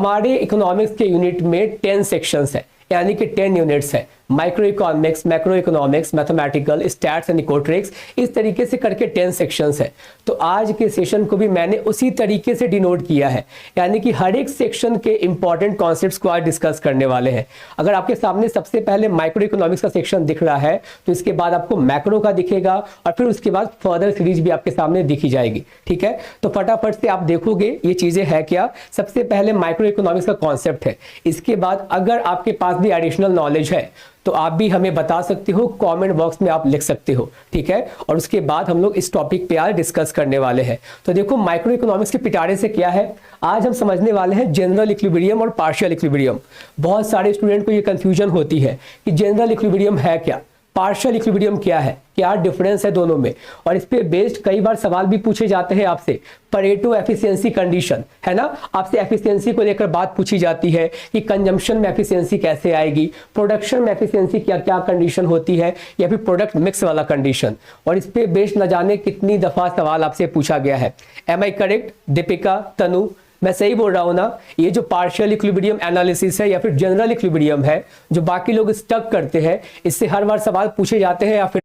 हमारे इकोनॉमिक्स के यूनिट में 10 सेक्शंस है, यानी कि 10 यूनिट्स है। Micro economics, macro economics, mathematical, stats and econometrics, इस तरीके से करके 10 सेक्शंस है। तो आज के सेशन को भी मैंने उसी तरीके से डिनोट किया है, यानी कि हर एक सेक्शन के इंपॉर्टेंट कॉन्सेप्ट्स को आज डिस्कस करने वाले हैं। अगर आपके सामने सबसे पहले माइक्रो इकोनॉमिक्स का सेक्शन दिख रहा है तो इसके बाद आपको मैक्रो का दिखेगा और फिर उसके बाद फर्दर सीरीज भी आपके सामने दिखी जाएगी। ठीक है, तो फटाफट से आप देखोगे ये चीजें है क्या। सबसे पहले माइक्रो इकोनॉमिक्स का कॉन्सेप्ट है, इसके बाद अगर आपके पास भी एडिशनल नॉलेज है तो आप भी हमें बता सकते हो, कमेंट बॉक्स में आप लिख सकते हो। ठीक है, और उसके बाद हम लोग इस टॉपिक पे आज डिस्कस करने वाले हैं। तो देखो माइक्रो इकोनॉमिक्स के पिटारे से क्या है, आज हम समझने वाले हैं जनरल इक्विलिब्रियम और पार्शियल इक्विलिब्रियम। बहुत सारे स्टूडेंट को ये कंफ्यूजन होती है कि जनरल इक्विलिब्रियम है क्या, पार्शियल इक्विलिब्रियम क्या है, क्या डिफरेंस है दोनों में। और इस पे बेस्ड कई बार सवाल भी पूछे जाते हैं आपसे। परेटो एफिशिएंसी कंडीशन है ना, आपसे एफिशिएंसी को लेकर बात पूछी जाती है कि कंजम्पशन में एफिशिएंसी कैसे आएगी, प्रोडक्शन में एफिशिएंसी क्या क्या कंडीशन होती है, या फिर प्रोडक्ट मिक्स वाला कंडीशन। और इस पे बेस्ड न जाने कितनी दफा सवाल आपसे पूछा गया है। एम आई करेक्ट दीपिका, तनु, मैं सही बोल रहा हूं ना। ये जो पार्शियल इक्विलिब्रियम एनालिसिस है या फिर जनरल इक्विलिब्रियम है, जो बाकी लोग स्टक करते हैं, इससे हर बार सवाल पूछे जाते हैं या फिर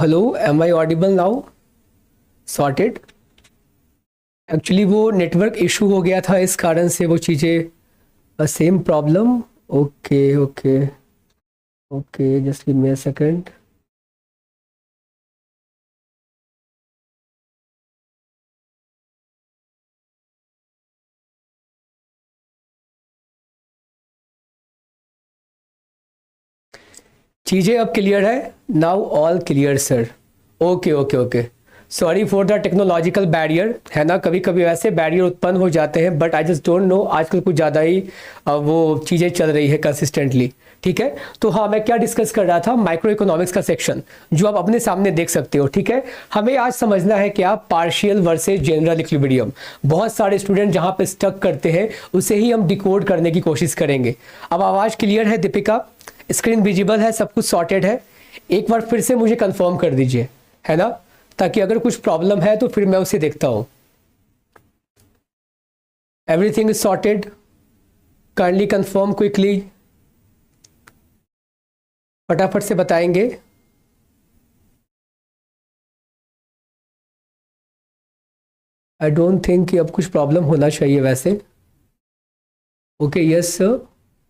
hello, am I audible now? Sorted. Actually वो नेटवर्क इशू हो गया था, इस कारण से वो चीज़ें same problem. Okay okay okay, just give me a second. चीज़ें अब क्लियर है? Now all clear sir. Okay okay okay, sorry for the technological barrier, है ना, कभी कभी वैसे बैरियर उत्पन्न हो जाते हैं, but I just don't know, आजकल कुछ ज़्यादा ही वो चीज़ें चल रही है कंसिस्टेंटली। ठीक है, तो हाँ, मैं क्या डिस्कस कर रहा था, माइक्रो इकोनॉमिक्स का सेक्शन जो आप अपने सामने देख सकते हो। ठीक है, हमें आज समझना है क्या, पार्शियल वर्सेस जनरल इक्विलिब्रियम। बहुत सारे स्टूडेंट जहाँ पे स्टक करते हैं उसे ही हम डिकोड करने की कोशिश करेंगे। अब आवाज़ क्लियर है दीपिका? स्क्रीन विजिबल है, सब कुछ सॉर्टेड है? एक बार फिर से मुझे कंफर्म कर दीजिए, है ना, ताकि अगर कुछ प्रॉब्लम है तो फिर मैं उसे देखता हूं। Everything is sorted? Kindly confirm quickly, फटाफट से बताएंगे। आई डोंट थिंक कि अब कुछ प्रॉब्लम होना चाहिए वैसे। Okay, yes sir,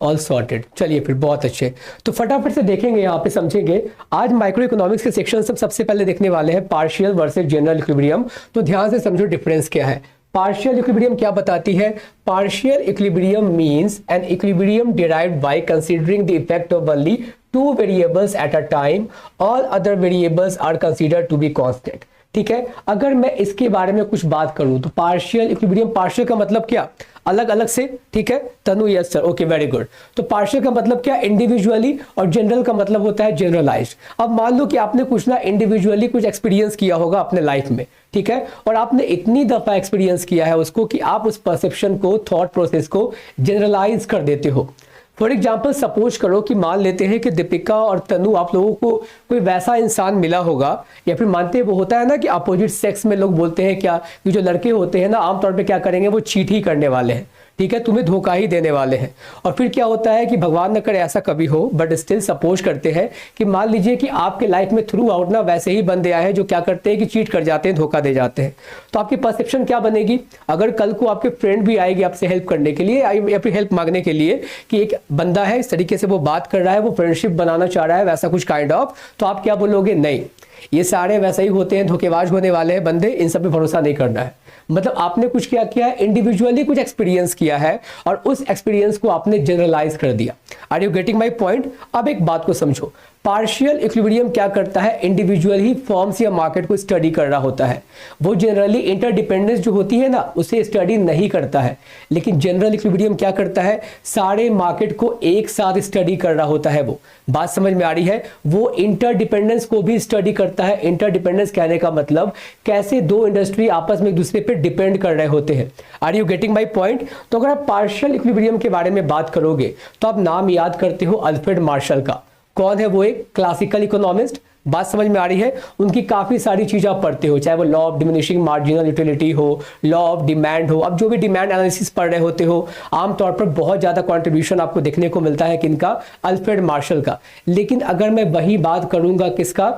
all sorted. चलिए फिर, बहुत अच्छे। तो फटाफट से देखेंगे, यहाँ पे समझेंगे। आज माइक्रो इकोनॉमिक्स के सेक्शन सबसे पहले देखने वाले हैं पार्शियल वर्सेस जनरल इक्विलिब्रियम। तो ध्यान से समझो डिफरेंस क्या है। पार्शियल इक्विलिब्रियम क्या बताती है? Partial equilibrium means an equilibrium derived by considering the effect of only two variables at a time, all other variables are considered to be constant. ठीक है, अगर मैं इसके बारे में कुछ बात करूं तो पार्शियल इक्विलिब्रियम, पार्शियल का मतलब क्या, अलग अलग से। ठीक है, Tanu yes sir, okay very good. तो पार्शियल का मतलब क्या, इंडिविजुअली, और जनरल का मतलब होता है जनरलाइज्ड। अब मान लो कि आपने कुछ ना इंडिविजुअली कुछ एक्सपीरियंस किया होगा अपने लाइफ में, ठीक है, और आपने इतनी दफा एक्सपीरियंस किया है उसको कि आप उस परसेप्शन को, थॉट प्रोसेस को जनरलाइज कर देते हो। फॉर एग्जाम्पल सपोज करो कि मान लेते हैं कि दीपिका और तनु, आप लोगों को कोई वैसा इंसान मिला होगा, या फिर मानते हैं वो होता है ना कि अपोजिट सेक्स में लोग बोलते हैं क्या, कि जो लड़के होते हैं ना आमतौर पे क्या करेंगे, वो चीट ही करने वाले हैं। ठीक है, तुम्हें धोखा ही देने वाले हैं। और फिर क्या होता है कि भगवान न करे ऐसा कभी हो, बट स्टिल सपोज करते हैं कि मान लीजिए कि आपके लाइफ में थ्रू आउट ना वैसे ही बंदे आए हैं जो क्या करते हैं कि चीट कर जाते हैं, धोखा दे जाते हैं। तो आपकी परसेप्शन क्या बनेगी? अगर कल को आपके फ्रेंड भी आएगी आपसे हेल्प करने के लिए या फिर हेल्प मांगने के लिए कि एक बंदा है इस तरीके से वो बात कर रहा है, वो फ्रेंडशिप बनाना चाह रहा है, वैसा कुछ काइंड ऑफ, तो आप क्या बोलोगे? नहीं, ये सारे वैसे ही होते हैं, धोखेबाज होने वाले हैं बंदे, इन सब पे भरोसा नहीं करना है। मतलब आपने कुछ क्या किया है, इंडिविजुअली कुछ एक्सपीरियंस किया है और उस एक्सपीरियंस को आपने जनरलाइज कर दिया। Are you getting my point? अब एक बात को समझो, पार्शियल इक्विलिब्रियम क्या करता है, इंडिविजुअल ही फॉर्म्स या मार्केट को स्टडी कर रहा होता है। वो जनरली इंटरडिपेंडेंस जो होती है ना उसे स्टडी नहीं करता है, लेकिन जनरल इक्विलिब्रियम क्या करता है, सारे मार्केट को एक साथ स्टडी कर रहा होता है। वो बात समझ में आ रही है, वो इंटरडिपेंडेंस को भी स्टडी करता है। इंटरडिपेंडेंस कहने का मतलब कैसे दो इंडस्ट्री आपस में एक दूसरे पर डिपेंड कर रहे होते हैं। Are you getting my point? तो अगर आप पार्शियल इक्विलिब्रियम के बारे में बात करोगे तो आप नाम याद करते हो अल्फ्रेड मार्शल का। कौन है वो? एक क्लासिकल इकोनॉमिस्ट। बात समझ में आ रही है? उनकी काफी सारी चीजें आप पढ़ते हो, चाहे वो law of diminishing marginal utility हो, लॉ ऑफ डिमांड हो। अब जो भी डिमांड एनालिसिस पढ़ रहे होते हो, आमतौर पर बहुत ज्यादा कंट्रीब्यूशन आपको देखने को मिलता है किनका? अल्फ्रेड मार्शल का। लेकिन अगर मैं वही बात करूंगा किसका,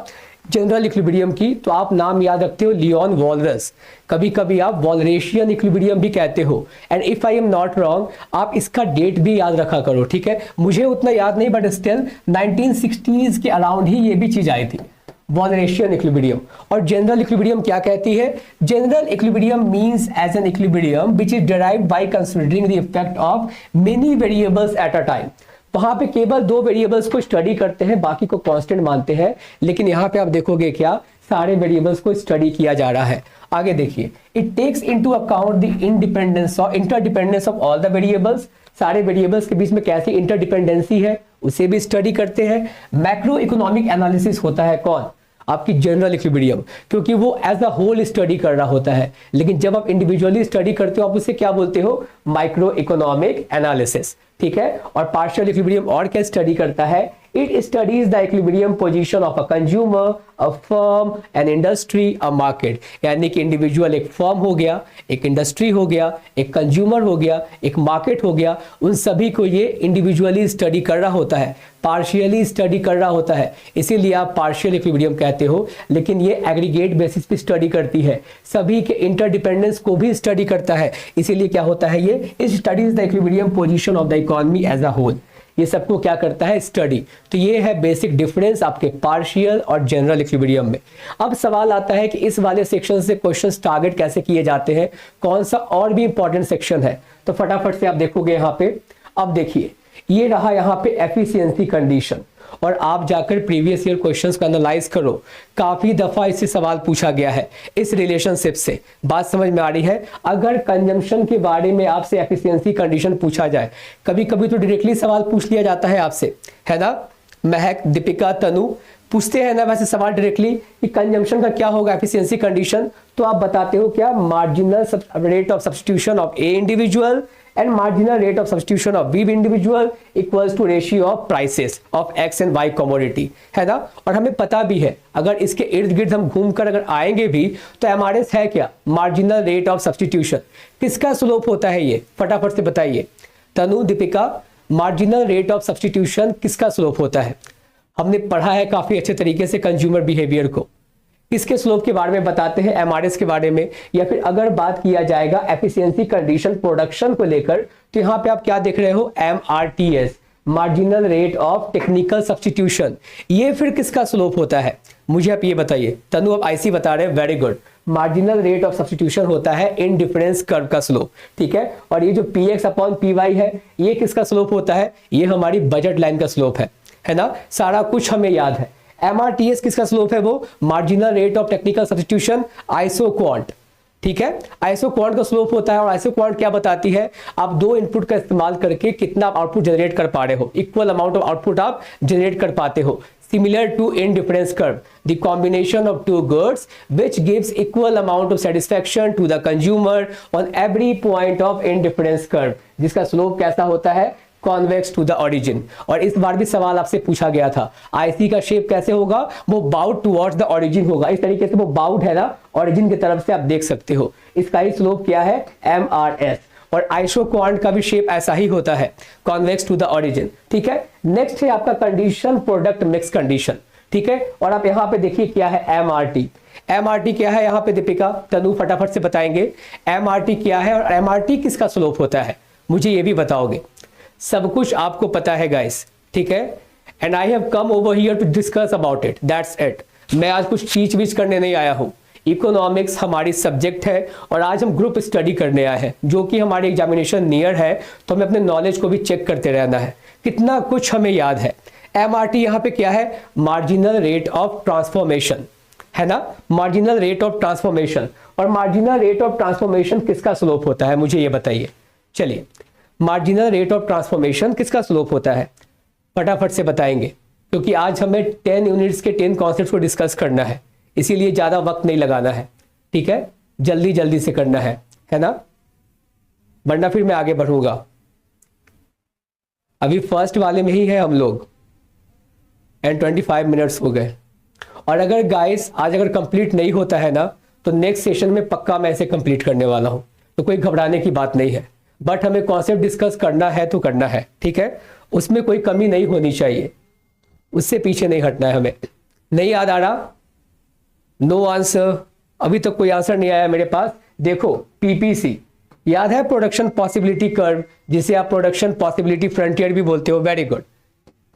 जनरल इक्विलिब्रियम की, तो आप नाम याद रखते हो लियोन वॉलरस। कभी कभी आप वॉलरेशियन इक्विलिब्रियम भी कहते हो। And if I am not wrong, आप इसका डेट भी याद रखा करो, ठीक है? मुझे उतना याद नहीं, बट स्टिल 1960s के अराउंड ही ये भी चीज आई थी, वॉलरेशियन इक्विलिब्रियम। और जनरल इक्विलिब्रियम क्या कहती है? General equilibrium means as an equilibrium which is derived by considering the effect of many variables at a time. वहां पे केवल दो वेरिएबल्स को स्टडी करते हैं, बाकी को कांस्टेंट मानते हैं। लेकिन यहाँ पे आप देखोगे क्या, सारे वेरिएबल्स को स्टडी किया जा रहा है। आगे देखिए, it takes into account the independence और interdependence of all the variables. सारे वेरिएबल्स के बीच में कैसी इंटरडिपेंडेंसी है उसे भी स्टडी करते हैं। मैक्रो इकोनॉमिक एनालिसिस होता है कौन? आपकी जनरल इक्विलिब्रियम, क्योंकि वो एज अ होल स्टडी कर रहा होता है। लेकिन जब आप इंडिविजुअली स्टडी करते हो आप उसे क्या बोलते हो? माइक्रो इकोनॉमिक एनालिसिस, ठीक है? और पार्शियल इक्विलिब्रियम और क्या स्टडी करता है? It studies the equilibrium position of a consumer, a firm, an industry, a market. यानी कि इंडिविजुअल एक फर्म हो गया, एक इंडस्ट्री हो गया, एक कंज्यूमर हो गया, एक मार्केट हो गया, उन सभी को ये इंडिविजुअली स्टडी कर रहा होता है, पार्शियली स्टडी कर रहा होता है। इसीलिए आप पार्शियल इक्विलिब्रियम कहते हो। लेकिन ये एग्रीगेट बेसिस पे स्टडी करती है, सभी के इंटरडिपेंडेंस को भी स्टडी करता है। इसीलिए क्या होता है, ये it studies the equilibrium position of the economy as a whole. ये सबको क्या करता है? स्टडी। तो ये है बेसिक डिफरेंस आपके पार्शियल और जनरल इक्विलिब्रियम में। अब सवाल आता है कि इस वाले सेक्शन से क्वेश्चंस टारगेट कैसे किए जाते हैं, कौन सा और भी इंपॉर्टेंट सेक्शन है? तो फटाफट से आप देखोगे यहाँ पे। अब देखिए, ये रहा यहाँ पे एफिशिएंसी कंडीशन, और आप जाकर प्रीवियस ईयर क्वेश्चंस को एनालाइज करो, काफी दफा इससे सवाल पूछा गया है इस रिलेशनशिप से। बात समझ में आ रही है? अगर कंजम्पशन के बारे में आपसे एफिशिएंसी कंडीशन पूछा जाए, कभी कभी तो डायरेक्टली सवाल पूछ लिया जाता है आपसे, है ना? महक, दीपिका, तनु पूछते हैं ना वैसे सवाल डायरेक्टली कि कंजम्पशन का क्या होगा एफिशिएंसी कंडीशन, तो आप बताते हो क्या? Marginal rate of substitution of A individual and marginal rate of substitution of B individual equals to ratio of prices of X and Y commodity, है ना? और हमें पता भी है, अगर इसके इर्द गिर्द हम घूमकर अगर आएंगे भी तो MRS है क्या? Marginal rate of substitution. किसका स्लोप होता है ये? फटाफट से बताइए Tanu, Deepika, marginal rate of substitution किसका स्लोप होता है? हमने पढ़ा है काफी अच्छे तरीके से कंज्यूमर बिहेवियर को। इसके स्लोप के बारे में बताते हैं, एमआरएस के बारे में। या फिर अगर बात किया जाएगा एफिशिएंसी कंडीशन प्रोडक्शन को लेकर, तो यहाँ पे आप क्या देख रहे हो? MRTS, marginal rate of technical substitution. ये फिर किसका स्लोप होता है? मुझे आप ये बताइए। तनु अब आईसी बता रहे हैं, very good. Marginal rate of substitution होता है इंडिफरेंस कर्व का स्लोप, ठीक है? और ये जो पीएक्स अपॉन पीवाई है, ये किसका स्लोप होता है? ये हमारी बजट लाइन का स्लोप है ना? सारा कुछ हमें याद है। एमआरटीएस किसका स्लोप है? वो marginal rate of technical substitution, isoquant, ठीक है? आइसोक्वांट का स्लोप होता है। और आइसोक्वांट क्या बताती है? आप दो इनपुट का इस्तेमाल करके कितना आउटपुट जनरेट कर पा रहे हो, इक्वल अमाउंट ऑफ आउटपुट आप जनरेट कर पाते हो। Similar to indifference curve, the combination of two goods which gives equal amount of satisfaction to the consumer on every point of indifference curve, जिसका slope कैसा होता है? Convex to the origin. और इस बार भी सवाल आपसे पूछा गया था, आईसी का शेप कैसे होगा? वो बाउड टुवर्ड्स द ऑरिजिन होगा। इस तरीके से वो बाउड है ना, ऑरिजिन की तरफ से आप देख सकते हो। इसका ही स्लोप क्या है? एमआरएस। और आइसोक्वांट का भी शेप ऐसा ही होता है, कॉन्वेक्स टू द ऑरिजिन, ठीक है? नेक्स्ट है आपका कंडीशन प्रोडक्ट मिक्स कंडीशन, ठीक है? और आप यहाँ पे देखिए क्या है? एमआरटी। एमआरटी क्या है यहाँ पे? दीपिका, तनु फटाफट से बताएंगे एमआरटी क्या है और एमआरटी किसका स्लोप होता है? मुझे ये भी बताओगे। सब कुछ आपको पता है गाइस, ठीक है? And I have come over here to discuss about it, that's it. मैं आज कुछ चीज वीच करने नहीं आया हूँ। इकोनॉमिक्स हमारी सब्जेक्ट है और आज हम ग्रुप स्टडी करने आए हैं, जो कि हमारी एग्जामिनेशन नियर है, तो हमें अपने नॉलेज को भी चेक करते रहना है, कितना कुछ हमें याद है। MRT यहाँ पे क्या है, मार्जिनल रेट ऑफ ट्रांसफॉर्मेशन, है ना, मार्जिनल रेट ऑफ ट्रांसफॉर्मेशन। और मार्जिनल रेट ऑफ ट्रांसफॉर्मेशन किसका स्लोप होता है, मुझे ये बताइए। चलिए, मार्जिनल रेट ऑफ ट्रांसफॉर्मेशन किसका स्लोप होता है, फटाफट से बताएंगे, क्योंकि आज हमें 10 यूनिट्स के 10 कॉन्सेप्ट्स को डिस्कस करना है, इसीलिए ज़्यादा वक्त नहीं लगाना है, ठीक है, जल्दी जल्दी से करना है ना, वरना फिर मैं आगे बढ़ूंगा। अभी फर्स्ट वाले में ही है हम लोग, एंड 25 मिनट्स हो गए। और अगर गाइस आज अगर कंप्लीट नहीं होता है ना, तो नेक्स्ट सेशन में पक्का मैं इसे कंप्लीट करने वाला हूं, तो कोई घबराने की बात नहीं है। बट हमें कॉन्सेप्ट डिस्कस करना है तो करना है, ठीक है, उसमें कोई कमी नहीं होनी चाहिए, उससे पीछे नहीं हटना है हमें। नहीं याद आ रहा, नो आंसर, अभी तक कोई आंसर नहीं आया मेरे पास। देखो PPC याद है, प्रोडक्शन पॉसिबिलिटी कर्व, जिसे आप प्रोडक्शन पॉसिबिलिटी फ्रंटियर भी बोलते हो, वेरी गुड।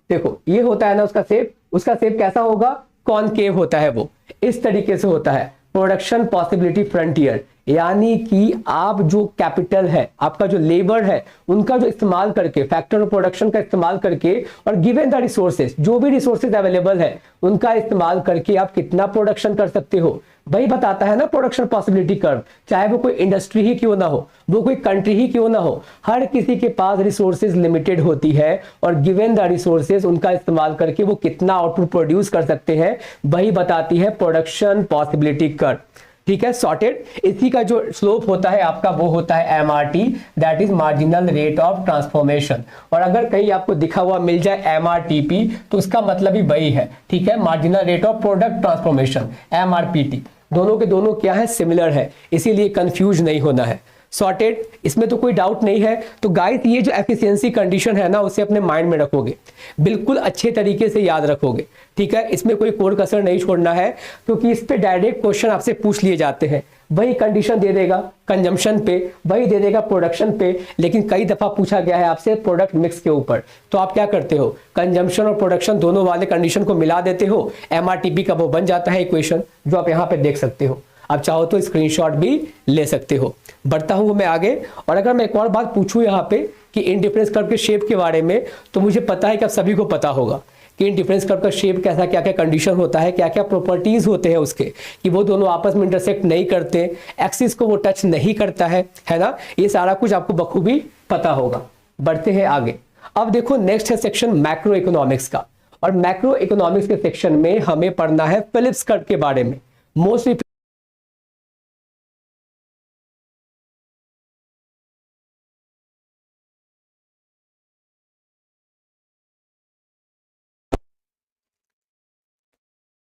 देखो ये होता है ना उसका शेप कैसा होगा, कॉनकेव होता है, वो इस तरीके से होता है प्रोडक्शन पॉसिबिलिटी फ्रंटियर। यानी कि आप जो कैपिटल है, आपका जो लेबर है, उनका जो इस्तेमाल करके, फैक्टर ऑफ प्रोडक्शन का इस्तेमाल करके, और गिवन द रिसोर्सेज, जो भी रिसोर्सेज अवेलेबल है उनका इस्तेमाल करके आप कितना प्रोडक्शन कर सकते हो, वही बताता है ना प्रोडक्शन पॉसिबिलिटी कर्व। चाहे वो कोई इंडस्ट्री ही क्यों ना हो, वो कोई कंट्री ही क्यों ना हो, हर किसी के पास रिसोर्सेज लिमिटेड होती है, और गिवन द रिसोर्सेज उनका इस्तेमाल करके वो कितना आउटपुट प्रोड्यूस कर सकते हैं, वही बताती है प्रोडक्शन पॉसिबिलिटी कर्व, ठीक है, सॉर्टेड। इसी का जो स्लोप होता है आपका, वो होता है MRT, that is marginal rate of transformation. और अगर कहीं आपको दिखा हुआ मिल जाए MRTP, तो उसका मतलब ही वही है, ठीक है, marginal rate of product transformation, MRPT। दोनों के दोनों क्या है, सिमिलर है, इसीलिए कंफ्यूज नहीं होना है, सॉर्टेड, इसमें तो कोई डाउट नहीं है। तो गाइस ये जो एफिशिएंसी कंडीशन है ना, उसे अपने माइंड में रखोगे, बिल्कुल अच्छे तरीके से याद रखोगे, ठीक है, इसमें कोई कोर कसर नहीं छोड़ना है, क्योंकि इस पे डायरेक्ट क्वेश्चन आपसे पूछ लिए जाते हैं। वही कंडीशन दे देगा कंजम्पशन पे, वही दे देगा प्रोडक्शन पे, लेकिन कई दफा पूछा गया है आपसे प्रोडक्ट मिक्स के ऊपर, तो आप क्या करते हो, कंजम्पशन और प्रोडक्शन दोनों वाले कंडीशन को मिला देते हो, MRTP का वो बन जाता है इक्वेशन, जो आप यहाँ पे देख सकते हो। आप चाहो तो स्क्रीनशॉट भी ले सकते हो। बढ़ता हूं मैं आगे, और अगर मैं एक और बात पूछूं यहाँ पे कि इंडिफरेंस कर्व के शेप के बारे में, तो मुझे पता है कि आप सभी को पता होगा कि इंडिफरेंस कर्व का शेप कैसा, क्या क्या कंडीशन होता है, क्या क्या प्रॉपर्टीज होते हैं उसके, कि वो दोनों आपस में इंटरसेक्ट नहीं करते, एक्सिस को वो टच नहीं करता है ना, ये सारा कुछ आपको बखूबी पता होगा। बढ़ते हैं आगे। अब देखो नेक्स्ट है सेक्शन मैक्रो इकोनॉमिक्स का, और मैक्रो इकोनॉमिक्स के सेक्शन में हमें पढ़ना है फिलिप्स कर्व के बारे में। Mostly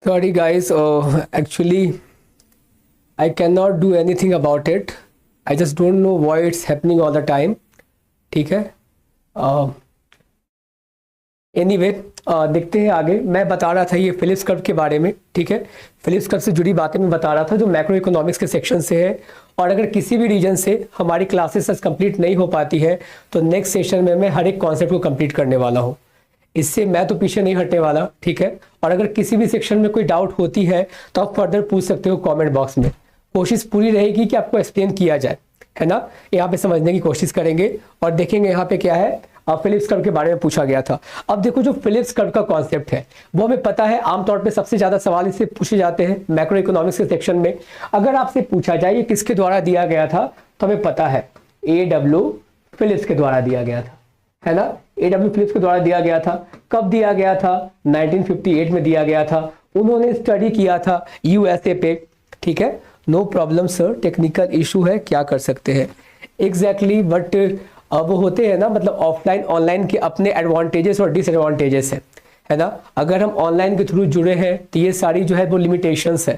sorry guys, actually I cannot do anything about it, I just don't know why it's happening all the time, ठीक है। एनीवे देखते हैं आगे। मैं बता रहा था ये फिलिप्स कर्व के बारे में, ठीक है, फिलिप्स कर्व से जुड़ी बातें मैं बता रहा था जो मैक्रो इकोनॉमिक्स के सेक्शन से है। और अगर किसी भी रीजन से हमारी क्लासेस कंप्लीट नहीं हो पाती है, तो नेक्स्ट सेशन में मैं हर एक कॉन्सेप्ट को कंप्लीट करने वाला हूँ, इससे मैं तो पीछे नहीं हटने वाला, ठीक है। और अगर किसी भी सेक्शन में कोई डाउट होती है तो आप फर्दर पूछ सकते हो कमेंट बॉक्स में, कोशिश पूरी रहेगी कि आपको एक्सप्लेन किया जाए, है ना। यहाँ पे समझने की कोशिश करेंगे और देखेंगे यहाँ पे क्या है। फिलिप्स कर्व के बारे में पूछा गया था। अब देखो जो फिलिप्स कर्व का कॉन्सेप्ट है वो हमें पता है, आमतौर पे सबसे ज्यादा सवाल इससे पूछे जाते हैं मैक्रो इकोनॉमिक्स के सेक्शन में। अगर आपसे पूछा जाए ये किसके द्वारा दिया गया था, तो हमें पता है A.W. फिलिप्स के द्वारा दिया गया था, है ना। A.W. फिलिप्स के द्वारा दिया गया था। कब दिया गया था? 1958 में दिया गया था। उन्होंने स्टडी किया था USA पे, ठीक है। No problem sir, technical issue है, क्या कर सकते हैं। एग्जैक्टली बट वो होते हैं ना, मतलब ऑफलाइन ऑनलाइन के अपने एडवांटेजेस और डिसएडवांटेजेस है ना। अगर हम ऑनलाइन के थ्रू जुड़े हैं तो ये सारी जो है वो लिमिटेशंस है,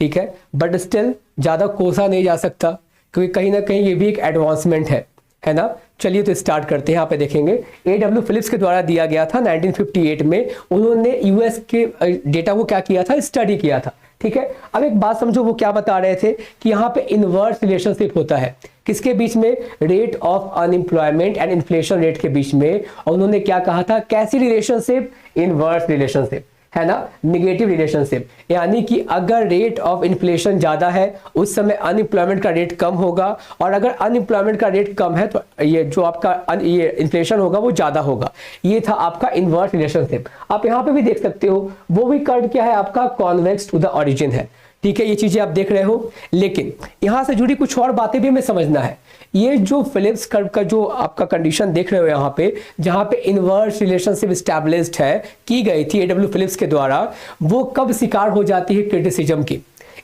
ठीक है। बट स्टिल ज़्यादा कोसा नहीं जा सकता, क्योंकि कहीं ना कहीं ये भी एक एडवांसमेंट है ना। चलिए तो स्टार्ट करते हैं। यहाँ पे देखेंगे A.W. फिलिप्स के द्वारा दिया गया था 1958 में। उन्होंने US के डेटा को क्या किया था, स्टडी किया था, ठीक है। अब एक बात समझो, वो क्या बता रहे थे कि यहाँ पे इनवर्स रिलेशनशिप होता है किसके बीच में, rate of unemployment and inflation rate के बीच में। और उन्होंने क्या कहा था, कैसी रिलेशनशिप, इनवर्स रिलेशनशिप। है ना, निगेटिव रिलेशनशिप, यानी कि अगर रेट ऑफ इन्फ्लेशन ज़्यादा है उस समय अनएम्प्लॉयमेंट का रेट कम होगा, और अगर अनएम्प्लॉयमेंट का रेट कम है तो ये जो आपका ये इन्फ्लेशन होगा वो ज़्यादा होगा। ये था आपका इन्वर्स रिलेशनशिप। आप यहाँ पे भी देख सकते हो, वो भी कर्व क्या है आपका, कॉन्वेक्स टू द ऑरिजिन है। ठीक है, ये चीजें आप देख रहे हो, लेकिन यहां से जुड़ी कुछ और बातें भी हमें समझना है। ये जो फिलिप्स कर्व का जो आपका कंडीशन देख रहे हो यहाँ पे, जहां पे इनवर्स रिलेशनशिप स्टैब्लिश्ड है, की गई थी A.W. फिलिप्स के द्वारा, वो कब शिकार हो जाती है क्रिटिसिज्म की?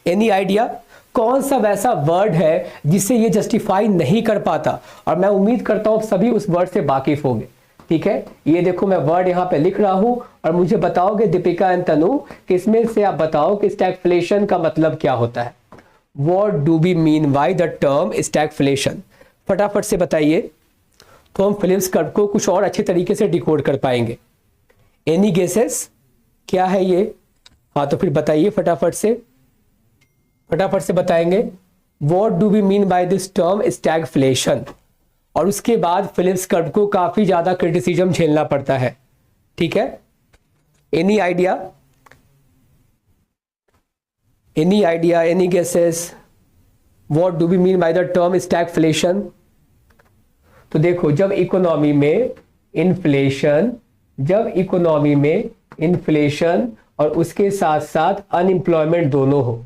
एनी आइडिया कौन सा वैसा वर्ड है जिसे ये जस्टिफाई नहीं कर पाता? और मैं उम्मीद करता हूं सभी उस वर्ड से वाकिफ होंगे। ठीक है, ये देखो मैं वर्ड यहाँ पे लिख रहा हूं और मुझे बताओगे दीपिका एंड तनु कि इसमें से आप बताओ कि स्टैगफ्लेशन का मतलब क्या होता है। What do we mean by the term stagflation? फटाफट से बताइए, तो हम फिलिप्स कर्व को कुछ और अच्छे तरीके से डिकोड कर पाएंगे। एनी गेसेस क्या है ये? हाँ तो फिर बताइए फटाफट से बताएंगे what do we mean by this term stagflation. और उसके बाद फिलिप्स कर्व को काफी ज्यादा क्रिटिसिज्म झेलना पड़ता है। ठीक है, any idea, any guesses, what do we mean by the term stagflation? तो देखो, जब इकोनॉमी में इन्फ्लेशन और उसके साथ साथ अनएम्प्लॉयमेंट दोनों हो,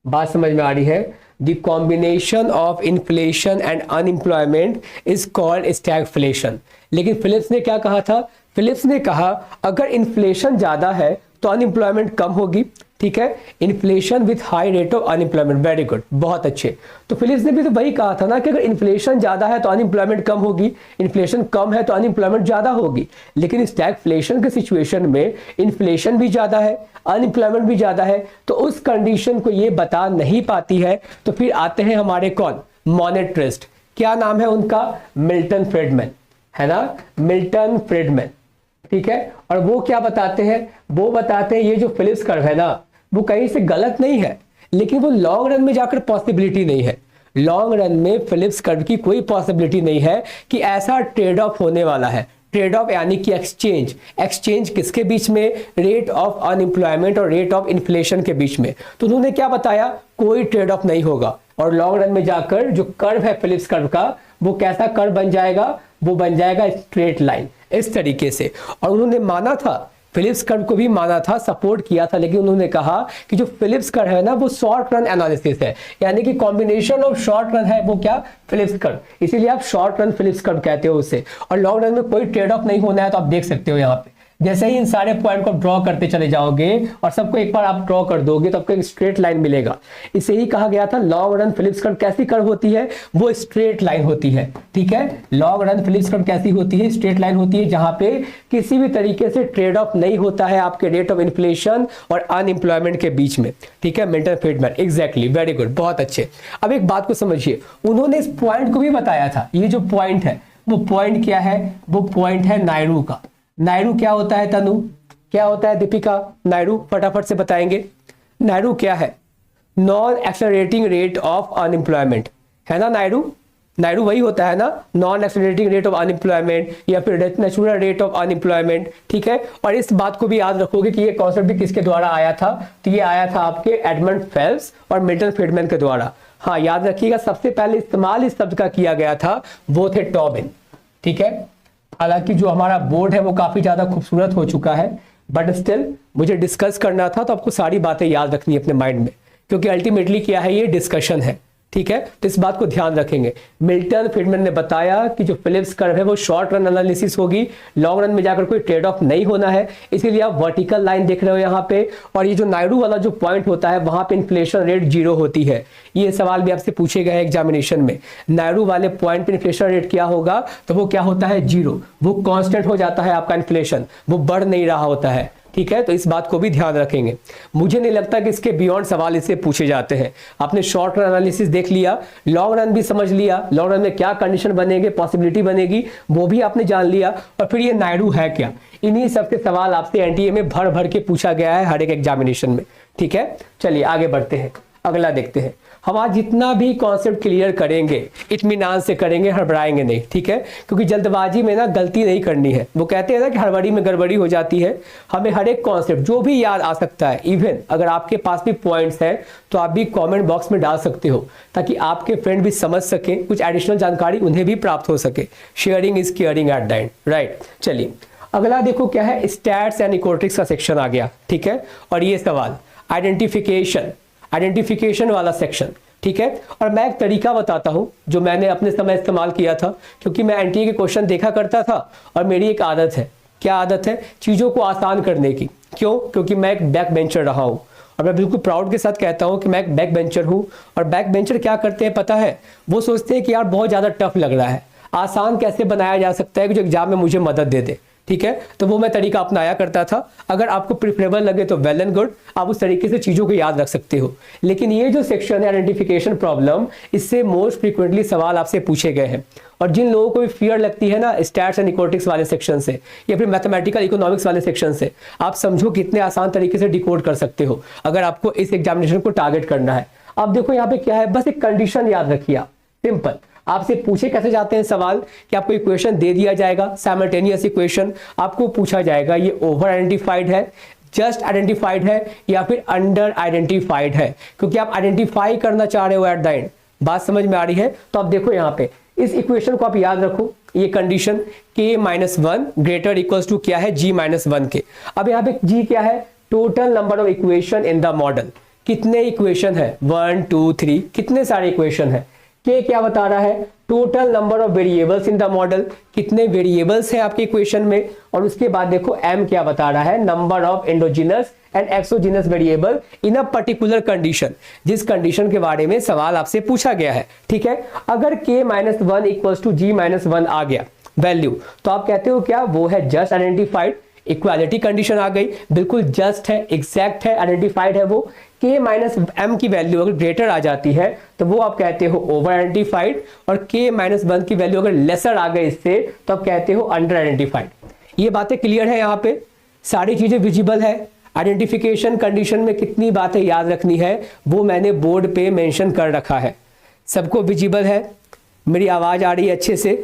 बात समझ में आ रही है? The combination of inflation and unemployment is called stagflation। लेकिन फिलिप्स ने क्या कहा था? फिलिप्स ने कहा अगर इन्फ्लेशन ज्यादा है तो अनएम्प्लॉयमेंट कम होगी। ठीक है, inflation with high rate of unemployment, very good, बहुत अच्छे। तो फिलिप्स ने भी तो वही कहा था ना कि अगर इन्फ्लेशन ज्यादा है तो अनएम्प्लॉयमेंट कम होगी, इन्फ्लेशन कम है तो अनएम्प्लॉयमेंट ज्यादा होगी। लेकिन स्टैगफ्लेशन के सिचुएशन में इन्फ्लेशन भी ज्यादा है, अनएम्प्लॉयमेंट भी ज्यादा है, तो उस कंडीशन को ये बता नहीं पाती है। तो फिर आते हैं हमारे कौन, मॉनेटरिस्ट। क्या नाम है उनका? मिल्टन फ्रीडमैन, है ना, मिल्टन फ्रीडमैन। ठीक है, और वो क्या बताते हैं? वो बताते हैं ये जो फिलिप्स कर्व है ना, वो कहीं से गलत नहीं है, लेकिन वो लॉन्ग रन में जाकर पॉसिबिलिटी नहीं है। लॉन्ग रन में फिलिप्स कर्व की कोई पॉसिबिलिटी नहीं है कि ऐसा ट्रेड ऑफ होने वाला है। ट्रेड ऑफ यानी कि एक्सचेंज किसके बीच में? रेट ऑफ अनएम्प्लॉयमेंट और रेट ऑफ इन्फ्लेशन के बीच में। तो उन्होंने क्या बताया? कोई ट्रेड ऑफ नहीं होगा, और लॉन्ग रन में जाकर जो कर्व है फिलिप्स कर्व का, वो कैसा कर्व बन जाएगा? वो बन जाएगा स्ट्रेट लाइन, इस तरीके से। और उन्होंने माना था, फिलिप्स कर्व को भी माना था, सपोर्ट किया था, लेकिन उन्होंने कहा कि जो फिलिप्स कर्व है ना वो शॉर्ट रन एनालिसिस है, यानी कि कॉम्बिनेशन ऑफ शॉर्ट रन है वो क्या? Phillips curve. इसीलिए आप शॉर्ट रन फिलिप्स कर्व कहते हो उसे। और लॉन्ग रन में कोई ट्रेड ऑफ नहीं होना है, तो आप देख सकते हो यहाँ पे जैसे ही इन सारे पॉइंट को ड्रॉ करते चले जाओगे और सबको एक बार आप ड्रॉ कर दोगे तो आपको एक स्ट्रेट लाइन मिलेगा। इसे ही कहा गया था लॉन्ग रन फिलिप्स कर्व कैसी कर्व होती है? वो स्ट्रेट लाइन होती है। ठीक है, लॉन्ग रन फिलिप्स कर्व कैसी होती है? स्ट्रेट लाइन होती है, जहां पे किसी भी तरीके से ट्रेड ऑफ नहीं होता है आपके रेट ऑफ इन्फ्लेशन और अनएम्प्लॉयमेंट के बीच में। ठीक है, Milton Friedman, exactly, very good, बहुत अच्छे। अब एक बात को समझिए, उन्होंने इस पॉइंट को भी बताया था। ये जो पॉइंट है वो पॉइंट क्या है? वो पॉइंट है नायरू का। नायरू क्या होता है तनु? क्या होता है दीपिका? नायरू फटाफट से बताएंगे। नायरू क्या है? Non accelerating rate of unemployment, है ना नायरू? नायरू वही होता है ना, non accelerating rate of unemployment या फिर नेचुरल रेट ऑफ अनएम्प्लॉयमेंट। ठीक है, और इस बात को भी याद रखोगे कि ये कॉन्सेप्ट भी किसके द्वारा आया था? तो ये आया था आपके एडमंड फेल्प्स और मिल्टन फ्रीडमैन के द्वारा। हाँ, याद रखिएगा, सबसे पहले इस्तेमाल इस शब्द का किया गया था, वो थे टॉबिन। ठीक है, हालांकि जो हमारा बोर्ड है वो काफी ज्यादा खूबसूरत हो चुका है, बट स्टिल मुझे डिस्कस करना था, तो आपको सारी बातें याद रखनी है अपने माइंड में, क्योंकि अल्टीमेटली क्या है, ये डिस्कशन है। ठीक है, तो इस बात को ध्यान रखेंगे। मिल्टन फ्रीडमैन ने बताया कि जो फिलिप्स कर्व है वो शॉर्ट रन एनालिसिस होगी, लॉन्ग रन में जाकर कोई ट्रेड ऑफ नहीं होना है, इसीलिए आप वर्टिकल लाइन देख रहे हो यहाँ पे। और ये जो नायडू वाला जो पॉइंट होता है वहां पे इन्फ्लेशन रेट 0 होती है। ये सवाल भी आपसे पूछे गए एग्जामिनेशन में, नायडू वाले पॉइंट पे इन्फ्लेशन रेट क्या होगा? तो वो क्या होता है? 0। वो कांस्टेंट हो जाता है आपका इन्फ्लेशन, वो बढ़ नहीं रहा होता है। ठीक है, तो इस बात को भी ध्यान रखेंगे। मुझे नहीं लगता कि इसके बियॉन्ड सवाल इससे पूछे जाते हैं। आपने शॉर्ट रन एनालिसिस देख लिया, लॉन्ग रन भी समझ लिया, लॉन्ग रन में क्या कंडीशन बनेगी, पॉसिबिलिटी बनेगी, वो भी आपने जान लिया। और फिर ये नायडू है क्या, इन्हीं सबके सवाल आपसे एनटीए में भर भर के पूछा गया है हर एक एग्जामिनेशन में। ठीक है, चलिए आगे बढ़ते हैं, अगला देखते हैं। हम आज जितना भी कॉन्सेप्ट क्लियर करेंगे इत्मीनान से करेंगे, हड़बड़ाएंगे नहीं, ठीक है, क्योंकि जल्दबाजी में ना गलती नहीं करनी है। वो कहते हैं ना कि हड़बड़ी में गड़बड़ी हो जाती है। हमें हर एक कॉन्सेप्ट जो भी याद आ सकता है, इवन अगर आपके पास भी पॉइंट्स हैं तो आप भी कमेंट बॉक्स में डाल सकते हो, ताकि आपके फ्रेंड भी समझ सकें, कुछ एडिशनल जानकारी उन्हें भी प्राप्त हो सके। Sharing is caring at the end, right. चलिए अगला देखो क्या है, स्टैट्स एंड इकोनॉमिक्स का सेक्शन आ गया, ठीक है। और ये सवाल आइडेंटिफिकेशन वाला सेक्शन, ठीक है। और मैं एक तरीका बताता हूं जो मैंने अपने समय इस्तेमाल किया था, क्योंकि मैं एनटीए के क्वेश्चन देखा करता था और मेरी एक आदत है। क्या आदत है? चीज़ों को आसान करने की। क्यों? क्योंकि मैं एक बैक बेंचर रहा हूं और मैं बिल्कुल प्राउड के साथ कहता हूं कि मैं एक बैक बेंचर हूं। और बैक बेंचर क्या करते हैं पता है? वो सोचते हैं कि यार बहुत ज़्यादा टफ लग रहा है, आसान कैसे बनाया जा सकता है कि जो एग्जाम में मुझे मदद दे दे, ठीक है। तो वो मैं तरीका अपनाया करता था। अगर आपको प्रिफरेबल लगे तो वेल एंड गुड, आप उस तरीके से चीज़ों को याद रख सकते हो। लेकिन ये जो सेक्शन है आइडेंटिफिकेशन प्रॉब्लम, इससे मोस्ट फ्रीक्वेंटली सवाल आपसे पूछे गए हैं। और जिन लोगों को भी फियर लगती है ना स्टैट्स एंड इकोनॉमिक्स वाले सेक्शन से या फिर मैथमेटिकल इकोनॉमिक्स वाले सेक्शन से, आप समझो कितने आसान तरीके से डिकोड कर सकते हो अगर आपको इस एग्जामिनेशन को टारगेट करना है। अब देखो यहाँ पे क्या है, बस एक कंडीशन याद रखिए आप, सिंपल। आपसे पूछे कैसे जाते हैं सवाल कि आपको इक्वेशन दे दिया जाएगा, साइमल्टेनियस इक्वेशन, आपको पूछा जाएगा ये ओवर आइडेंटिफाइड है, जस्ट आइडेंटिफाइड है या फिर अंडर आइडेंटिफाइड है, क्योंकि आप आइडेंटिफाई करना चाह रहे हो एट द एंड। बात समझ में आ रही है? तो आप देखो यहाँ पे इस इक्वेशन को आप याद रखो, ये condition k-1 greater equals to क्या है, g-1 के। अब यहाँ पे g क्या है? Total number of equation in the model. कितने इक्वेशन है? 1 2 3, कितने सारे इक्वेशन है। के क्या बता रहा है? Total number of variables in the model, कितने वेरिएबल्स हैं आपके इक्वेशन में। और उसके बाद देखो एम क्या बता रहा है? Number of endogenous and exogenous variable in a particular condition, जिस कंडीशन के बारे में सवाल आपसे पूछा गया है, ठीक है। अगर k-1 इक्वल्स टू g-1 आ गया वैल्यू, तो आप कहते हो क्या वो है जस्ट आइडेंटिफाइड। इक्वालिटी कंडीशन आ गई, बिल्कुल जस्ट है, एग्जैक्ट है, आइडेंटिफाइड है वो। k-m की वैल्यू अगर ग्रेटर आ जाती है तो वो आप कहते हो ओवर आइडेंटिफाइड, और k-1 की वैल्यू अगर लेसर आ गई इससे तो आप कहते हो अंडर आइडेंटिफाइड। ये बातें क्लियर है? यहाँ पे सारी चीजें विजिबल है। आइडेंटिफिकेशन कंडीशन में कितनी बातें याद रखनी है वो मैंने बोर्ड पे मेंशन कर रखा है, सबको विजिबल है। मेरी आवाज आ रही है अच्छे से?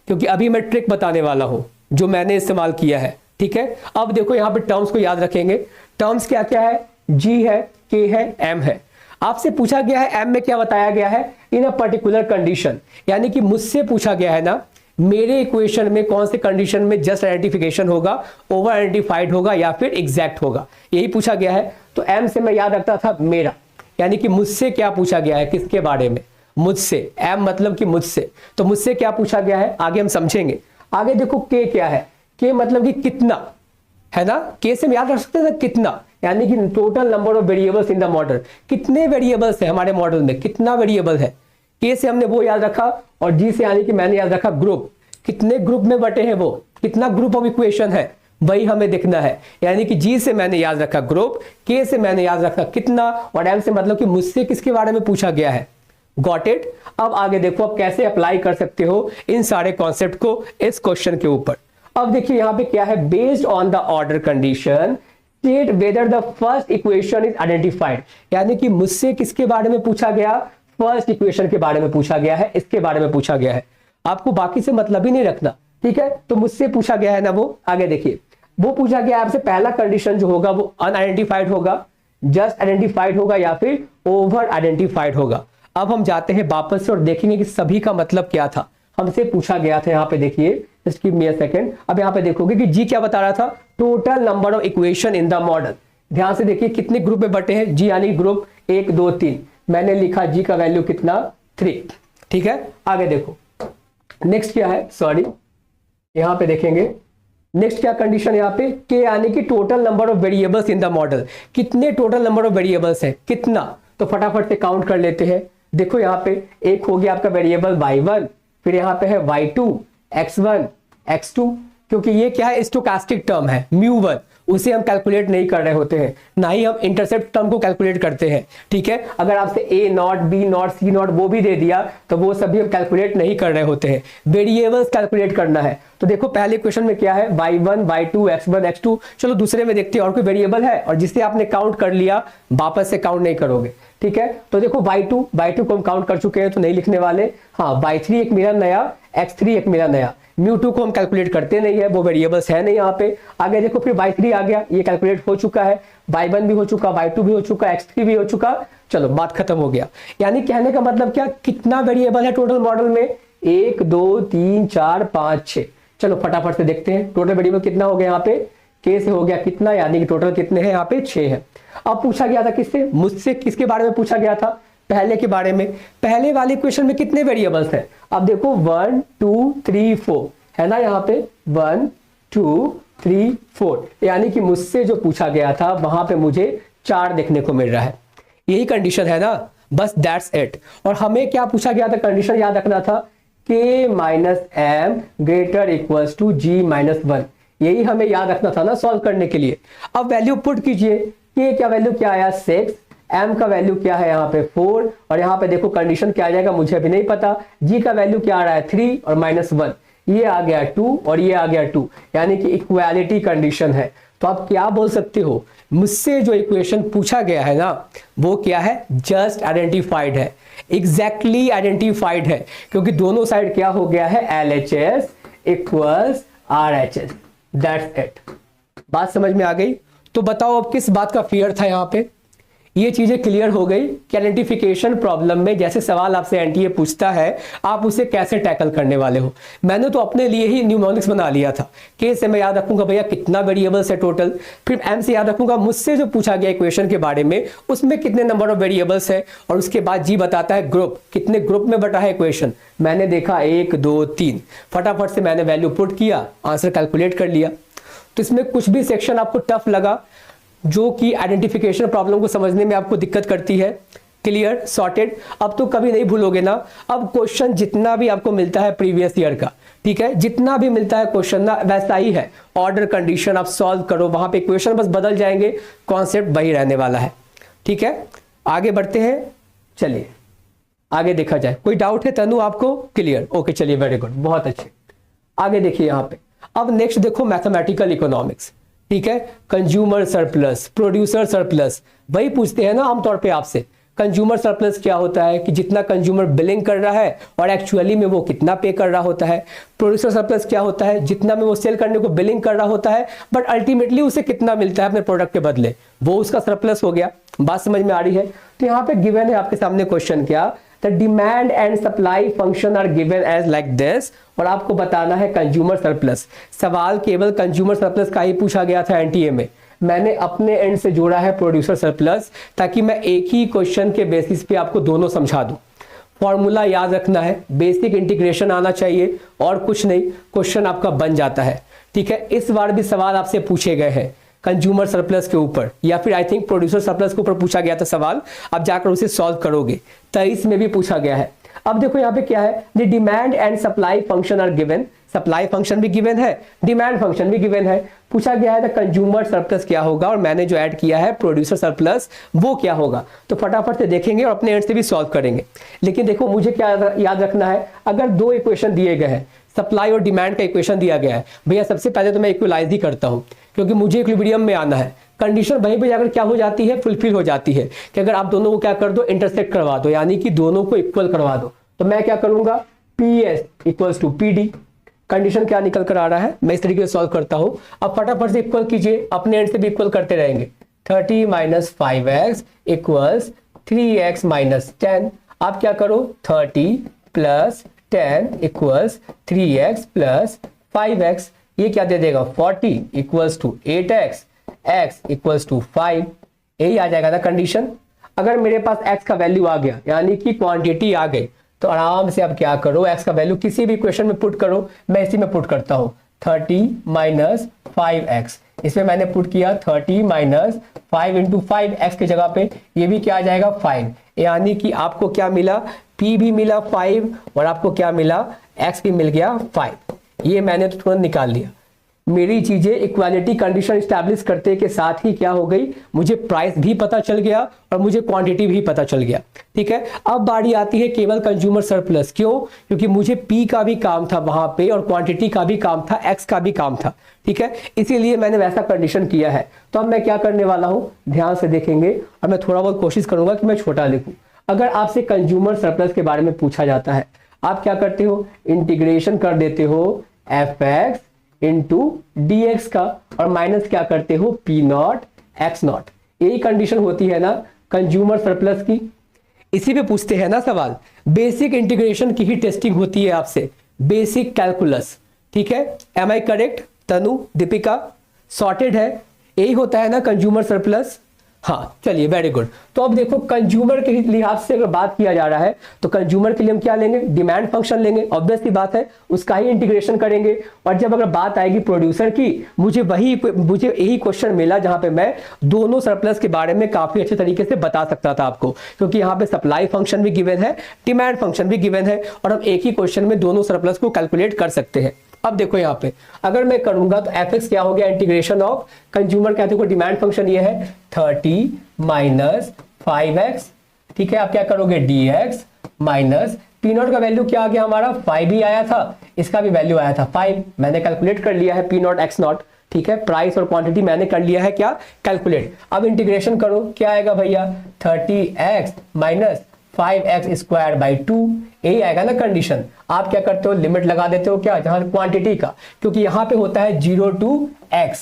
क्योंकि अभी मैं ट्रिक बताने वाला हूं जो मैंने इस्तेमाल किया है, ठीक है। अब देखो यहाँ पे टर्म्स को याद रखेंगे। टर्म्स क्या क्या है? g है, k है, m है। आपसे पूछा गया है m में क्या बताया गया है? इन अ पर्टिकुलर कंडीशन, यानी कि मुझसे पूछा गया है ना मेरे इक्वेशन में कौन से कंडीशन में जस्ट आइडेंटिफिकेशन होगा, ओवर आइडेंटिफाइड होगा या फिर एग्जैक्ट होगा, यही पूछा गया है। तो m से मैं याद रखता था मेरा, यानी कि मुझसे क्या पूछा गया है, किसके बारे में? मुझसे। m मतलब कि मुझसे, तो मुझसे क्या पूछा गया है आगे हम समझेंगे। आगे देखो k क्या है? k मतलब कि कितना, है ना। k से हम याद रख सकते हैं ना कितना, यानी कि total number of variables in the model. कितने वेरिएबल्स है हमारे मॉडल में, कितना वेरिएबल है। k से हमने वो याद रखा, और g से यानी कि मैंने याद रखा ग्रुप, कितने ग्रुप में बटे हैं वो, कितना ग्रुप ऑफ इक्वेशन है वही हमें देखना है। यानी कि g से मैंने याद रखा ग्रुप, k से मैंने याद रखा कितना, और m से मतलब कि मुझसे किसके बारे में पूछा गया है। Got it? अब आगे देखो आप कैसे अप्लाई कर सकते हो इन सारे कॉन्सेप्ट को इस क्वेश्चन के ऊपर। अब देखिए यहाँ पे क्या है, based on the order condition state whether the first equation is identified, यानी कि मुझसे किसके बारे में पूछा गया, फर्स्ट इक्वेशन के बारे में पूछा गया है, इसके बारे में पूछा गया है। आपको बाकी से मतलब ही नहीं रखना, ठीक है। तो मुझसे पूछा गया है ना वो, आगे देखिए वो पूछा गया आपसे पहला कंडीशन जो होगा वो अनआइडेंटिफाइड होगा, जस्ट आइडेंटिफाइड होगा या फिर ओवर आइडेंटिफाइड होगा। अब हम जाते हैं वापस से और देखेंगे कि सभी का मतलब क्या था, हमसे पूछा गया था। यहाँ पे देखिए, just give me a second. अब यहाँ पे देखोगे कि जी क्या बता रहा था, total number of equation in the model. ध्यान से देखिए कितने ग्रुप में बटे हैं, जी यानी ग्रुप 1 2 3, मैंने लिखा जी का वैल्यू कितना 3, ठीक है। आगे देखो नेक्स्ट क्या है, सॉरी यहाँ पे देखेंगे नेक्स्ट क्या कंडीशन यहाँ पे, के यानी कि total number of variables in the model. कितने टोटल नंबर ऑफ वेरिएबल्स है, कितना, तो फटाफट से काउंट कर लेते हैं। देखो यहाँ पे एक हो गया आपका वेरिएबल y1, फिर यहाँ पे है y2, x1, x2, क्योंकि ये क्या है स्टोकास्टिक टर्म है μ1, उसे हम कैलकुलेट नहीं कर रहे होते हैं, ना ही हम इंटरसेप्ट टर्म को कैलकुलेट करते हैं, ठीक है। अगर आपसे a not, b not, c not वो भी दे दिया तो वो सभी हम कैलकुलेट नहीं कर रहे होते हैं, वेरिएबल्स कैलकुलेट करना है। तो देखो पहले क्वेश्चन में क्या है, y1, y2, x1, x2। चलो दूसरे में देखते हैं और कोई वेरिएबल है, और जिसे आपने काउंट कर लिया वापस से काउंट नहीं करोगे। ठीक है। तो देखो y2 को हम काउंट कर चुके हैं तो नहीं लिखने वाले। हाँ, y3 एक मेरा नया, x3 एक मेरा नया। μ2 को हम कैलकुलेट करते नहीं है, वो वेरिएबल्स है नहीं यहाँ पे। आगे देखो फिर y3 आ गया, ये कैलकुलेट हो चुका है, y1 भी हो चुका, y2 भी हो चुका, x3 भी हो चुका। चलो बात खत्म हो गया। यानी कहने का मतलब क्या, कितना वेरिएबल है टोटल मॉडल में, 1 2 3 4 5 6। चलो फटाफट से देखते हैं टोटल वेरिएबल कितना हो गया यहाँ पे, k से हो गया कितना, यानी कि टोटल कितने हैं यहाँ पे 6 है। अब पूछा गया था किससे, मुझसे किसके बारे में पूछा गया था, पहले के बारे में। पहले वाले क्वेश्चन में कितने वेरिएबल्स हैं, अब देखो 1 2 3 4 है ना यहाँ पे, 1 2 3 4, यानी कि मुझसे जो पूछा गया था वहां पे मुझे 4 देखने को मिल रहा है। यही कंडीशन है ना, बस दैट्स इट। और हमें क्या पूछा गया था, कंडीशन याद रखना था, k minus M greater equals to g minus 1। यही हमें याद रखना था ना सॉल्व करने के लिए। अब वैल्यू पुट कीजिए, k का वैल्यू क्या आया 6, m का वैल्यू क्या है यहाँ पे 4, और यहाँ पे देखो कंडीशन क्या आ जाएगा मुझे अभी नहीं पता, g का वैल्यू क्या आ रहा है 3 और माइनस 1, ये आ गया 2 और ये आ गया 2, यानी कि इक्वालिटी कंडीशन है। तो आप क्या बोल सकते हो, मुझसे जो इक्वेशन पूछा गया है ना वो क्या है, जस्ट आइडेंटिफाइड है, एग्जैक्टली आइडेंटिफाइड है, क्योंकि दोनों साइड क्या हो गया है, LHS equals RHS। That's it. बात समझ में आ गई। तो बताओ अब किस बात का फियर था यहाँ पे, ये चीजें क्लियर हो गई कि आइडेंटिफिकेशन प्रॉब्लम में जैसे सवाल आपसे एनटीए पूछता है आप उसे कैसे टैकल करने वाले हो। मैंने तो अपने लिए ही न्यूमोनिक्स बना लिया था, के से मैं याद रखूंगा भैया कितना वेरिएबल्स है टोटल, फिर एम से याद रखूंगा मुझसे जो पूछा गया इक्वेशन के बारे में उसमें कितने नंबर ऑफ वेरिएबल्स है, और उसके बाद जी बताता है ग्रुप, कितने ग्रुप में बटा है इक्वेशन। मैंने देखा 1 2 3, फटाफट से मैंने वैल्यू पुट किया, आंसर कैलकुलेट कर लिया। तो इसमें कुछ भी सेक्शन आपको टफ लगा जो कि आइडेंटिफिकेशन प्रॉब्लम को समझने में आपको दिक्कत करती है, क्लियर सॉर्टेड, अब तो कभी नहीं भूलोगे ना। अब क्वेश्चन जितना भी आपको मिलता है प्रीवियस ईयर का, ठीक है, जितना भी मिलता है क्वेश्चन ना वैसा ही है, ऑर्डर कंडीशन आप सॉल्व करो, वहां पे इक्वेशन बस बदल जाएंगे, कॉन्सेप्ट वही रहने वाला है। ठीक है, आगे बढ़ते हैं, चलिए आगे देखा जाए। कोई डाउट है तनु आपको, क्लियर, ओके चलिए वेरी गुड, बहुत अच्छे। आगे देखिए यहाँ पे, अब नेक्स्ट देखो मैथमेटिकल इकोनॉमिक्स, ठीक है, कंज्यूमर सरप्लस, प्रोड्यूसर सरप्लस, वही पूछते हैं ना आमतौर पे आपसे। कंज्यूमर सरप्लस क्या होता है कि जितना कंज्यूमर बिलिंग कर रहा है और एक्चुअली में वो कितना पे कर रहा होता है। प्रोड्यूसर सरप्लस क्या होता है, जितना में वो सेल करने को बिलिंग कर रहा होता है बट अल्टीमेटली उसे कितना मिलता है अपने प्रोडक्ट के बदले, वो उसका सरप्लस हो गया। बात समझ में आ रही है। तो यहाँ पे गिवन है आपके सामने क्वेश्चन क्या, the demand and supply function are given as like this, और आपको बताना है कंज्यूमर सरप्लस। सवाल केवल कंज्यूमर सरप्लस का ही पूछा गया था एनटीए में, मैंने अपने एंड से जोड़ा है प्रोड्यूसर सरप्लस, ताकि मैं एक ही क्वेश्चन के बेसिस पे आपको दोनों समझा दूं। फॉर्मूला याद रखना है, बेसिक इंटीग्रेशन आना चाहिए और कुछ नहीं, क्वेश्चन आपका बन जाता है। ठीक है, इस बार भी सवाल आपसे पूछे गए हैं कंज्यूमर सरप्लस के ऊपर, या फिर आई थिंक प्रोड्यूसर सरप्लस के ऊपर पूछा गया था सवाल, अब जाकर उसे सॉल्व करोगे। 23 में भी पूछा गया है। अब देखो यहाँ पे क्या है, the demand and supply function are given, supply function भी गिवन है, डिमांड फंक्शन भी गिवन है। पूछा गया है द कंज्यूमर सरप्लस क्या होगा, और मैंने जो ऐड किया है प्रोड्यूसर सरप्लस वो क्या होगा। तो फटाफट से देखेंगे और अपने एंड से भी सॉल्व करेंगे। लेकिन देखो मुझे क्या याद रखना है, अगर दो इक्वेशन दिए गए हैं, सप्लाई और डिमांड का इक्वेशन दिया गया है, भैया सबसे पहले तो मैं इक्वलाइज ही करता हूं, क्योंकि मुझे इक्विलिब्रियम में आना है। कंडीशन वहीं पे जाकर क्या हो जाती है, फुलफिल हो जाती है कि अगर आप दोनों को क्या कर दो, इंटरसेक्ट करवा दो, यानी कि दोनों को इक्वल करवा दो। तो मैं क्या करूंगा, PS equals to PD, condition क्या निकल कर आ रहा है, मैं इस तरीके से सॉल्व करता हूं। अब फटाफट से इक्वल कीजिए, अपने एंड से भी इक्वल करते रहेंगे। 30 minus 5x equals 3x minus 10। आप क्या करो, 30 plus 10 equals 3x plus 5x, ये क्या दे देगा 40 equals to 8x, x equals to 5। यही आ जाएगा ना कंडीशन। अगर मेरे पास x का वैल्यू आ गया, यानी कि क्वांटिटी आ गई, तो आराम से आप क्या करो, x का वैल्यू किसी भी इक्वेशन में पुट करो। मैं इसी में पुट करता हूं, 30 माइनस 5x, इसमें मैंने पुट किया 30 माइनस 5 इंटू 5x की जगह पे ये भी क्या आ जाएगा 5, यानी कि आपको क्या मिला, p भी मिला 5 और आपको क्या मिला, x भी मिल गया 5। ये मैंने तो तुरंत निकाल लिया। मेरी चीजें इक्वालिटी कंडीशन स्टैब्लिश करते के साथ ही क्या हो गई, मुझे प्राइस भी पता चल गया और मुझे क्वांटिटी भी पता चल गया। ठीक है, अब बारी आती है केवल कंज्यूमर सरप्लस। क्यों? क्योंकि मुझे पी का भी काम था वहां पे और क्वांटिटी का भी काम था, एक्स का भी काम था। ठीक है, इसीलिए मैंने वैसा कंडीशन किया है। तो अब मैं क्या करने वाला हूं, ध्यान से देखेंगे और मैं थोड़ा बहुत कोशिश करूंगा कि मैं छोटा लिखूं। अगर आपसे कंज्यूमर सरप्लस के बारे में पूछा जाता है, आप क्या करते हो, इंटीग्रेशन कर देते हो F x into D x का और माइनस क्या करते हो, पी नॉट एक्स नॉट। यही कंडीशन होती है ना कंज्यूमर सरप्लस की। इसी पे पूछते हैं ना सवाल, बेसिक इंटीग्रेशन की ही टेस्टिंग होती है आपसे, बेसिक कैलकुलस। ठीक है, am I correct Tanu, Deepika? Sorted है, यही होता है ना कंज्यूमर सरप्लस। हाँ चलिए, वेरी गुड। तो अब देखो कंज्यूमर के लिहाज से अगर बात किया जा रहा है तो कंज्यूमर के लिए हम क्या लेंगे, डिमांड फंक्शन लेंगे, ऑब्वियस सी बात है, उसका ही इंटीग्रेशन करेंगे। और जब अगर बात आएगी प्रोड्यूसर की, मुझे यही क्वेश्चन मिला जहां पे मैं दोनों सरप्लस के बारे में काफी अच्छे तरीके से बता सकता था आपको, क्योंकि यहाँ पे सप्लाई फंक्शन भी गिवन है, डिमांड फंक्शन भी गिवन है और हम एक ही क्वेश्चन में दोनों सरप्लस को कैलकुलेट कर सकते हैं। अब देखो यहाँ पे अगर मैं करूंगा तो एफ एक्स क्या हो गया, इंटीग्रेशन ऑफ कंज्यूमर क्या, देखो डिमांड फंक्शन ये है 30 माइनस 5x। ठीक है, आप क्या करोगे, dx माइनस पी नॉट का वैल्यू क्या आ गया हमारा, 5 ही आया था, इसका भी वैल्यू आया था 5, मैंने कैलकुलेट कर लिया है पी नॉट एक्स नॉट। ठीक है, प्राइस और क्वांटिटी मैंने कर लिया है क्या, कैलकुलेट। अब इंटीग्रेशन करो, क्या आएगा भैया, 30x minus 5x square by 2, यही आएगा ना कंडीशन। आप क्या करते हो, लिमिट लगा देते हो क्या, जहां क्वांटिटी का, क्योंकि यहां पे होता है 0 to x,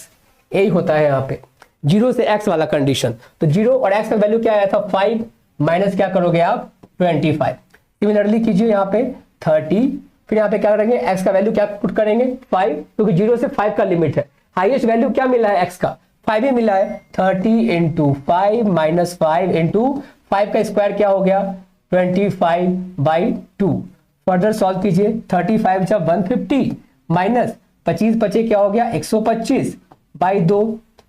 यही होता है यहाँ पे 0 से x वाला कंडीशन। तो 0 और x का वैल्यू क्या आया था 5, माइनस क्या करोगे आप 25। सिमिलरली कीजिए यहाँ पे 30, फिर यहाँ पे क्या करेंगे, x का वैल्यू क्या पुट करेंगे 5, क्योंकि 0 से 5 का लिमिट है। हाईएस्ट वैल्यू क्या मिला है, x का 5 ही मिला है। 30 इंटू 5 माइनस 5 इंटू 5 का स्क्वायर क्या हो गया 25 बाई 2। फर्दर सॉल्व कीजिए, 35 जब 150 माइनस 25 बचे क्या हो गया 125 बाई 2।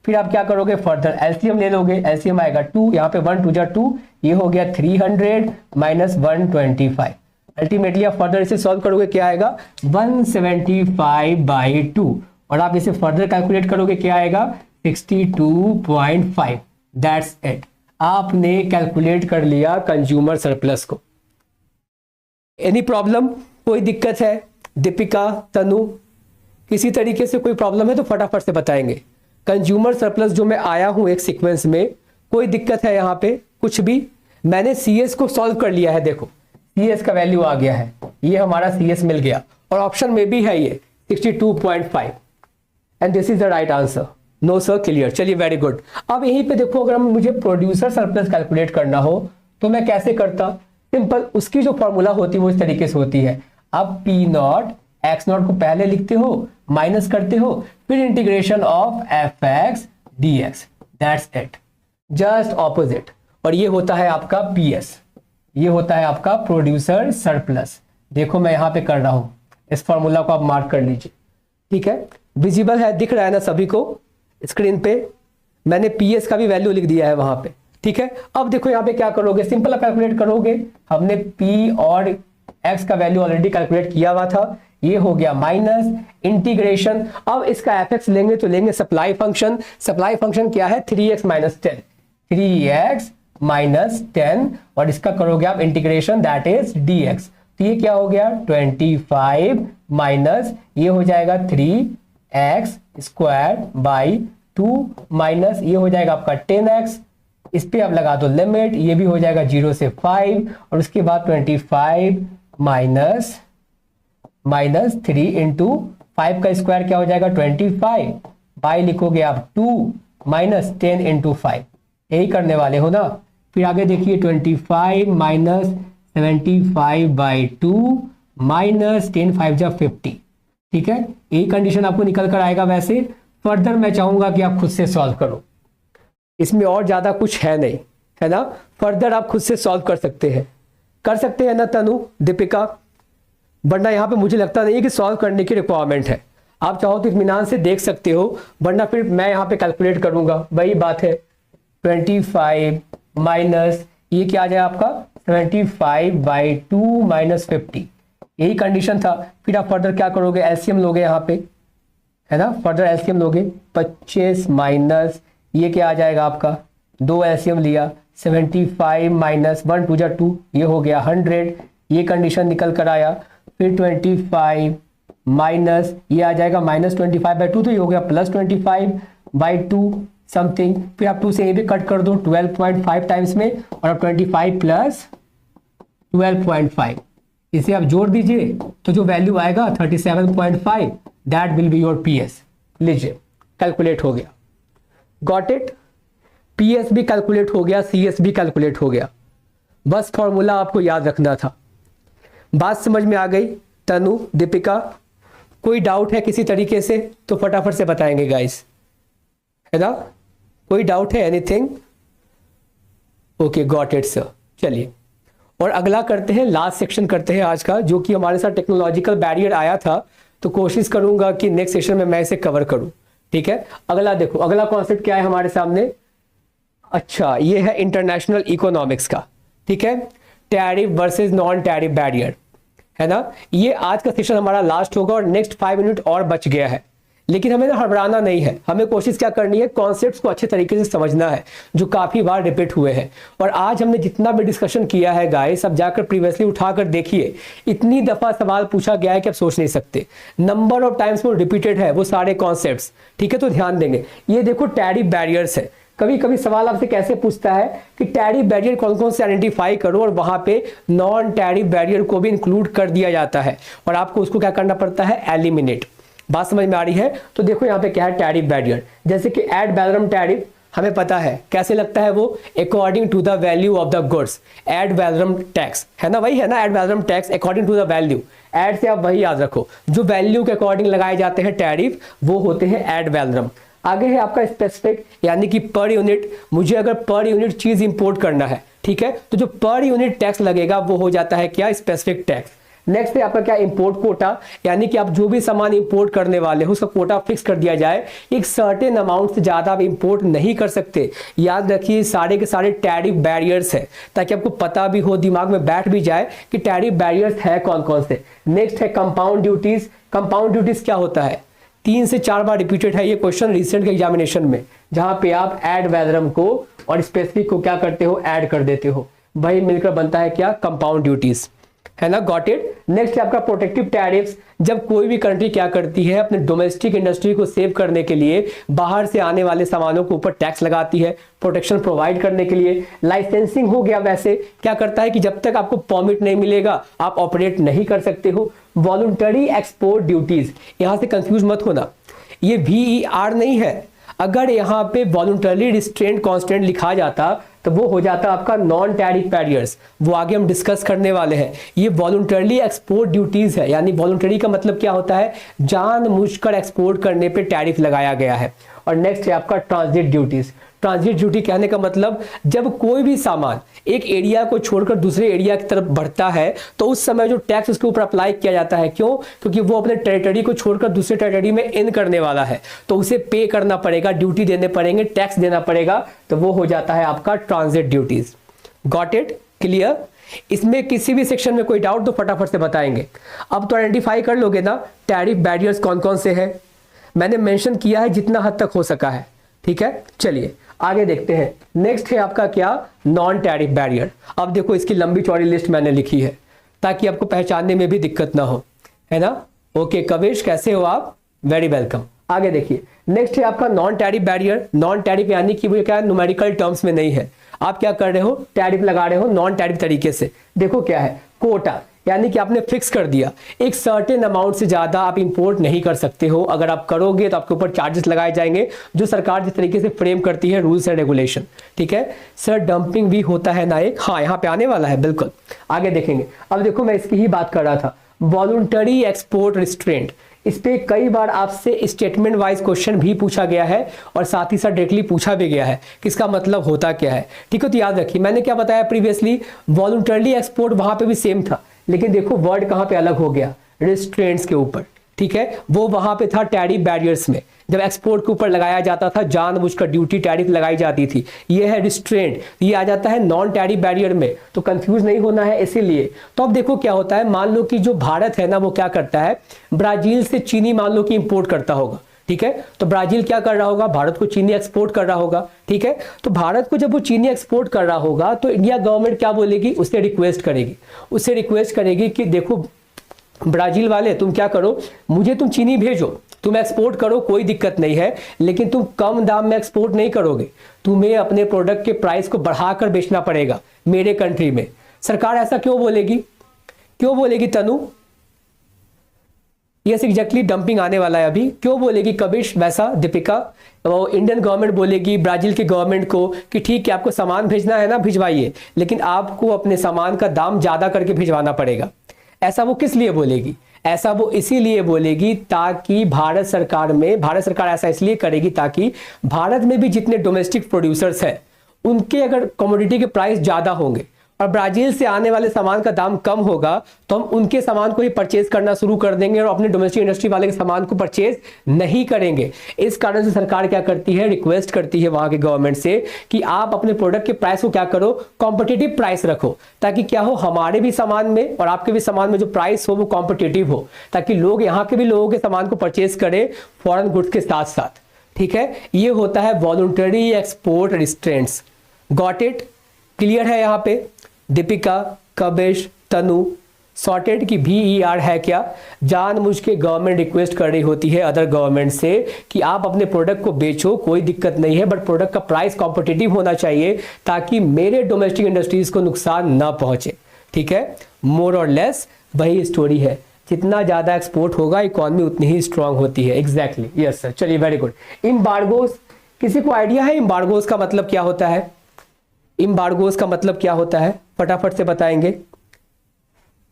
फिर आप क्या करोगे, फर्दर एलसीएम ले लोगे, एलसीएम आएगा 2, यहाँ पे 1 2 जा 2, ये हो गया 300 माइनस 125। अल्टीमेटली आप फर्दर इसे सॉल्व करोगे, क्या आएगा 175 बाई 2 और आप इसे फर्दर कैलकुलेट करोगे, क्या आएगा 62.5। दैट्स इट, आपने कैलकुलेट कर लिया कंज्यूमर सरप्लस को। एनी प्रॉब्लम, कोई दिक्कत है, दीपिका, तनु, किसी तरीके से कोई प्रॉब्लम है तो फटाफट से बताएंगे। कंज्यूमर सरप्लस जो मैं आया हूं एक सीक्वेंस में, कोई दिक्कत है यहाँ पे कुछ भी? मैंने सीएस को सॉल्व कर लिया है, देखो सीएस का वैल्यू आ गया है, ये हमारा सीएस मिल गया और ऑप्शन में भी है ये 62.5 and this is the right answer. No sir, clear. चलिए, वेरी गुड। अब यहीं पे देखो, अगर मुझे प्रोड्यूसर सरप्लस कैलकुलेट करना हो तो मैं कैसे करता, सिंपल, उसकी जो फॉर्मूला होती है वो इस तरीके से होती है। अब पी नॉट एक्स नॉट को पहले लिखते हो, माइनस करते हो, फिर integration of F x D x, that's it, just opposite. और ये होता है आपका पी एस, ये होता है आपका प्रोड्यूसर सरप्लस। देखो मैं यहां पे कर रहा हूं, इस फॉर्मूला को आप मार्क कर लीजिए। ठीक है, विजिबल है, दिख रहा है ना सभी को स्क्रीन पे? मैंने पी एस का भी वैल्यू लिख दिया है वहां पे। ठीक है, अब देखो यहाँ पे क्या करोगे, सिंपल आप कैलकुलेट करोगे। हमने P और X का वैल्यू ऑलरेडी कैलकुलेट किया हुआ था, ये हो गया माइनस इंटीग्रेशन। अब इसका एफ लेंगे तो लेंगे सप्लाई फंक्शन। सप्लाई फंक्शन क्या है, 3x माइनस 10, 3x माइनस 10 और इसका करोगे आप इंटीग्रेशन, दैट इज dx। तो ये क्या हो गया 25 माइनस ये हो जाएगा 3x स्क्वायर बाई 2 माइनस ये हो जाएगा आपका 10x, इस पे आप लगा दो लिमिट, ये भी हो जाएगा 0 से 5 और उसके बाद 25 माइनस 3 इंटू 5 का स्क्वायर क्या हो जाएगा 25 बाई लिखोगे आप 2 माइनस 10 इंटू 5, यही करने वाले हो ना। फिर आगे देखिए 25 माइनस 75 बाई 2 माइनस 10 5 जा 50। ठीक है, यही कंडीशन आपको निकल कर आएगा। वैसे फर्दर मैं चाहूंगा कि आप खुद से सॉल्व करो, इसमें और ज्यादा कुछ है नहीं, है ना। फर्दर आप खुद से सॉल्व कर सकते हैं ना तनु, दीपिका? वरना यहाँ पे मुझे लगता नहीं है कि सॉल्व करने की रिक्वायरमेंट है। आप चाहो तो इत्मीनान से देख सकते हो, वरना फिर मैं यहाँ पे कैलकुलेट करूंगा, वही बात है। 25 माइनस ये क्या आ जाए आपका 75 बाई 2 माइनस 50, यही कंडीशन था। फिर आप फर्दर क्या करोगे, एलसीएम लोगे यहाँ पे, है ना। फर्दर एलसीएम लोगे 25 माइनस ये क्या आ जाएगा आपका, 2 एलसीएम लिया 75 माइनस 1 2 जा 2 ये हो गया 100, ये कंडीशन निकल कर आया। फिर 25 माइनस ये आ जाएगा -25/2 तो ये हो गया +25/2 समथिंग। फिर आप 2 से ये भी कट कर दो 12.5 टाइम्स में, और अब 25 प्लस 12.5 इसे आप जोड़ दीजिए तो जो वैल्यू आएगा 37.5, that will be your PS. लीजिए कैलकुलेट हो गया, गॉट इट। पीएस भी कैलकुलेट हो गया, सीएस भी कैलकुलेट हो गया, बस फॉर्मूला आपको याद रखना था। बात समझ में आ गई तनु, दीपिका? कोई डाउट है किसी तरीके से तो फटाफट से बताएंगे गाइस, है ना। कोई डाउट है anything? Okay got it sir. चलिए और अगला करते हैं, लास्ट सेक्शन करते हैं आज का, जो कि हमारे साथ टेक्नोलॉजिकल बैरियर आया था, तो कोशिश करूंगा कि नेक्स्ट सेशन में मैं इसे कवर करूं। ठीक है, अगला देखो, अगला कॉन्सेप्ट क्या है हमारे सामने। अच्छा, ये है इंटरनेशनल इकोनॉमिक्स का। ठीक है, tariff versus non tariff barrier, है ना। ये आज का सेशन हमारा लास्ट होगा और नेक्स्ट 5 मिनट और बच गया है, लेकिन हमें ना हड़बड़ाना नहीं है, हमें कोशिश क्या करनी है, कॉन्सेप्ट्स को अच्छे तरीके से समझना है जो काफी बार रिपीट हुए हैं। और आज हमने जितना भी डिस्कशन किया है गाइस, अब जाकर प्रीवियसली उठाकर देखिए, इतनी दफा सवाल पूछा गया है कि आप सोच नहीं सकते, नंबर ऑफ टाइम्स वो रिपीटेड है वो सारे कॉन्सेप्ट्स। ठीक है, तो ध्यान देंगे। ये देखो टैरिफ बैरियर्स है, कभी कभी सवाल आपसे कैसे पूछता है कि टैरिफ बैरियर कौन कौन से आइडेंटिफाई करो, और वहां पे नॉन टैरिफ बैरियर को भी इंक्लूड कर दिया जाता है और आपको उसको क्या करना पड़ता है, एलिमिनेट। बात समझ में आ रही है? तो देखो यहाँ पे क्या है टैरिफ बैरियर, जैसे कि एड वैलोरम टैरिफ हमें पता है कैसे लगता है वो, according to the value of the goods. Ad valorem tax है ना, वही है ना, ad valorem tax according to the value. Ad से आप वही याद रखो, जो वैल्यू के अकॉर्डिंग लगाए जाते हैं टैरिफ वो होते हैं एड वैलोरम। आगे है आपका स्पेसिफिक, यानी कि पर यूनिट, मुझे अगर पर यूनिट चीज इंपोर्ट करना है, ठीक है, तो जो पर यूनिट टैक्स लगेगा वो हो जाता है क्या, स्पेसिफिक टैक्स। नेक्स्ट है आपका क्या, इंपोर्ट कोटा, यानी कि आप जो भी सामान इंपोर्ट करने वाले हो उसका कोटा फिक्स कर दिया जाए, एक सर्टेन अमाउंट से ज्यादा आप इंपोर्ट नहीं कर सकते। याद रखिए सारे के सारे टैरिफ बैरियर्स है, ताकि आपको पता भी हो, दिमाग में बैठ भी जाए कि टैरिफ बैरियर्स है कौन कौन से। नेक्स्ट है कंपाउंड ड्यूटीज। कंपाउंड ड्यूटीज क्या होता है, 3 से 4 बार रिपीटेड है ये क्वेश्चन रिसेंट के एग्जामिनेशन में, जहां पे आप एड वैलोरम को और स्पेसिफिक को क्या करते हो, ऐड कर देते हो, वही मिलकर बनता है क्या, कंपाउंड ड्यूटीज, है ना। Got it. नेक्स्ट है आपका प्रोटेक्टिव टैरिफ्स, जब कोई भी कंट्री क्या करती है, अपने डोमेस्टिक इंडस्ट्री को सेव करने के लिए बाहर से आने वाले सामानों के ऊपर टैक्स लगाती है, प्रोटेक्शन प्रोवाइड करने के लिए। लाइसेंसिंग हो गया, वैसे क्या करता है कि जब तक आपको परमिट नहीं मिलेगा आप ऑपरेट नहीं कर सकते हो। वॉलंटरी एक्सपोर्ट ड्यूटीज, यहां से कंफ्यूज मत होना, ये VER नहीं है। अगर यहाँ पे वॉलंटरी रिस्ट्रेंट कांस्टेंट लिखा जाता तो वो हो जाता आपका नॉन टैरिफ बैरियर्स, वो आगे हम डिस्कस करने वाले हैं। ये वॉलंटरी एक्सपोर्ट ड्यूटीज है, यानी वॉलंटरी का मतलब क्या होता है, जानबूझकर एक्सपोर्ट करने पे टैरिफ लगाया गया है। और नेक्स्ट है आपका ट्रांजिट ड्यूटीज। ट्रांजिट ड्यूटी कहने का मतलब जब कोई भी सामान एक एरिया को छोड़कर दूसरे एरिया की तरफ बढ़ता है तो उस समय जो टैक्स उसके ऊपर अप्लाई किया जाता है, क्यों, क्योंकि वो अपने टेरिटरी को छोड़कर दूसरे टेरिटरी में इन करने वाला है, तो उसे पे करना पड़ेगा, ड्यूटी देने पड़ेंगे, टैक्स देना पड़ेगा, तो वो हो जाता है आपका transit duties. Got it, clear? इसमें किसी भी सेक्शन में कोई डाउट तो फटाफट से बताएंगे। अब तो आइडेंटिफाई कर लोगे ना टैरिफ बैरियर्स कौन कौन से हैं, मैंने मेंशन किया है जितना हद तक हो सका है। ठीक है, चलिए आगे देखते हैं। नेक्स्ट है आपका क्या, नॉन टैरिफ बैरियर। अब देखो इसकी लंबी चौड़ी लिस्ट मैंने लिखी है ताकि आपको पहचानने में भी दिक्कत ना हो, है ना। ओके कविश, कैसे हो आप? Very welcome. आगे देखिए, नेक्स्ट है आपका non tariff barrier. Non tariff यानी कि वो क्या, न्यूमेरिकल टर्म्स में नहीं है, आप क्या कर रहे हो, टैरिफ लगा रहे हो नॉन टैरिफ तरीके से। देखो क्या है, कोटा, यानी कि आपने फिक्स कर दिया एक सर्टेन अमाउंट से ज्यादा आप इंपोर्ट नहीं कर सकते हो, अगर आप करोगे तो आपके ऊपर चार्जेस लगाए जाएंगे, जो सरकार जिस तरीके से फ्रेम करती है रूल्स एंड रेगुलेशन। ठीक है सर, डंपिंग भी होता है ना एक, हाँ यहाँ पे आने वाला है, बिल्कुल आगे देखेंगे। अब देखो मैं इसकी ही बात कर रहा था, वॉलंटरी एक्सपोर्ट रिस्ट्रेंट, इस पे कई बार आपसे स्टेटमेंट वाइज क्वेश्चन भी पूछा गया है और साथ ही साथ डायरेक्टली पूछा भी गया है कि इसका मतलब होता क्या है। ठीक है, तो याद रखिए मैंने क्या बताया प्रीवियसली, वॉलंटरी एक्सपोर्ट वहां पे भी सेम था, लेकिन देखो वर्ड कहां पे अलग हो गया, रिस्ट्रेंट्स के ऊपर। ठीक है, वो वहां पे था टैरिफ बैरियर्स में, जब एक्सपोर्ट के ऊपर लगाया जाता था जानबूझकर ड्यूटी टैरिफ लगाई जाती थी, ये है रिस्ट्रेंट, ये आ जाता है नॉन टैरिफ बैरियर में, तो कंफ्यूज नहीं होना है इसीलिए। तो अब देखो क्या होता है, मान लो कि जो भारत है ना वो क्या करता है, ब्राजील से चीनी मान लो कि इंपोर्ट करता होगा, ठीक है। तो ब्राजील क्या कर रहा होगा, भारत को चीनी एक्सपोर्ट कर रहा होगा, ठीक है। तो भारत को जब वो चीनी एक्सपोर्ट कर रहा होगा तो इंडिया गवर्नमेंट क्या बोलेगी, उससे रिक्वेस्ट करेगी कि देखो ब्राजील वाले तुम क्या करो, मुझे तुम चीनी भेजो, तुम एक्सपोर्ट करो, कोई दिक्कत नहीं है, लेकिन तुम कम दाम में एक्सपोर्ट नहीं करोगे, तुम्हें अपने प्रोडक्ट के प्राइस को बढ़ाकर बेचना पड़ेगा मेरे कंट्री में। सरकार ऐसा क्यों बोलेगी तनु? यस एग्जैक्टली, डंपिंग आने वाला है अभी। क्यों बोलेगी कबिश वैसा, दीपिका? वो इंडियन गवर्नमेंट बोलेगी ब्राजील की गवर्नमेंट को कि ठीक है आपको सामान भेजना है ना, भिजवाइए, लेकिन आपको अपने सामान का दाम ज्यादा करके भिजवाना पड़ेगा। ऐसा वो किस लिए बोलेगी? ऐसा वो इसीलिए बोलेगी ताकि भारत सरकार ऐसा इसलिए करेगी ताकि भारत में भी जितने डोमेस्टिक प्रोड्यूसर्स हैं उनके अगर कमोडिटी के प्राइस ज्यादा होंगे और ब्राजील से आने वाले सामान का दाम कम होगा तो हम उनके सामान को ही परचेज करना शुरू कर देंगे और अपने डोमेस्टिक इंडस्ट्री वाले के सामान को परचेज नहीं करेंगे। इस कारण से सरकार क्या करती है, रिक्वेस्ट करती है वहां के गवर्नमेंट से कि आप अपने प्रोडक्ट के प्राइस को क्या करो, कॉम्पिटिटिव प्राइस रखो, ताकि क्या हो, हमारे भी सामान में और आपके भी सामान में जो प्राइस हो वो कॉम्पिटिटिव हो, ताकि लोग यहाँ के भी लोगों के सामान को परचेज करें फॉरेन गुड्स के साथ साथ। ठीक है, ये होता है voluntary export restraints. Got it? Clear है यहाँ पे? दीपिका, कबिश, तनु, सॉर्टेड की VER है क्या? जानबूझ के गवर्नमेंट रिक्वेस्ट कर रही होती है अदर गवर्नमेंट से कि आप अपने प्रोडक्ट को बेचो, कोई दिक्कत नहीं है, बट प्रोडक्ट का प्राइस कॉम्पिटिटिव होना चाहिए ताकि मेरे डोमेस्टिक इंडस्ट्रीज को नुकसान ना पहुंचे। ठीक है, मोर और लेस वही स्टोरी है। जितना ज्यादा एक्सपोर्ट होगा इकोनॉमी उतनी ही स्ट्रांग होती है। एग्जैक्टली, यस सर, चलिए वेरी गुड। इम्बार्गोस, किसी को आइडिया है इम्बार्गोस का मतलब क्या होता है? इम्बार्गोस का मतलब क्या होता है, फटाफट से बताएंगे।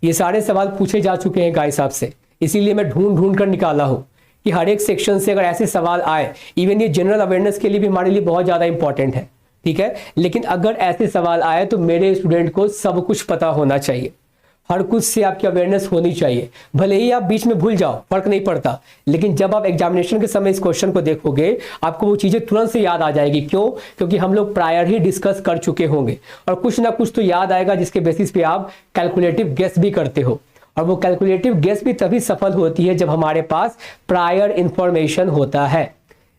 ये सारे सवाल पूछे जा चुके हैं गाइस आपसे, इसीलिए मैं ढूंढ कर निकाला हूं कि हर एक सेक्शन से अगर ऐसे सवाल आए, इवन ये जनरल अवेयरनेस के लिए भी हमारे लिए बहुत ज्यादा इंपॉर्टेंट है। ठीक है, लेकिन अगर ऐसे सवाल आए तो मेरे स्टूडेंट को सब कुछ पता होना चाहिए, हर कुछ से आपकी अवेयरनेस होनी चाहिए। भले ही आप बीच में भूल जाओ, फर्क नहीं पड़ता, लेकिन जब आप एग्जामिनेशन के समय इस क्वेश्चन को देखोगे आपको वो चीजें तुरंत से याद आ जाएगी। क्यों? क्योंकि हम लोग प्रायर ही डिस्कस कर चुके होंगे और कुछ ना कुछ तो याद आएगा जिसके बेसिस पे आप कैलकुलेटिव गेस भी करते हो, और वो कैलकुलेटिव गेस भी तभी सफल होती है जब हमारे पास प्रायर इंफॉर्मेशन होता है।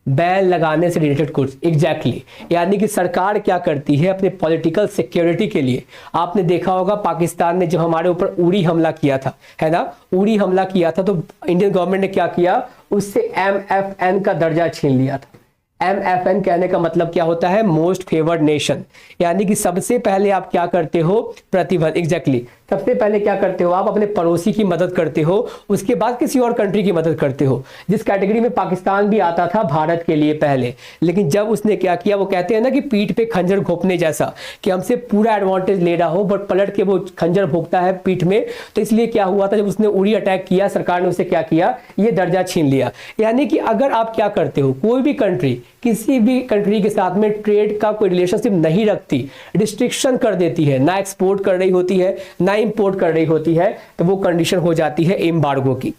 बैन लगाने से रिलेटेड कुछ, एग्जैक्टली, यानी कि सरकार क्या करती है अपने पॉलिटिकल सिक्योरिटी के लिए। आपने देखा होगा पाकिस्तान ने जब हमारे ऊपर उड़ी हमला किया था, है ना, उड़ी हमला किया था, तो इंडियन गवर्नमेंट ने क्या किया, उससे MFN का दर्जा छीन लिया था। MFN कहने का मतलब क्या होता है, मोस्ट फेवर्ड नेशन, यानी कि सबसे पहले आप क्या करते हो, प्रतिबंध। एग्जैक्टली, सबसे पहले क्या करते हो आप, अपने पड़ोसी की मदद करते हो, उसके बाद किसी और कंट्री की मदद करते हो। जिस कैटेगरी में पाकिस्तान भी आता था भारत के लिए पहले, लेकिन जब उसने क्या किया, वो कहते हैं ना कि पीठ पे खंजर घोंपने जैसा, कि हमसे पूरा एडवांटेज ले रहा हो बट पलट के वो खंजर भोंकता है पीठ में। तो इसलिए क्या हुआ था, जब उसने उड़ी अटैक किया, सरकार ने उसे क्या किया, ये दर्जा छीन लिया। यानी कि अगर आप क्या करते हो, कोई भी कंट्री किसी भी कंट्री के साथ में ट्रेड का कोई रिलेशनशिप नहीं रखती, रिस्ट्रिक्शन कर देती है, ना एक्सपोर्ट कर रही होती है ना इंपोर्ट कर रही होती है, तो वो कंडीशन हो जाती है एम्बार्गो की।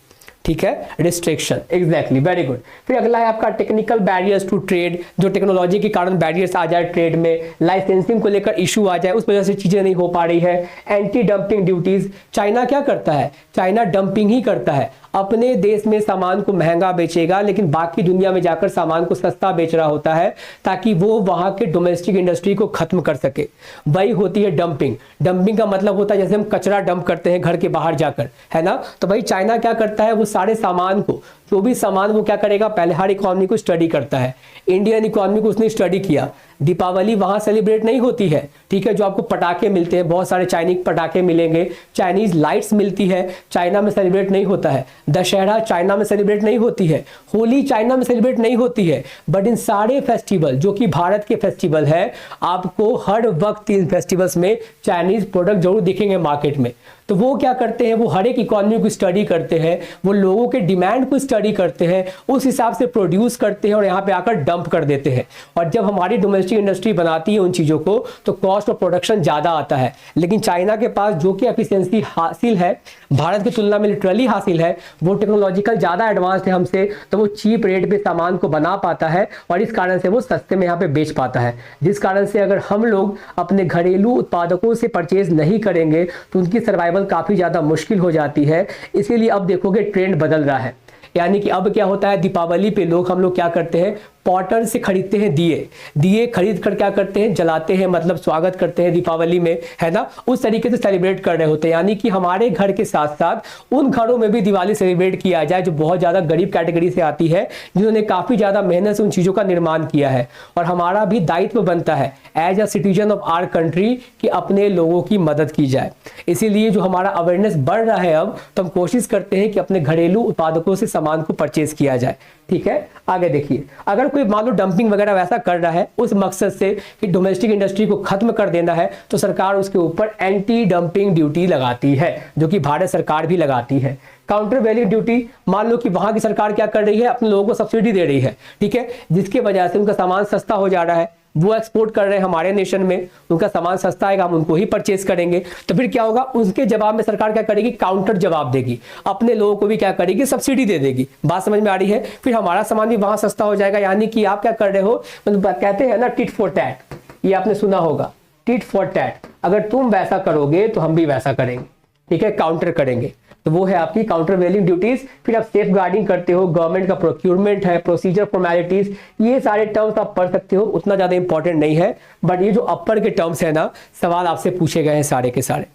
ठीक है, रिस्ट्रिक्शन, एग्जैक्टली, वेरी गुड। फिर अगला है आपका टेक्निकल बैरियर्स टू ट्रेड, जो टेक्नोलॉजी के कारण बैरियर्स आ जाए ट्रेड में, लाइसेंसिंग को लेकर इशू आ जाए, उस वजह से चीजें नहीं हो पा रही है। एंटी डंपिंग ड्यूटीज, चाइना क्या करता है, चाइना डंपिंग ही करता है, अपने देश में सामान को महंगा बेचेगा लेकिन बाकी दुनिया में जाकर सामान को सस्ता बेच रहा होता है ताकि वो वहां के डोमेस्टिक इंडस्ट्री को खत्म कर सके। वही होती है डंपिंग। डंपिंग का मतलब होता है जैसे हम कचरा डंप करते हैं घर के बाहर जाकर, है ना, तो भाई चाइना क्या करता है, वो सारे सामान को, जो भी सामान वो क्या करेगा, पहले हर इकोनॉमी को स्टडी करता है। इंडियन इकोनॉमी को उसने स्टडी किया। दीपावली वहां सेलिब्रेट नहीं होती है, ठीक है, जो आपको पटाखे मिलते हैं, बहुत सारे चाइनीज पटाखे मिलेंगे, चाइनीज लाइट्स मिलती है, चाइना में सेलिब्रेट नहीं होता है। दशहरा चाइना में सेलिब्रेट नहीं होती है, होली चाइना में सेलिब्रेट नहीं होती है, बट इन सारे फेस्टिवल जो कि भारत के फेस्टिवल है, आपको हर वक्त इन फेस्टिवल्स में चाइनीज प्रोडक्ट जरूर दिखेंगे मार्केट में। तो वो क्या करते हैं, वो हर एक इकोनॉमी को स्टडी करते हैं, वो लोगों के डिमांड को स्टडी करते हैं, उस हिसाब से प्रोड्यूस करते हैं और यहाँ पे आकर डंप कर देते हैं। और जब हमारी डोमेस्टिक इंडस्ट्री बनाती है उन चीज़ों को तो कॉस्ट ऑफ प्रोडक्शन ज़्यादा आता है। लेकिन चाइना के पास जो कि एफिशिएंसी हासिल है, भारत की तुलना में लिटरली हासिल है, वो टेक्नोलॉजिकल ज़्यादा एडवांस्ड है हमसे, तो वो चीप रेट पे सामान को बना पाता है और इस कारण से वो सस्ते में यहाँ पे बेच पाता है। जिस कारण से अगर हम लोग अपने घरेलू उत्पादकों से परचेज नहीं करेंगे तो उनकी सर्वाइवल काफ़ी ज़्यादा मुश्किल हो जाती है। इसीलिए अब देखोगे ट्रेंड बदल रहा है। यानी कि अब क्या होता है, दीपावली पे हम लोग क्या करते हैं, पॉटर से खरीदते हैं दिए खरीद कर क्या करते हैं, जलाते हैं, मतलब स्वागत करते हैं दीपावली में, है ना, उस तरीके से सेलिब्रेट कर रहे होते हैं। यानी कि हमारे घर के साथ साथ उन घरों में भी दिवाली सेलिब्रेट किया जाए जो बहुत ज़्यादा गरीब कैटेगरी से आती है, जिन्होंने काफ़ी ज़्यादा मेहनत से उन चीज़ों का निर्माण किया है। और हमारा भी दायित्व बनता है as a citizen of our country कि अपने लोगों की मदद की जाए। इसीलिए जो हमारा अवेयरनेस बढ़ रहा है अब, तो हम कोशिश करते हैं कि अपने घरेलू उत्पादकों से सामान को परचेज किया जाए। ठीक है, आगे देखिए, अगर कोई मान लो डंपिंग वगैरह वैसा कर रहा है उस मकसद से कि डोमेस्टिक इंडस्ट्री को खत्म कर देना है, तो सरकार उसके ऊपर एंटी डंपिंग ड्यूटी लगाती है, जो कि भारत सरकार भी लगाती है। काउंटर वैल्यू ड्यूटी, मान लो कि वहां की सरकार क्या कर रही है, अपने लोगों को सब्सिडी दे रही है, ठीक है, जिसकी वजह से उनका सामान सस्ता हो जा रहा है, वो एक्सपोर्ट कर रहे हैं हमारे नेशन में, उनका सामान सस्ता आएगा, हम उनको ही परचेज करेंगे, तो फिर क्या होगा, उसके जवाब में सरकार क्या करेगी, काउंटर जवाब देगी, अपने लोगों को भी क्या करेगी, सब्सिडी दे देगी। बात समझ में आ रही है, फिर हमारा सामान भी वहां सस्ता हो जाएगा। यानी कि आप क्या कर रहे हो, मतलब कहते हैं ना टिट फॉर टैट, ये आपने सुना होगा, टिट फॉर टैट, अगर तुम वैसा करोगे तो हम भी वैसा करेंगे, ठीक है, काउंटर करेंगे। तो वो है आपकी काउंटर वैल्यूइंग ड्यूटीज। फिर आप सेफ गार्डिंग करते हो, गवर्नमेंट का प्रोक्यूरमेंट है, प्रोसीजर फॉर्मेलिटीज, ये सारे टर्म्स आप पढ़ सकते हो, उतना ज्यादा इंपॉर्टेंट नहीं है, बट ये जो अपर के टर्म्स है ना, सवाल आपसे पूछे गए हैं सारे के सारे।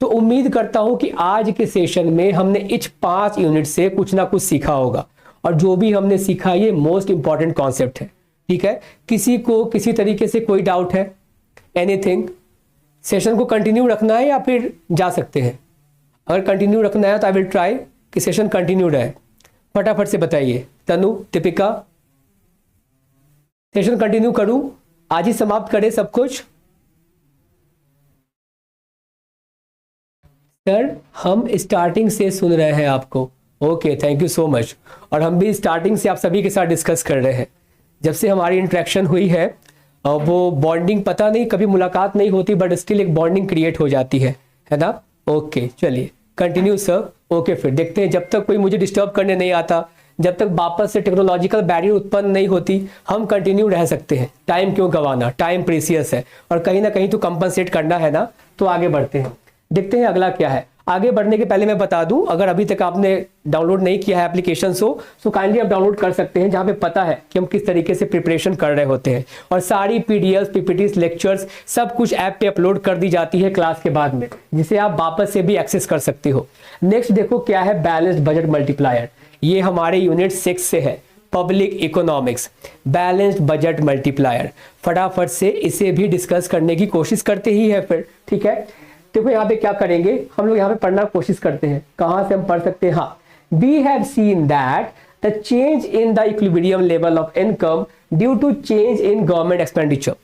तो उम्मीद करता हूं कि आज के सेशन में हमने इच 5 यूनिट से कुछ ना कुछ सीखा होगा, और जो भी हमने सीखा ये मोस्ट इंपॉर्टेंट कॉन्सेप्ट है। ठीक है, किसी को किसी तरीके से कोई डाउट है, एनीथिंग? सेशन को कंटिन्यू रखना है या फिर जा सकते हैं? अगर कंटिन्यू रखना है तो आई विल ट्राई कि सेशन कंटिन्यू रहे। फटाफट से बताइए, तनु, दीपिका, सेशन कंटिन्यू करूं, आज ही समाप्त करें सब कुछ? सर हम स्टार्टिंग से सुन रहे हैं आपको, okay, thank you so much. और हम भी स्टार्टिंग से आप सभी के साथ डिस्कस कर रहे हैं, जब से हमारी इंटरेक्शन हुई है, वो बॉन्डिंग, पता नहीं कभी मुलाकात नहीं होती बट स्टिल एक बॉन्डिंग क्रिएट हो जाती है ना। ओके चलिए कंटिन्यू सर। ओके फिर देखते हैं, जब तक कोई मुझे डिस्टर्ब करने नहीं आता, जब तक वापस से टेक्नोलॉजिकल बैरियर उत्पन्न नहीं होती, हम कंटिन्यू रह सकते हैं। टाइम क्यों गंवाना, टाइम प्रीसियस है, और कहीं ना कहीं तो कंपनसेट करना है ना। तो आगे बढ़ते हैं, देखते हैं अगला क्या है। आगे बढ़ने के पहले मैं बता दूं, अगर अभी तक आपने डाउनलोड नहीं किया है एप्लीकेशन तो काइंडली आप डाउनलोड कर सकते हैं, जहां पे पता है कि हम किस तरीके से प्रिपरेशन कर रहे होते हैं, और सारी पीडीएफ, पीपीटीज, लेक्चर्स सब कुछ ऐप पे अपलोड कर दी जाती है क्लास के बाद में, जिसे आप वापस से भी एक्सेस कर सकते हो। नेक्स्ट देखो क्या है, बैलेंस्ड बजट मल्टीप्लायर। ये हमारे यूनिट 6 से है, public economics, balanced budget multiplier. फटाफट से इसे भी डिस्कस करने की कोशिश करते ही है फिर, ठीक है। देखो यहाँ पे क्या करेंगे हम लोग, यहाँ पे पढ़ना कोशिश करते हैं, कहां से हम पढ़ सकते हैं। हाँ, we have seen that the change in the equilibrium level of income due to change in government expenditure.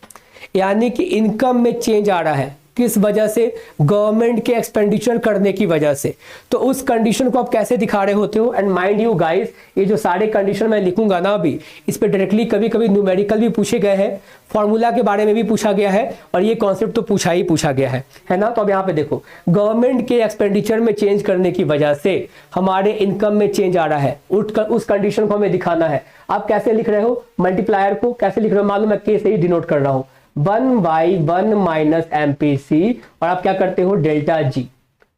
यानी कि इनकम में चेंज आ रहा है, किस वजह से, गवर्नमेंट के एक्सपेंडिचर करने की वजह से। तो उस कंडीशन को आप कैसे दिखा रहे होते हो। एंड माइंड यू गाइस, ये जो सारे कंडीशन मैं लिखूंगा ना अभी, इस पे डायरेक्टली कभी कभी न्यूमेरिकल भी पूछे गए हैं, फॉर्मूला के बारे में भी पूछा गया है, और ये कॉन्सेप्ट तो पूछा गया है ना। तो अब यहाँ पे देखो, गवर्नमेंट के एक्सपेंडिचर में चेंज करने की वजह से हमारे इनकम में चेंज आ रहा है, उस कंडीशन को हमें दिखाना है। आप कैसे लिख रहे हो मल्टीप्लायर को, कैसे लिख रहे हो, मालूम मैं के से ही डिनोट कर रहा हूं, 1/1 माइनस एमपीसी, और आप क्या करते हो, डेल्टा जी।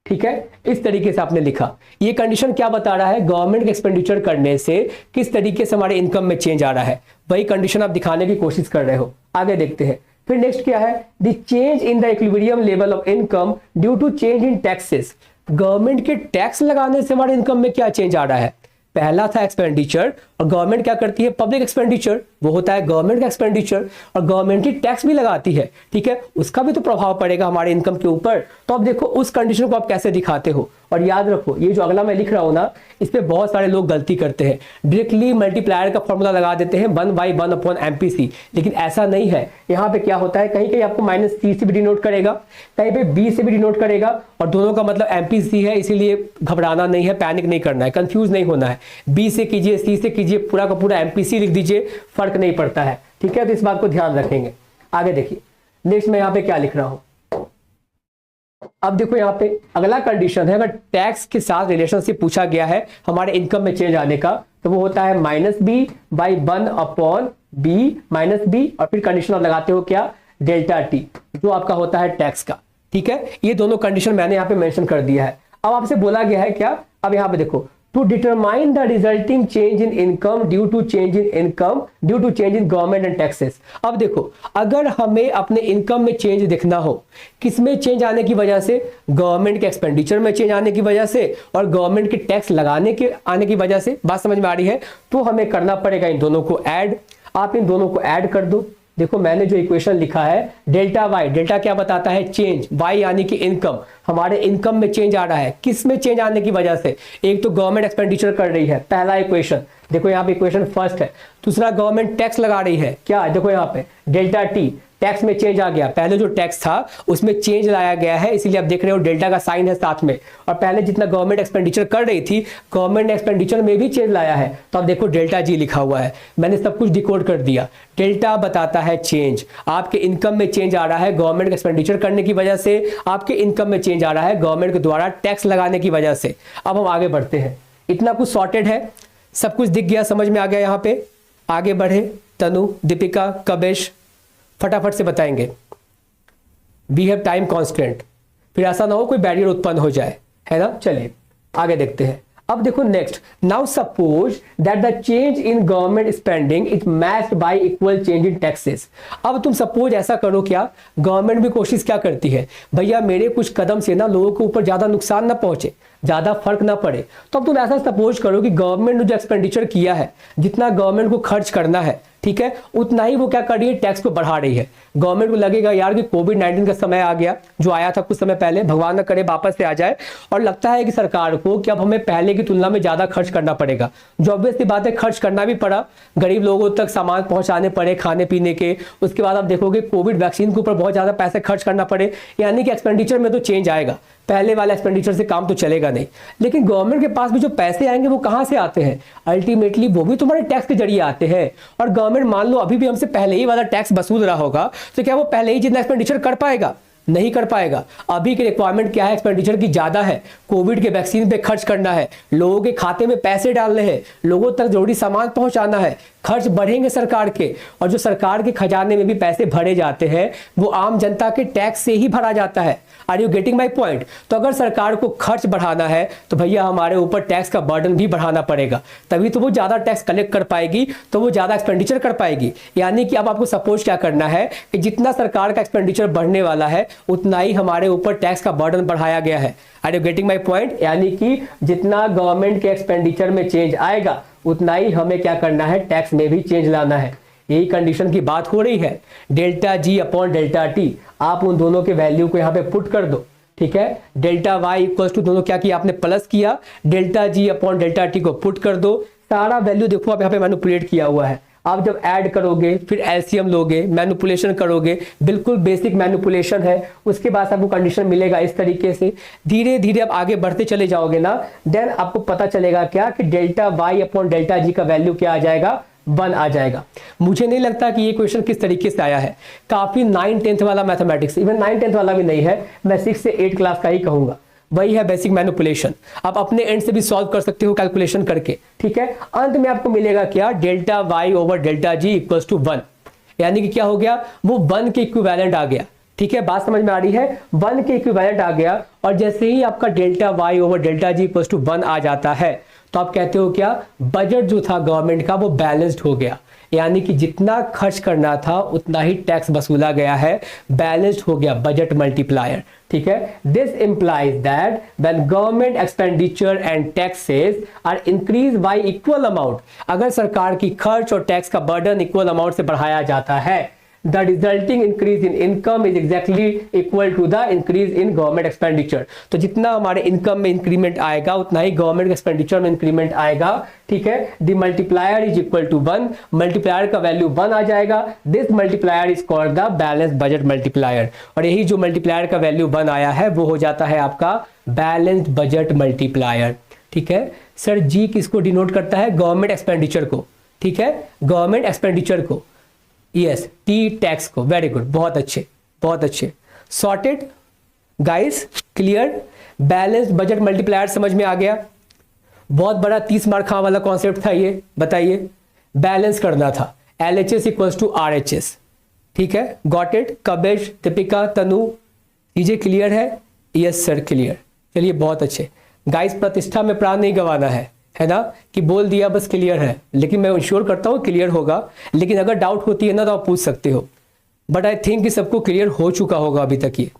ठीक है, इस तरीके से आपने लिखा। ये कंडीशन क्या बता रहा है, गवर्नमेंट के एक्सपेंडिचर करने से किस तरीके से हमारे इनकम में चेंज आ रहा है, वही कंडीशन आप दिखाने की कोशिश कर रहे हो। आगे देखते हैं, फिर नेक्स्ट क्या है, the change in the equilibrium level of income due to change in taxes. Government के टैक्स लगाने से हमारे इनकम में क्या चेंज आ रहा है। पहला था एक्सपेंडिचर, और गवर्नमेंट क्या करती है, पब्लिक एक्सपेंडिचर, वो होता है गवर्नमेंट का एक्सपेंडिचर, और गवर्नमेंट ही टैक्स भी लगाती है, ठीक है, उसका भी तो प्रभाव पड़ेगा हमारे इनकम के ऊपर। तो अब देखो उस कंडीशन को आप कैसे दिखाते हो। और याद रखो, ये जो अगला मैं लिख रहा हूं ना, इस पे बहुत सारे लोग गलती करते हैं, डायरेक्टली मल्टीप्लायर का फॉर्मूला लगा देते हैं 1/1 अपॉन एमपीसी, लेकिन ऐसा नहीं है। यहाँ पे क्या होता है, कहीं कहीं आपको -c से भी डिनोट करेगा, कहीं पे b से भी डिनोट करेगा, और दोनों का मतलब एमपीसी है, इसीलिए घबराना नहीं है, पैनिक नहीं करना है, कंफ्यूज नहीं होना है। b से कीजिए, c से कीजिए, पूरा का पूरा एमपीसी लिख दीजिए, फर्क नहीं पड़ता है, ठीक है। तो इस बात को ध्यान रखेंगे। आगे देखिए, नेक्स्ट मैं यहाँ पे क्या लिख रहा हूं। अब देखो यहाँ पे अगला कंडीशन है, अगर टैक्स के साथ रिलेशनशिप पूछा गया है हमारे इनकम में चेंज आने का, तो वो होता है -b/1 upon b minus b, और फिर कंडीशन आप लगाते हो क्या, डेल्टा टी, जो आपका होता है टैक्स का, ठीक है। ये दोनों कंडीशन मैंने यहाँ पे मेंशन कर दिया है। अब आपसे बोला गया है क्या, अब यहाँ पे देखो to determine the resulting change in income due to change in government and taxes. अब देखो, अगर हमें अपने इनकम में चेंज देखना हो, किसमें चेंज आने की वजह से, गवर्नमेंट के एक्सपेंडिचर में चेंज आने की वजह से और गवर्नमेंट के टैक्स लगाने के आने की वजह से, बात समझ में आ रही है, तो हमें करना पड़ेगा इन दोनों को ऐड। आप इन दोनों को ऐड कर दो। देखो मैंने जो इक्वेशन लिखा है डेल्टा वाई, डेल्टा क्या बताता है, चेंज, वाई यानी कि इनकम, हमारे इनकम में चेंज आ रहा है, किस में चेंज आने की वजह से, एक तो गवर्नमेंट एक्सपेंडिचर कर रही है, पहला इक्वेशन, देखो यहाँ पे इक्वेशन फर्स्ट है। दूसरा गवर्नमेंट टैक्स लगा रही है, क्या, देखो यहाँ पे डेल्टा टी, टैक्स में चेंज आ गया, पहले जो टैक्स था उसमें चेंज लाया गया है, इसीलिए आप देख रहे हो डेल्टा का साइन है साथ में, और पहले जितना गवर्नमेंट एक्सपेंडिचर कर रही थी, गवर्नमेंट एक्सपेंडिचर में भी चेंज लाया है, तो आप देखो डेल्टा जी लिखा हुआ है, मैंने सब कुछ डिकोड कर दिया। डेल्टा बताता है चेंज, आपके इनकम में चेंज आ रहा है गवर्नमेंट एक्सपेंडिचर करने की वजह से, आपके इनकम में चेंज आ रहा है गवर्नमेंट के द्वारा टैक्स लगाने की वजह से। अब हम आगे बढ़ते हैं, इतना कुछ सॉर्टेड है, सब कुछ दिख गया, समझ में आ गया। यहाँ पे आगे बढ़े, तनु, दीपिका, कबेश फटाफट से बताएंगे। वी हैव टाइम कॉन्स्टेंट, फिर ऐसा ना हो कोई बैरियर उत्पन्न हो जाए, है ना। चलिए आगे देखते हैं। अब देखो next, now suppose that the change in government spending is matched by equal change in taxes. अब तुम सपोज ऐसा करो, क्या गवर्नमेंट भी कोशिश क्या करती है, भैया मेरे कुछ कदम से ना लोगों के ऊपर ज्यादा नुकसान ना पहुंचे, ज्यादा फर्क ना पड़े, तो अब तुम ऐसा सपोज करो कि गवर्नमेंट ने जो एक्सपेंडिचर किया है, जितना गवर्नमेंट को खर्च करना है, ठीक है, उतना ही वो क्या कर रही है, टैक्स को बढ़ा रही है। गवर्नमेंट को लगेगा यार कि कोविड-19 का समय आ गया, जो आया था कुछ समय पहले, भगवान न करे वापस से आ जाए, और लगता है कि सरकार को कि अब हमें पहले की तुलना में ज्यादा खर्च करना पड़ेगा। जो ऑब्वियसली बात है, खर्च करना भी पड़ा, गरीब लोगों तक सामान पहुंचाने पड़े, खाने पीने के, उसके बाद आप देखोगे कोविड वैक्सीन के ऊपर बहुत ज्यादा पैसे खर्च करना पड़े, यानी कि एक्सपेंडिचर में तो चेंज आएगा, पहले वाला एक्सपेंडिचर से काम तो चलेगा नहीं। लेकिन गवर्नमेंट के पास भी जो पैसे आएंगे वो कहां से आते हैं, अल्टीमेटली वो भी तुम्हारे टैक्स के जरिए आते हैं। और गवर्नमेंट मान लो अभी भी हमसे पहले ही वाला टैक्स वसूल रहा होगा, तो क्या वो पहले ही जितना एक्सपेंडिचर कर पाएगा, नहीं कर पाएगा। अभी की रिक्वायरमेंट क्या है, एक्सपेंडिचर की ज्यादा है, कोविड के वैक्सीन पे खर्च करना है, लोगों के खाते में पैसे डालने हैं, लोगों तक जरूरी सामान पहुंचाना है, खर्च बढ़ेंगे सरकार के, और जो सरकार के खजाने में भी पैसे भरे जाते हैं वो आम जनता के टैक्स से ही भरा जाता है। Are you getting my point. तो अगर सरकार को खर्च बढ़ाना है तो भैया हमारे ऊपर टैक्स का बर्डन भी बढ़ाना पड़ेगा, तभी तो वो ज्यादा टैक्स कलेक्ट कर पाएगी, तो वो ज्यादा एक्सपेंडिचर कर पाएगी। यानी कि अब आपको सपोज क्या करना है कि जितना सरकार का एक्सपेंडिचर बढ़ने वाला है उतना ही हमारे ऊपर टैक्स का बर्डन बढ़ाया गया है। Are you getting my point. यानी कि जितना गवर्नमेंट के एक्सपेंडिचर में चेंज आएगा उतना ही हमें क्या करना है, टैक्स में भी चेंज लाना है। यही कंडीशन की बात हो रही है। Delta G upon delta T, आप उन दोनों के वैल्यू को यहाँ पे पुट कर दो, ठीक है। डेल्टा वाई इक्वल टू, दोनों क्या किया आपने, प्लस किया, delta G upon delta T को पुट कर दो। सारा वैल्यू देखो आप यहाँ पे मैनिपुलेट किया हुआ है। आप जब ऐड करोगे फिर एलसीएम लोगे, मैनिपुलेशन करोगे, बिल्कुल बेसिक मैनिपुलेशन है, उसके बाद आपको कंडीशन मिलेगा इस तरीके से। धीरे धीरे आप आगे बढ़ते चले जाओगे ना, देन आपको पता चलेगा क्या कि delta y upon delta g का वैल्यू क्या आ जाएगा, 1 आ जाएगा। मुझे नहीं लगता कि ये क्वेश्चन किस तरीके से आया है, काफी 9-10th वाला मैथमेटिक्स, इवन 9-10th वाला भी नहीं है, मैं 6 से 8 क्लास का ही कहूंगा। वही है बेसिक मैनिपुलेशन, आप अपने एंड से भी सॉल्व कर सकते हो कैलकुलेशन करके, ठीक है। अंत में आपको मिलेगा क्या, delta y over delta g equals to 1, यानी कि क्या हो गया, वो 1 के इक्विवेलेंट आ गया, ठीक है। बात समझ में आ रही है, 1 के इक्विवेलेंट आ गया, और जैसे ही आपका delta y over delta g equals to 1 आ जाता है तो आप कहते हो क्या, बजट जो था गवर्नमेंट का वो बैलेंस्ड हो गया, यानी कि जितना खर्च करना था उतना ही टैक्स वसूला गया है, बैलेंस्ड हो गया, बजट मल्टीप्लायर, ठीक है। This implies that when government expenditure and taxes are increase by equal amount, अगर सरकार की खर्च और टैक्स का बर्डन इक्वल अमाउंट से बढ़ाया जाता है, the resulting increase in income is exactly equal to the increase in government expenditure। तो जितना हमारे इनकम में इंक्रीमेंट आएगा उतना ही गवर्नमेंट एक्सपेंडिचर में इंक्रीमेंट आएगा, ठीक है। The multiplier is equal to 1, multiplier का वैल्यू 1 आ जाएगा। This multiplier is called the balance budget multiplier, और यही जो मल्टीप्लायर का वैल्यू 1 आया है वो हो जाता है आपका बैलेंस्ड बजट मल्टीप्लायर, ठीक है। सर जी किसको डिनोट करता है, गवर्नमेंट एक्सपेंडिचर को, ठीक है, गवर्नमेंट एक्सपेंडिचर को, यस, टी टैक्स को। वेरी गुड, बहुत अच्छे बहुत अच्छे, sorted guys, clear. Balanced budget multiplier समझ में आ गया। बहुत बड़ा 30 मार्क वाला कॉन्सेप्ट था ये, बताइए, बैलेंस करना था, LHS इक्वल्स टू RHS, ठीक है। Got it. कबेश, दीपिका, तनु, चीजें क्लियर है, यस सर क्लियर। चलिए बहुत अच्छे गाइस, प्रतिष्ठा में प्राण नहीं गंवाना है है ना, कि बोल दिया बस क्लियर है, लेकिन मैं इंश्योर करता हूँ क्लियर होगा, लेकिन अगर डाउट होती है ना तो आप पूछ सकते हो, बट आई थिंक कि सबको क्लियर हो चुका होगा अभी तक ये,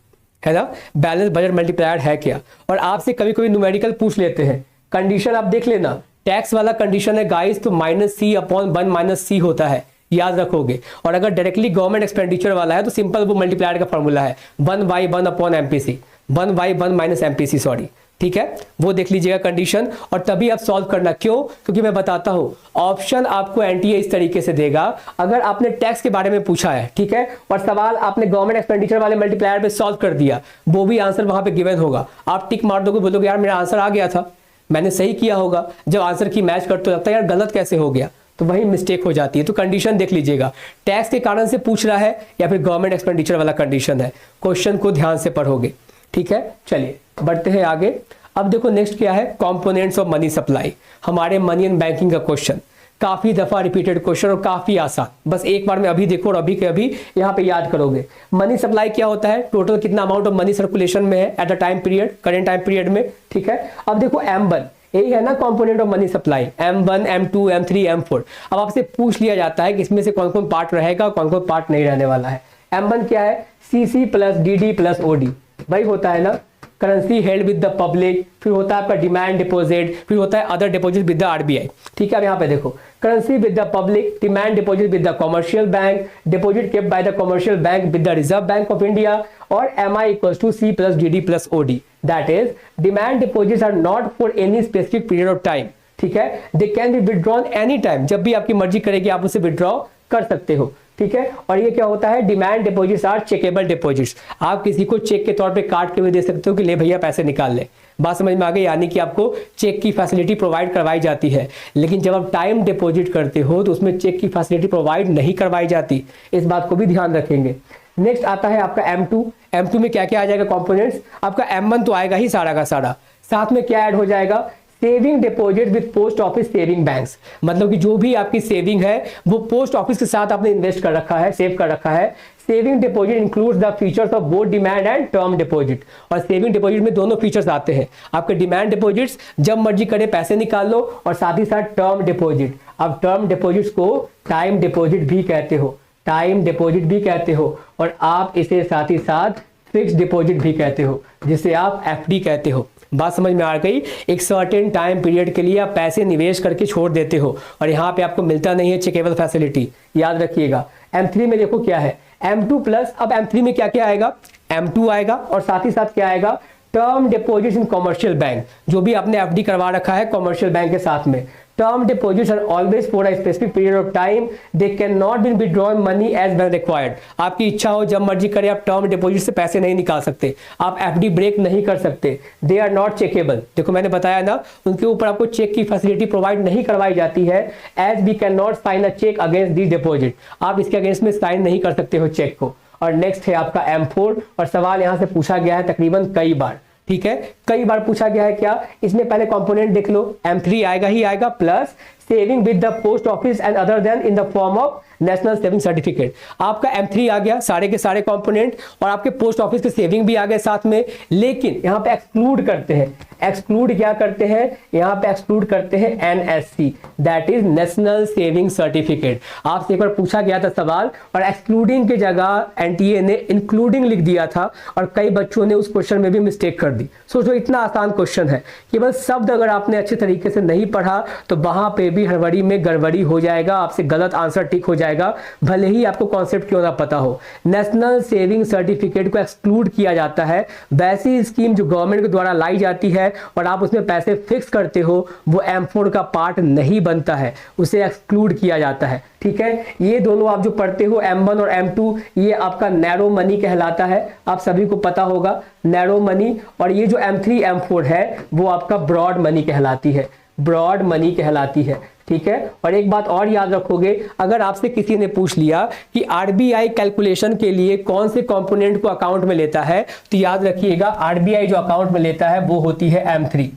है ना। बैलेंस बजट मल्टीप्लायर है क्या, और आपसे कभी कभी न्यूमेरिकल पूछ लेते हैं, कंडीशन आप देख लेना, टैक्स वाला कंडीशन है गाइस तो -C/1 - C होता है, याद रखोगे। और अगर डायरेक्टली गवर्नमेंट एक्सपेंडिचर वाला है तो सिंपल वो मल्टीप्लायर का फॉर्मूला है 1/1/MPC, 1/1 - MPC, सॉरी, ठीक है, वो देख लीजिएगा कंडीशन, और तभी आप सॉल्व करना। क्यों? क्योंकि मैं बताता हूं, ऑप्शन आपको एनटीए इस तरीके से देगा, अगर आपने टैक्स के बारे में पूछा है, ठीक है, और सवाल आपने गवर्नमेंट एक्सपेंडिचर वाले मल्टीप्लायर पे सॉल्व कर दिया, वो भी आंसर वहां पे गिवन होगा, आप टिक मार दोगे, बोलोगे यार मेरा आंसर आ गया था, मैंने सही किया होगा। जब आंसर की मैच करते हो लगता है यार गलत कैसे हो गया, तो वही मिस्टेक हो जाती है। तो कंडीशन देख लीजिएगा, टैक्स के कारण से पूछ रहा है या फिर गवर्नमेंट एक्सपेंडिचर वाला कंडीशन है, क्वेश्चन को ध्यान से पढ़ोगे, ठीक है। चलिए बढ़ते हैं आगे। अब देखो नेक्स्ट क्या है, कंपोनेंट्स ऑफ मनी सप्लाई, हमारे मनी एंड बैंकिंग का क्वेश्चन, काफी दफा रिपीटेड क्वेश्चन और काफी आसान, बस एक बार में अभी देखो और अभी के अभी यहाँ पे याद करोगे। मनी सप्लाई क्या होता है, टोटल कितना अमाउंट ऑफ मनी सर्कुलेशन में है eight a time period, current time period में, ठीक है। अब देखो M1 यही है ना component of money supply, M1 M2 M3 M4। अब आपसे पूछ लिया जाता है कि इसमें से कौन कौन पार्ट रहेगा, कौन कौन पार्ट नहीं रहने वाला है। M1 क्या है, CC plus DD plus OD, वही होता है ना, currency held with the public, फिर होता है आपका डिमांड डिपॉजिट, फिर होता है other deposit with the RBI, ठीक है। अब यहाँ पे देखो, currency with the public, demand deposit with the commercial bank, deposit kept by the commercial bank with the Reserve Bank of India, और MI equals to C plus DD plus OD, that is demand deposits are not for any specific period of time, ठीक है, they can be withdrawn any time, जब भी आपकी मर्जी करेगी आप उसे विड्रॉ कर सकते हो, ठीक है। और ये क्या होता है, demand deposits are checkable deposits, आप किसी को चेक के तौर पे काट के भी दे सकते हो कि ले भैया पैसे निकाल ले, बात समझ में आ गई, यानी कि आपको चेक की फैसिलिटी प्रोवाइड करवाई जाती है। लेकिन जब आप टाइम डिपॉजिट करते हो तो उसमें चेक की फैसिलिटी प्रोवाइड नहीं करवाई जाती, इस बात को भी ध्यान रखेंगे। नेक्स्ट आता है आपका M2, M2 में क्या क्या आ जाएगा कंपोनेंट्स, आपका M1 तो आएगा ही सारा का सारा, साथ में क्या ऐड हो जाएगा, saving deposit with post office saving banks, मतलब कि जो भी आपकी सेविंग है वो पोस्ट ऑफिस के साथ आपने इन्वेस्ट कर रखा है, सेव कर रखा है। Saving deposit includes the features of both demand and term deposit, और सेविंग डिपॉजिट में दोनों फीचर्स आते हैं, आपके डिमांड डिपॉजिट्स जब मर्जी करे पैसे निकाल लो, और साथ ही साथ टर्म डिपॉजिट, अब टर्म डिपॉजिट्स को टाइम डिपॉजिट भी कहते हो, टाइम डिपॉजिट भी कहते हो, और आप इसे साथ ही साथ फिक्स डिपॉजिट भी कहते हो, जिसे आप FD कहते हो। बात समझ में आ गई, एक सर्टेन टाइम पीरियड के लिए आप पैसे निवेश करके छोड़ देते हो, और यहाँ पे आपको मिलता नहीं है चेकेबल फैसिलिटी, याद रखिएगा। M3 में देखो क्या है, M2 प्लस, अब M3 में क्या क्या आएगा, M2 आएगा, और साथ ही साथ क्या आएगा, term deposits in commercial bank, जो भी आपने FD करवा रखा है कॉमर्शियल बैंक के साथ में। Term deposits are always for a specific period of time, they cannot be withdrawn money as when required, आपकी इच्छा हो जब मर्जी करे आप टर्म डिपॉजिट से पैसे नहीं निकाल सकते, आप FD ब्रेक नहीं कर सकते, दे आर नॉट चेकेबल। देखो मैंने बताया ना, उनके ऊपर आपको चेक की फैसिलिटी प्रोवाइड नहीं करवाई जाती है, as we cannot sign a cheque against the deposit, आप इसके अगेंस्ट में साइन नहीं कर सकते हो चेक को। और नेक्स्ट है आपका M4, और सवाल यहां से पूछा गया है तकरीबन कई बार, ठीक है, कई बार पूछा गया है क्या, इसमें पहले कंपोनेंट देख लो, M3 आएगा ही आएगा, plus saving with the post office and other then in the form of national saving certificate, आपका M3 आ गया, सारे के सारे कंपोनेंट, और आपके पोस्ट ऑफिस के सेविंग भी आ गए साथ में। लेकिन यहाँ पे एक्सक्लूड करते हैं, एक्सक्लूड क्या करते हैं, यहाँ पे एक्सक्लूड करते हैं NSC, that is national saving certificate. आपसे एक बार पूछा गया था सवाल, और एक्सक्लूडिंग की जगह NTA ने इंक्लूडिंग लिख दिया था, और कई बच्चों ने उस क्वेश्चन में भी मिस्टेक कर दी। सोचो इतना आसान क्वेश्चन है, केवल शब्द अगर आपने अच्छे तरीके से नहीं पढ़ा तो वहां पे भी हड़बड़ी में गड़बड़ी हो जाएगा, आपसे गलत आंसर टिक हो जाएगा, भले ही आपको कॉन्सेप्ट क्यों ना पता हो। नेशनल सेविंग सर्टिफिकेट को एक्सक्लूड किया जाता है, वैसी स्कीम जो गवर्नमेंट के द्वारा लाई जाती है और आप उसमें पैसे फिक्स करते हो, वो M4 का पार्ट नहीं बनता है, उसे एक्सक्लूड किया जाता है, ठीक है। ये दोनों आप जो पढ़ते हो M1 और M2, ये आपका नैरो मनी कहलाता है, आप सभी को पता होगा नैरो मनी, और ये जो M3 M4 है वो आपका ब्रॉड मनी कहलाती है, ब्रॉड मनी कहलाती है, ठीक है। और एक बात और याद रखोगे, अगर आपसे किसी ने पूछ लिया कि RBI कैलकुलेशन के लिए कौन से कंपोनेंट को अकाउंट में लेता है, तो याद रखिएगा RBI जो अकाउंट में लेता है वो होती है M3।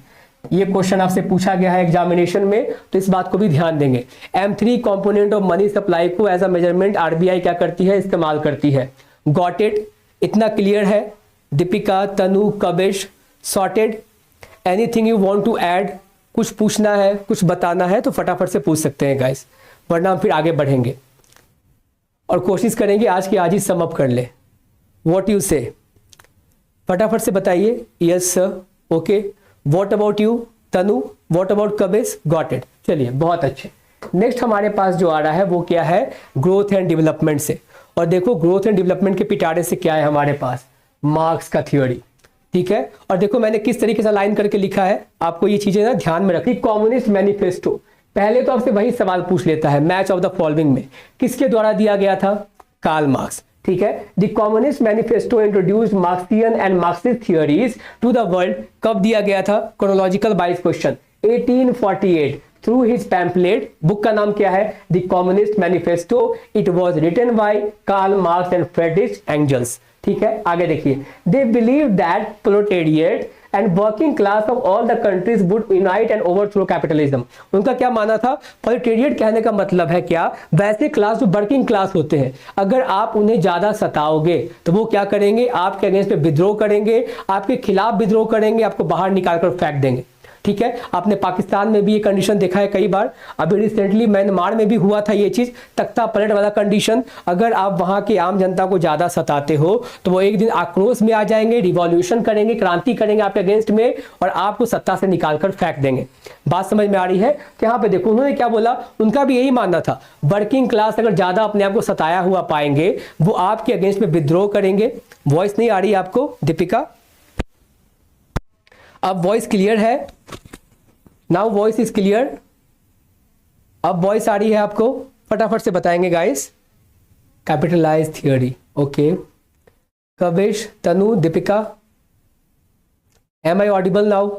ये क्वेश्चन आपसे पूछा गया है एग्जामिनेशन में, तो इस बात को भी ध्यान देंगे। M3 component of money supply को एज अ मेजरमेंट RBI क्या करती है, इस्तेमाल करती है। गॉट इट, इतना क्लियर है? Deepika, Tanu, Kabish, sorted? Anything you want to add? कुछ पूछना है, कुछ बताना है तो फटाफट से पूछ सकते हैं गाइस, वरना हम फिर आगे बढ़ेंगे और कोशिश करेंगे आज की आज ही सम अप कर ले। व्हाट यू से, फटाफट से बताइए। Yes sir, okay. What about you Tanu, what about Kabesh, got it. चलिए बहुत अच्छे। नेक्स्ट हमारे पास जो आ रहा है वो क्या है, ग्रोथ एंड डेवलपमेंट से। और देखो ग्रोथ एंड डेवलपमेंट के पिटारे से क्या है हमारे पास, मार्क्स का थ्योरी, ठीक है। और देखो मैंने किस तरीके से लाइन करके लिखा है, आपको ये चीजें ना ध्यान में रखनी। कम्युनिस्ट मैनिफेस्टो, पहले तो आपसे वही सवाल पूछ लेता है, मैच ऑफ द फॉलोइंग में किसके द्वारा दिया गया था, कार्ल मार्क्स, ठीक है। The Communist Manifesto introduced Marxian and Marxist theories to the world, कब दिया गया था, chronological wise question, 1848 through his pamphlet. Book का नाम क्या है, the Communist Manifesto. It was written by Karl Marx and Friedrich Engels, ठीक है। आगे देखिए, they believe that proletariat and working class of all the countries would unite and overthrow capitalism. उनका क्या माना था, प्रोलेटेरिएट कहने का मतलब है क्या, वैसे क्लास जो वर्किंग क्लास होते हैं, अगर आप उन्हें ज्यादा सताओगे तो वो क्या करेंगे, आपके अगेंस्ट में विद्रोह करेंगे, आपके खिलाफ विद्रोह करेंगे, आपको बाहर निकाल कर फेंक देंगे, ठीक है। आपने पाकिस्तान में भी ये कंडीशन देखा है कई बार, अभी रिसेंटली म्यांमार में भी हुआ था ये चीज, तख्ता पलट वाला कंडीशन। अगर आप वहां की आम जनता को ज्यादा सताते हो तो वो एक दिन आक्रोश में आ जाएंगे, रिवॉल्यूशन करेंगे, क्रांति करेंगे आपके अगेंस्ट में और आपको सत्ता से निकाल कर फेंक देंगे। बात समझ में आ रही है। तो यहाँ पे देखो उन्होंने क्या बोला, उनका भी यही मानना था, वर्किंग क्लास अगर ज्यादा अपने आप को सताया हुआ पाएंगे वो आपके अगेंस्ट में विद्रोह करेंगे। वॉइस नहीं आ रही है आपको दीपिका, अब वॉइस क्लियर है, नाउ वॉइस इज क्लियर, अब वॉइस आ रही है आपको, फटाफट से बताएंगे guys. Capitalise theory, okay. Kavish, Tanu, Deepika, am I audible now?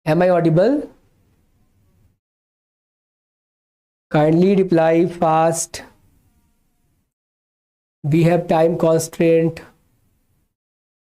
Am I audible? Kindly reply fast, we have time constraint.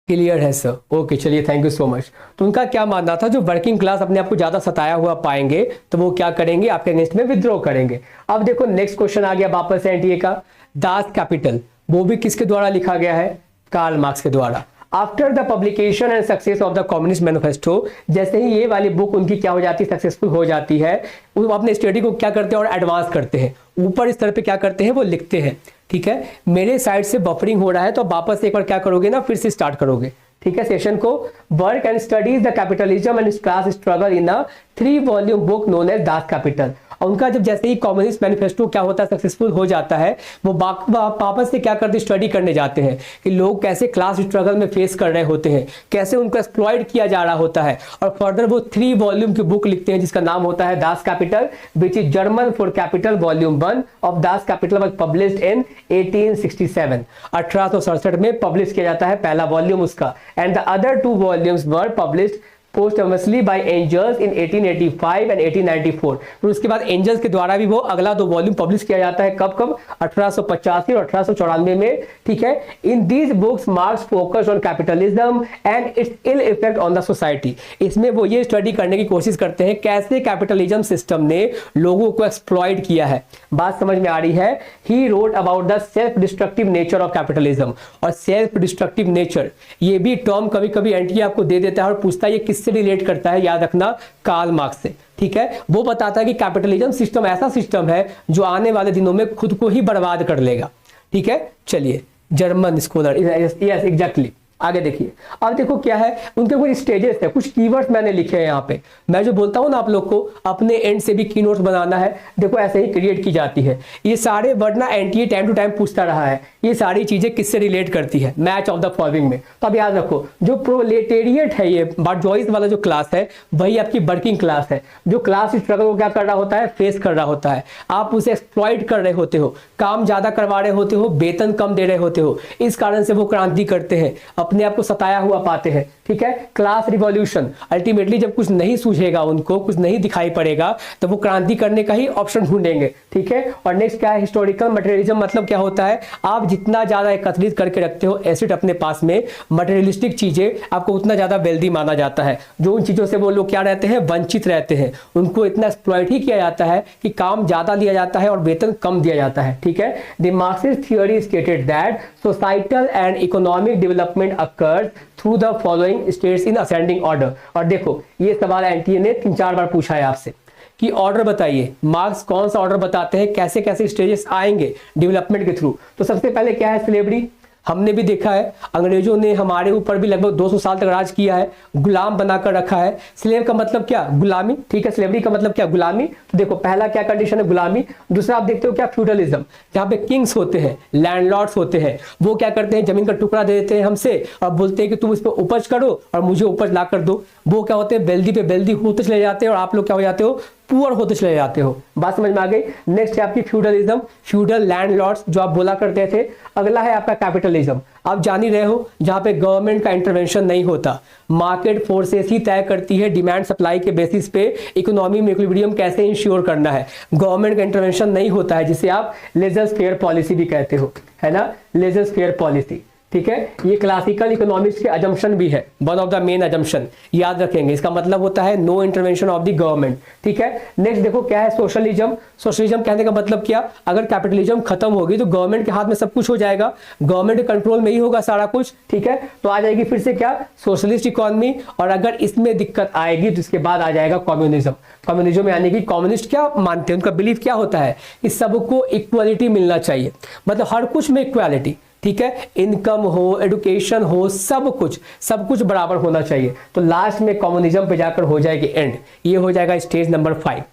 Clear है सर, ओके चलिए, थैंक यू सो मच। तो उनका क्या मानना था, जो वर्किंग क्लास अपने आप को ज्यादा सताया हुआ पाएंगे तो वो क्या करेंगे, आपके अगेंस्ट में विद्रोह करेंगे। अब देखो नेक्स्ट क्वेश्चन आ गया वापस से एनटीए का, दास कैपिटल, वो भी किसके द्वारा लिखा गया है, कार्ल मार्क्स के द्वारा। After the publication and success of the Communist manifesto, जैसे ही ये वाली बुक उनकी क्या हो जाती है, सक्सेसफुल हो जाती है, वो अपने स्टडी को क्या करते हैं और एडवांस करते हैं, ऊपर स्तर पे क्या करते हैं वो लिखते हैं, ठीक है। मेरे साइड से बफरिंग हो रहा है तो वापस एक बार क्या करोगे ना, फिर से स्टार्ट करोगे, ठीक है, सेशन को। Work and studies the capitalism and class struggle in a 3 volume book known as Das Kapital. और उनका जब जैसे ही कम्युनिस्ट मैनिफेस्टो क्या होता है, सक्सेसफुल हो जाता है, वो वापस से क्या करते, स्टडी करने जाते हैं कि लोग कैसे क्लास स्ट्रगल में फेस कर रहे होते हैं, कैसे उनको एक्सप्लॉइट किया जा रहा होता है। और फर्दर वो 3 वॉल्यूम की बुक लिखते हैं जिसका नाम होता है Das Kapital, which is German for capital volume 1 of Das Kapital was published in 1867। 1867 में पब्लिश किया जाता है पहला वॉल्यूम उसका, and the other 2 volumes were published posthumously by Angels in 1885 and 1894। फिर उसके बाद एंजल्स के द्वारा भी वो अगला 2 वॉल्यूम पब्लिश किया जाता है, कब कब, 1885 और 1894 में, ठीक है। In these books Marx focus on capitalism and its ill effect on the society. इसमें वो ये स्टडी करने की कोशिश करते हैं कैसे कैपिटलिज्म सिस्टम ने लोगों को एक्सप्लॉइट किया है। बात समझ में आ रही है। He wrote about the self destructive nature of capitalism, और सेल्फ डिस्ट्रक्टिव नेचर ये भी टर्म कभी कभी एनटीए आपको दे देता है और पूछता है ये किससे रिलेट करता है, याद रखना कार्ल मार्क्स से, ठीक है। वो बताता है कि कैपिटलिज्म सिस्टम ऐसा सिस्टम है जो आने वाले दिनों में खुद को ही बर्बाद कर लेगा, ठीक है। चलिए, जर्मन स्कॉलर, यस एग्जैक्टली। आगे देखिए, अब देखो क्या है, उनके कुछ स्टेजेस है, कुछ कीवर्ड्स मैंने लिखे हैं यहाँ पे। मैं जो बोलता हूँ ना आप लोग को अपने एंड से भी की नोट्स बनाना है, देखो ऐसे ही क्रिएट की जाती है। ये सारे वर्ड ना एनटीए टाइम टू टाइम पूछता रहा है, ये सारी चीजें किससे रिलेट करती है, मैच ऑफ द फॉलोइंग में। तो अब याद रखो, जो प्रोलेटेरिएट है, ये बर्जोइस वाला जो क्लास है, वही आपकी वर्किंग क्लास है, जो क्लास स्ट्रगल को क्या कर रहा होता है, फेस कर रहा होता है। आप उसे एक्सप्लॉइट कर रहे होते हो, काम ज्यादा करवा रहे होते हो, वेतन कम दे रहे होते हो, इस कारण से वो क्रांति करते हैं, अपने आप को सताया हुआ पाते हैं, ठीक ठीक है। क्लास रिवॉल्यूशन, अल्टीमेटली जब कुछ नहीं सूझेगा, उनको कुछ नहीं दिखाई पड़ेगा, तो वो क्रांति करने का ही ऑप्शन ढूंढेंगे, ठीक है। और नेक्स्ट क्या है, हिस्टोरिकल मटेरियलिज्म, मतलब क्या होता है, आप जितना ज्यादा एकत्रित करके रखते हो एसेट अपने पास में, मटेरियलिस्टिक चीजें, आपको उतना ज्यादा वेल्दी माना जाता है। जो उन चीजों से वो लोग क्या रहते हैं, वंचित रहते हैं, उनको इतना एक्सप्लॉइट ही किया जाता है कि काम ज्यादा लिया जाता है और वेतन कम दिया जाता है, ठीक है। The Marxist theory stated that societal and economic development occurs through the following states in ascending order. और देखो ये सवाल एनटीए ने 3-4 बार पूछा है आपसे कि ऑर्डर बताइए, मार्क्स कौन सा ऑर्डर बताते हैं, कैसे कैसे स्टेजेस आएंगे डेवलपमेंट के थ्रू। तो सबसे पहले क्या है, स्लेवरी, हमने भी देखा है अंग्रेजों ने हमारे ऊपर भी लगभग 200 साल तक राज किया है, गुलाम बनाकर रखा है। स्लेव का मतलब क्या, गुलामी, ठीक है। स्लेवरी का मतलब क्या, गुलामी। तो देखो पहला क्या कंडीशन है, गुलामी। दूसरा आप देखते हो क्या, फ्यूडलिज्म, जहाँ पे किंग्स होते हैं, लैंडलॉर्ड्स होते हैं, वो क्या करते हैं, जमीन का टुकड़ा दे देते हैं हमसे और बोलते हैं कि तुम इस पर उपज करो और मुझे उपज ला कर दो। वो क्या होते हैं, वेल्दी पे वेल्दी होते चले जाते हैं और आप लोग क्या हो जाते हो, पुअर होते चले जाते हो। बात समझ में आ गई। नेक्स्ट है आपकी फ्यूडलिज्म, फ्यूडल लैंडलॉर्ड्स जो आप बोला करते थे। अगला है आपका कैपिटलिज्म, आप जान ही रहे हो, जहां पे गवर्नमेंट का इंटरवेंशन नहीं होता, मार्केट फोर्सेस ही तय करती है डिमांड सप्लाई के बेसिस पे इकोनॉमी में इक्विलिब्रियम कैसे इंश्योर करना है। गवर्नमेंट का इंटरवेंशन नहीं होता है, जिसे आप लेजर फेयर पॉलिसी भी कहते हो, है ना, लेजर फेयर पॉलिसी, ठीक है। ये क्लासिकल इकोनॉमिक्स के अजम्पशन भी है, one of the main assumption, याद रखेंगे। इसका मतलब होता है no intervention of the government, ठीक है। नेक्स्ट देखो क्या है, सोशलिज्म। सोशलिज्म कहने का मतलब क्या, अगर कैपिटलिज्म खत्म होगी तो गवर्नमेंट के हाथ में सब कुछ हो जाएगा, गवर्नमेंट के कंट्रोल में ही होगा सारा कुछ, ठीक है। तो आ जाएगी फिर से क्या, सोशलिस्ट इकोनॉमी। और अगर इसमें दिक्कत आएगी तो इसके बाद आ जाएगा कम्युनिज्म। कम्युनिज्म यानी कि कम्युनिस्ट क्या मानते हैं, उनका बिलीफ क्या होता है कि सबको इक्वालिटी मिलना चाहिए, मतलब हर कुछ में इक्वालिटी, ठीक है। इनकम हो, एडुकेशन हो, सब कुछ बराबर होना चाहिए। तो लास्ट में कम्युनिज्म पे जाकर हो जाएगी एंड, ये हो जाएगा स्टेज नंबर 5।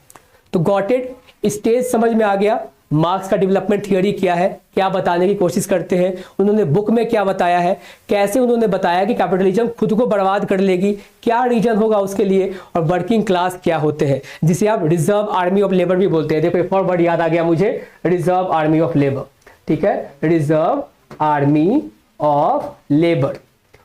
तो गॉट इट, स्टेज समझ में आ गया। मार्क्स का डेवलपमेंट थियोरी क्या है, क्या बताने की कोशिश करते हैं, उन्होंने बुक में क्या बताया है, कैसे उन्होंने बताया कि कैपिटलिज्म खुद को बर्बाद कर लेगी, क्या रीजन होगा उसके लिए, और वर्किंग क्लास क्या होते हैं, जिसे आप रिजर्व आर्मी ऑफ लेबर भी बोलते हैं। देखो एक और वर्ड याद आ गया मुझे, रिजर्व आर्मी ऑफ लेबर, ठीक है, रिजर्व आर्मी ऑफ लेबर।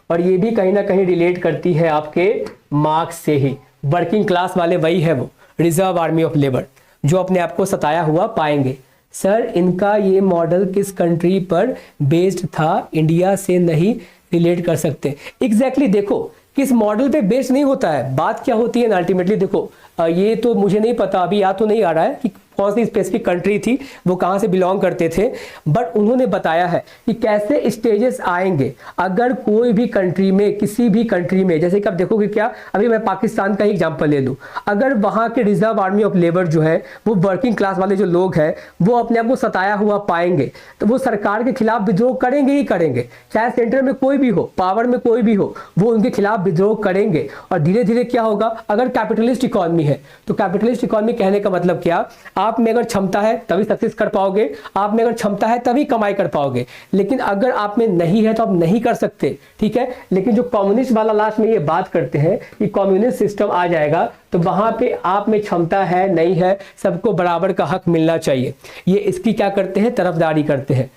और ये भी कहीं ना कहीं रिलेट करती है आपके मार्क्स से ही, वर्किंग क्लास वाले वही है वो, रिजर्व आर्मी ऑफ लेबर, जो अपने आप को सताया हुआ पाएंगे। सर इनका ये मॉडल किस कंट्री पर बेस्ड था, इंडिया से नहीं रिलेट कर सकते। एग्जैक्टली देखो किस मॉडल पे बेस्ड नहीं होता है, बात क्या होती है ना, अल्टीमेटली देखो ये तो मुझे नहीं पता, अभी याद तो नहीं आ रहा है कि कौन सी स्पेसिफिक कंट्री थी, वो कहाँ से बिलोंग करते थे, बट उन्होंने बताया है कि कैसे स्टेजेस आएंगे अगर कोई भी कंट्री में, किसी भी कंट्री में, जैसे कि आप देखोगे क्या, अभी मैं पाकिस्तान का ही एग्जांपल ले लूँ, अगर वहाँ के रिजर्व आर्मी ऑफ लेबर जो है वो वर्किंग क्लास वाले जो लोग हैं वो अपने आप को सताया हुआ पाएंगे, तो वो सरकार के खिलाफ विद्रोह करेंगे ही करेंगे, चाहे सेंटर में कोई भी हो, पावर में कोई भी हो, वो उनके खिलाफ विद्रोह करेंगे। और धीरे धीरे क्या होगा, अगर कैपिटलिस्ट इकोनॉमी है तो कैपिटलिस्ट इकोनॉमी कहने का मतलब क्या, आप में अगर क्षमता है तभी सक्सेस कर पाओगे, आप में अगर क्षमता है तभी कमाई कर पाओगे, लेकिन अगर आप में नहीं है तो आप नहीं कर सकते, ठीक है। लेकिन जो कम्युनिस्ट वाला लास्ट में ये बात करते हैं कि कम्युनिस्ट सिस्टम आ जाएगा तो वहां पे आप में क्षमता है नहीं है, सबको बराबर का हक मिलना चाहिए, ये इसकी क्या करते हैं, तरफदारी करते हैं,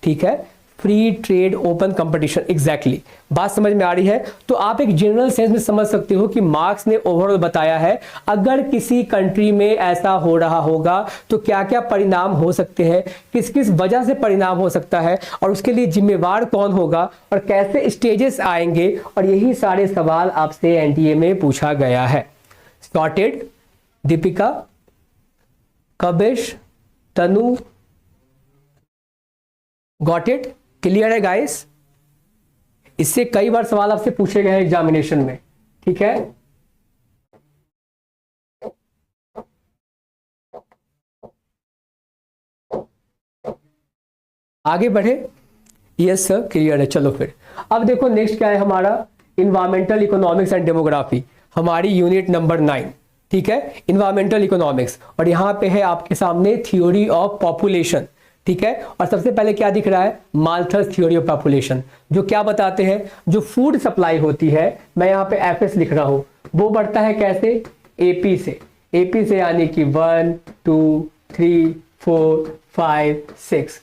ठीक है। Free trade open competition, exactly बात समझ में आ रही है। तो आप एक जनरल सेंस में समझ सकते हो कि मार्क्स ने ओवरऑल बताया है अगर किसी कंट्री में ऐसा हो रहा होगा तो क्या क्या परिणाम हो सकते हैं, किस किस वजह से परिणाम हो सकता है, और उसके लिए जिम्मेवार कौन होगा, और कैसे स्टेजेस आएंगे, और यही सारे सवाल आपसे एनटीए में पूछा गया है। Sorted, Deepika, Kabish, Tanu, got it, clear है गाइस। इससे कई बार सवाल आपसे पूछे गए हैं एग्जामिनेशन में, ठीक है। आगे बढ़े, यस सर क्लियर है। चलो फिर अब देखो नेक्स्ट क्या है हमारा, इन्वायरमेंटल इकोनॉमिक्स एंड डेमोग्राफी, हमारी यूनिट नंबर 9, ठीक है, इन्वायरमेंटल इकोनॉमिक्स। और यहां पे है आपके सामने थ्योरी ऑफ पॉपुलेशन, ठीक है। और सबसे पहले क्या दिख रहा है, माल्थस थ्योरी ऑफ पॉपुलेशन, जो क्या बताते हैं, जो फूड सप्लाई होती है, मैं यहाँ पे एफएस लिख रहा हूं, वो बढ़ता है कैसे, एपी से, एपी से यानी कि 1 2 3 4 5 6,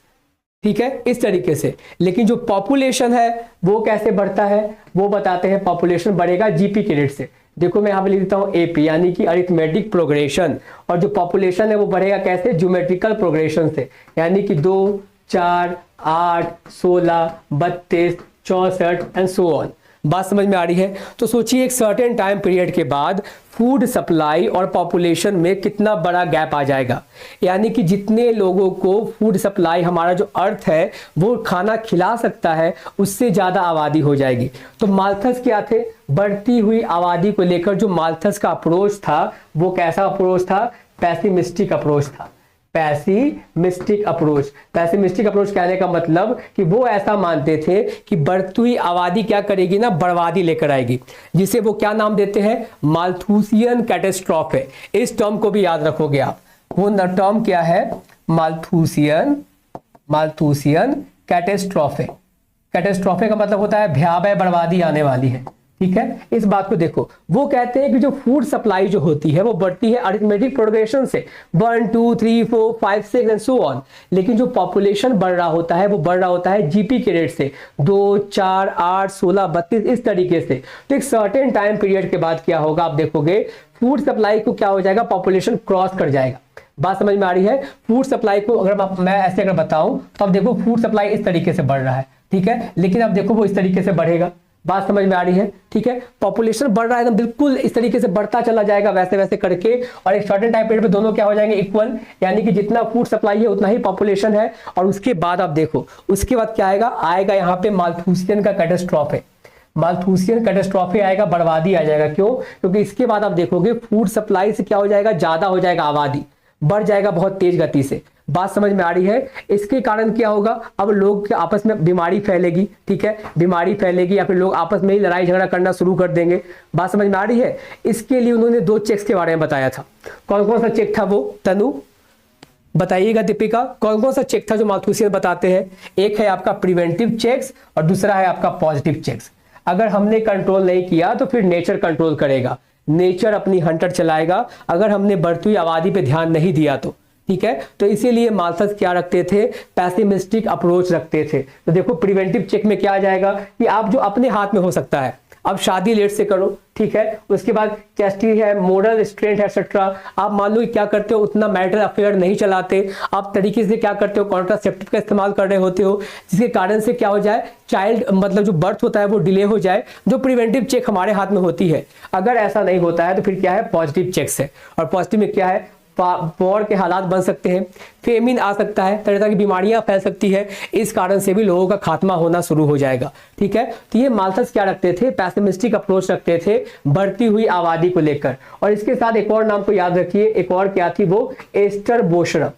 ठीक है, इस तरीके से। लेकिन जो पॉपुलेशन है वो कैसे बढ़ता है, वो बताते हैं। पॉपुलेशन बढ़ेगा जीपी के रेट से। देखो मैं यहाँ पे लिख देता हूँ एपी, यानी कि अरिथमेटिक प्रोग्रेशन। और जो पॉपुलेशन है वो बढ़ेगा कैसे, ज्योमेट्रिकल प्रोग्रेशन से, यानी कि 2, 4, 8, 16, 32, 64 एंड सो ऑन। बात समझ में आ रही है? तो सोचिए एक सर्टेन टाइम पीरियड के बाद फूड सप्लाई और पॉपुलेशन में कितना बड़ा गैप आ जाएगा। यानी कि जितने लोगों को फूड सप्लाई, हमारा जो अर्थ है वो खाना खिला सकता है, उससे ज़्यादा आबादी हो जाएगी। तो माल्थस क्या थे, बढ़ती हुई आबादी को लेकर जो माल्थस का अप्रोच था वो कैसा अप्रोच था, पैसिमिस्टिक अप्रोच था। Pessimistic approach. पैसिमिस्टिक अप्रोच कहने का मतलब कि वो ऐसा मानते थे कि बढ़ती हुई आबादी क्या करेगी ना, बर्बादी लेकर आएगी, जिसे वो क्या नाम देते हैं, माल्थूसियन कैटेस्ट्रॉफे। इस टर्म को भी याद रखोगे आप। वो टर्म क्या है, माल्थूसियन कैटेस्ट्रॉफे। कैटेस्ट्रॉफे का मतलब होता है भयावह बर्बादी आने वाली है। ठीक है, इस बात को देखो। वो कहते हैं कि जो फूड सप्लाई जो होती है वो बढ़ती है अरिथमेटिक प्रोग्रेशन से, 1, 2, 3, 4, 5, 6 एंड सो ऑन। लेकिन जो पॉपुलेशन बढ़ रहा होता है वो बढ़ रहा होता है जीपी के रेट से, 2, 4, 8, 16, 32, इस तरीके से। तो एक सर्टेन टाइम पीरियड के बाद क्या होगा, आप देखोगे फूड सप्लाई को क्या हो जाएगा, पॉपुलेशन क्रॉस कर जाएगा। बात समझ में आ रही है? फूड सप्लाई को अगर मैं ऐसे अगर बताऊं तो अब देखो फूड सप्लाई इस तरीके से बढ़ रहा है, ठीक है, लेकिन अब देखो वो इस तरीके से बढ़ेगा। बात समझ में आ रही है? ठीक है, पॉपुलेशन बढ़ रहा है एकदम बिल्कुल इस तरीके से बढ़ता चला जाएगा वैसे वैसे करके, और एक सर्टेन टाइम पीरियड पे दोनों क्या हो जाएंगे, इक्वल। यानी कि जितना फूड सप्लाई है उतना ही पॉपुलेशन है। और उसके बाद आप देखो, उसके बाद क्या आएगा यहाँ पे माल्थूसियन का कैटेस्ट्रॉफे। माल्थूसियन कैटेस्ट्रॉफे आएगा, बर्बादी आ जाएगा। क्यों? क्योंकि इसके बाद आप देखोगे फूड सप्लाई से क्या हो जाएगा, ज्यादा हो जाएगा, आबादी बढ़ जाएगा बहुत तेज गति से। बात समझ में आ रही है? इसके कारण क्या होगा, अब लोग के आपस में बीमारी फैलेगी, ठीक है, बीमारी फैलेगी, या फिर लोग आपस में ही लड़ाई झगड़ा करना शुरू कर देंगे। बात समझ में आ रही है? इसके लिए उन्होंने 2 चेक्स के बारे में बताया था। कौन कौन सा चेक था वो, तनु बताइएगा, दीपिका कौन कौन सा चेक था जो माल्थूसियन बताते हैं? एक है आपका प्रिवेंटिव चेक्स और दूसरा है आपका पॉजिटिव चेक्स। अगर हमने कंट्रोल नहीं किया तो फिर नेचर कंट्रोल करेगा, नेचर अपनी हंटर चलाएगा अगर हमने बढ़ती हुई आबादी पे ध्यान नहीं दिया तो। ठीक है, तो इसीलिए माल्थस क्या रखते थे, पैसिमिस्टिक अप्रोच रखते थे। तो देखो प्रिवेंटिव चेक में क्या आ जाएगा कि आप जो अपने हाथ में हो सकता है, अब शादी लेट से करो, ठीक है, उसके बाद चैस्टी है, मोरल स्ट्रेंथ है एक्सेट्रा, आप मान लो क्या करते हो, उतना मैरिटल अफेयर नहीं चलाते, आप तरीके से क्या करते हो, कॉन्ट्रासेप्टिव का इस्तेमाल कर रहे होते हो, जिसके कारण से क्या हो जाए, चाइल्ड मतलब जो बर्थ होता है वो डिले हो जाए। जो प्रिवेंटिव चेक हमारे हाथ में होती है। अगर ऐसा नहीं होता है तो फिर क्या है, पॉजिटिव चेक्स है। और पॉजिटिव में क्या है, वॉर के हालात बन सकते हैं, फेमिन आ सकता है, तरह तरह की बीमारियां फैल सकती है, इस कारण से भी लोगों का खात्मा होना शुरू हो जाएगा। ठीक है, तो ये माल्थस क्या रखते थे, पैसिमिस्टिक अप्रोच रखते थे बढ़ती हुई आबादी को लेकर। और इसके साथ एक और नाम को याद रखिए, एक और क्या थी वो, एस्टर बोशरप।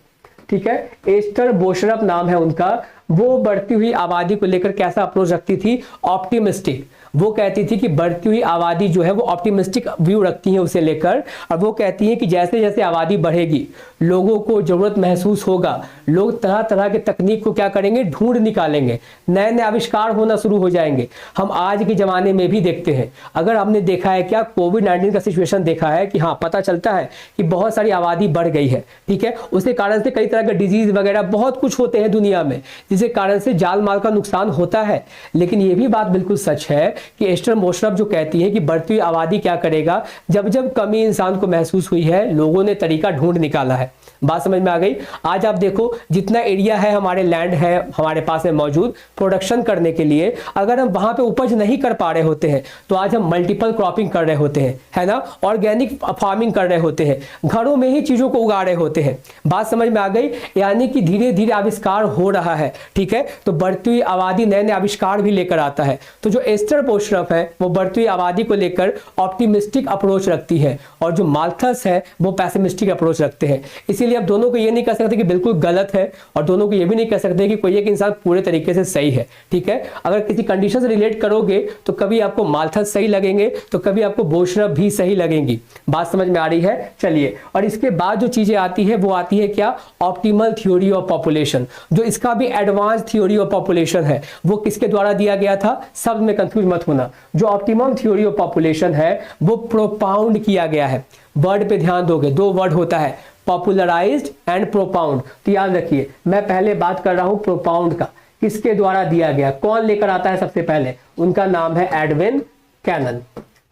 ठीक है, एस्टर बोशरप नाम है उनका। वो बढ़ती हुई आबादी को लेकर कैसा अप्रोच रखती थी, ऑप्टिमिस्टिक। वो कहती थी कि बढ़ती हुई आबादी जो है वो ऑप्टिमिस्टिक व्यू रखती है उसे लेकर, और वो कहती है कि जैसे जैसे आबादी बढ़ेगी, लोगों को जरूरत महसूस होगा, लोग तरह तरह के तकनीक को क्या करेंगे, ढूंढ निकालेंगे, नए नए आविष्कार होना शुरू हो जाएंगे। हम आज के जमाने में भी देखते हैं, अगर हमने देखा है क्या, कोविड-19 का सिचुएशन देखा है कि हाँ पता चलता है कि बहुत सारी आबादी बढ़ गई है। ठीक है, उसके कारण से कई तरह के डिजीज वगैरह बहुत कुछ होते हैं दुनिया में, जिसके कारण से जान माल का नुकसान होता है। लेकिन ये भी बात बिल्कुल सच है कि एस्टर बोशरप जो कहती है कि बढ़ती हुई आबादी क्या करेगा, जब जब कमी इंसान को महसूस हुई है, लोगों ने तरीका ढूंढ निकाला है। बात समझ में आ गई? आज आप देखो जितना एरिया है, हमारे लैंड है हमारे पास में मौजूद प्रोडक्शन करने के लिए, अगर हम वहां पे उपज नहीं कर पा रहे होते हैं तो आज हम मल्टीपल क्रॉपिंग कर रहे होते हैं, है ना, ऑर्गेनिक फार्मिंग कर रहे होते हैं, घरों में ही चीजों को उगा रहे होते हैं। बात समझ में आ गई? यानी कि धीरे धीरे आविष्कार हो रहा है। ठीक है, तो बढ़ती हुई आबादी नए नए आविष्कार भी लेकर आता है। तो जो एस्टर बोशरप है वो बढ़ती हुई आबादी को लेकर ऑप्टिमिस्टिक अप्रोच रखती है, और जो माल्थस है वो पैसिमिस्टिक अप्रोच रखते हैं। इसीलिए आप दोनों को ये नहीं कह सकते कि बिल्कुल गलत है, और दोनों को ये भी नहीं कह सकते कि कोई एक इंसान पूरे तरीके से सही है। ठीक है, अगर किसी कंडीशन से रिलेट करोगे तो कभी आपको माल्थस सही लगेंगे तो कभी आपको बोशरप भी सही लगेंगी। बात समझ में आ रही है? चलिए, और इसके बाद जो चीजें आती है वो आती है क्या, ऑप्टिमल थ्योरी ऑफ पॉपुलेशन। जो इसका भी एडवांस थ्योरी ऑफ पॉपुलेशन है वो किसके द्वारा दिया गया था, सब में कंफ्यूज मत होना। जो ऑप्टिमम थ्योरी ऑफ पॉपुलेशन है वो प्रोपाउंड किया गया है। वर्ड पे ध्यान दोगे, 2 वर्ड होता है, पॉपुलराइज्ड एंड प्रोपाउंड। तो याद रखिए, मैं पहले बात कर रहा हूं प्रोपाउंड का, किसके द्वारा दिया गया, कौन लेकर आता है सबसे पहले, उनका नाम है एडविन कैनन।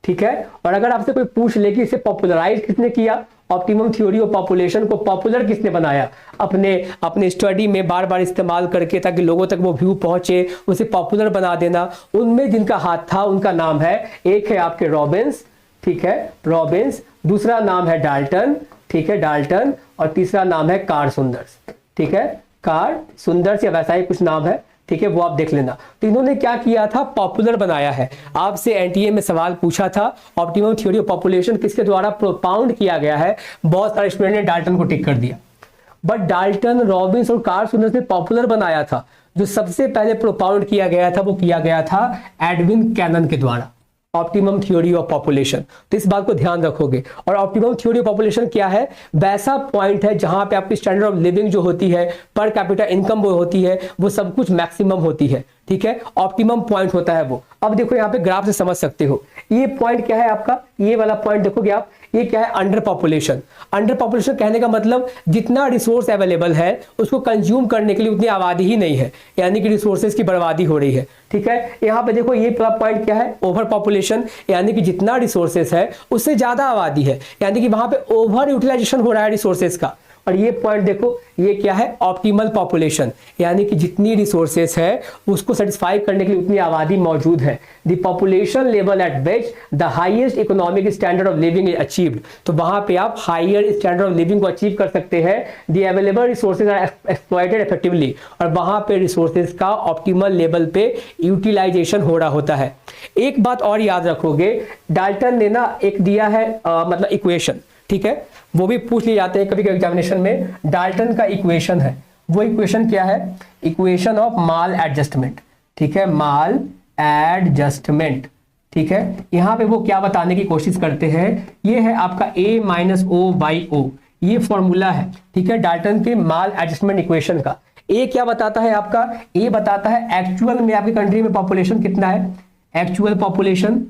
ठीक है, और अगर आपसे कोई पूछ ले कि इसे पॉपुलराइज किसने किया, ऑप्टिमम थ्योरी ऑफ पॉपुलेशन को पॉपुलर किसने बनाया, अपने स्टडी में बार बार इस्तेमाल करके, ताकि लोगों तक वो व्यू पहुंचे, उसे पॉपुलर बना देना, उनमें जिनका हाथ था उनका नाम है, एक है आपके रॉबिन्स, ठीक है, रॉबिन्स, दूसरा नाम है डाल्टन, ठीक है, डाल्टन, और तीसरा नाम है कार्ल सुंदर्स, ठीक है, कार्ल सुंदर्स या वैसा ही कुछ नाम है, ठीक है, वो आप देख लेना। तो इन्होंने क्या किया था, पॉपुलर बनाया है। आपसे एनटीए में सवाल पूछा था ऑप्टिमम थ्योरी ऑफ पॉपुलेशन किसके द्वारा प्रोपाउंड किया गया है, बहुत सारे स्टूडेंट ने डाल्टन को टिक कर दिया, बट डाल्टन, रॉबिन्स और कार्ल सुंदर्स ने पॉपुलर बनाया था। जो सबसे पहले प्रोपाउंड किया गया था वो किया गया था एडविन कैनन के द्वारा, ऑप्टिमम थ्योरी ऑफ पॉपुलेशन। तो इस बात को ध्यान रखोगे। और ऑप्टिमम थ्योरी ऑफ पॉपुलेशन क्या है, वैसा पॉइंट है जहां पे आपकी स्टैंडर्ड ऑफ लिविंग जो होती है, पर कैपिटा इनकम वो होती है, वो सब कुछ मैक्सिमम होती है। ठीक है, ऑप्टिमम पॉइंट होता है वो। अब देखो यहाँ पे ग्राफ से समझ सकते हो, ये पॉइंट क्या है आपका, ये वाला पॉइंट देखोगे आप, ये क्या है, अंडर पॉपुलेशन। अंडर पॉपुलेशन कहने का मतलब जितना रिसोर्स अवेलेबल है उसको कंज्यूम करने के लिए उतनी आबादी ही नहीं है, यानी कि रिसोर्सेज की बर्बादी हो रही है। ठीक है, यहाँ पे देखो ये पॉइंट क्या है, ओवर पॉपुलेशन, यानी कि जितना रिसोर्सेज है उससे ज्यादा आबादी है, यानी कि वहां पे ओवर यूटिलाइजेशन हो रहा है रिसोर्सेज का। और ये पॉइंट देखो, ये क्या है, ऑप्टिमल पॉपुलेशन, यानी कि जितनी रिसोर्सेस है उसको सेटिस्फाई करने के लिए उतनी आबादी मौजूद है। The population level at which the highest economic standard of living is achieved. तो वहां पे आप हायर स्टैंडर्ड ऑफ लिविंग को अचीव कर सकते हैं। The available resources are exploited effectively, और वहां पे रिसोर्सेज का ऑप्टिमल लेवल पे यूटिलाइजेशन हो रहा होता है। एक बात और याद रखोगे, डाल्टन ने ना एक दिया है मतलब इक्वेशन, ठीक है, वो भी पूछ लिए जाते हैं कभी कभी एग्जामिनेशन में। डाल्टन का इक्वेशन है, वो इक्वेशन क्या है, इक्वेशन ऑफ माल एडजस्टमेंट। ठीक है, माल एडजस्टमेंट। ठीक है, यहां पे वो क्या बताने की कोशिश करते हैं, ये है आपका a minus O by O, ये फॉर्मूला है। ठीक है, डाल्टन के माल एडजस्टमेंट इक्वेशन का। ए क्या बताता है आपका, ए बताता है एक्चुअल में आपकी कंट्री में पॉपुलेशन कितना है, एक्चुअल पॉपुलेशन।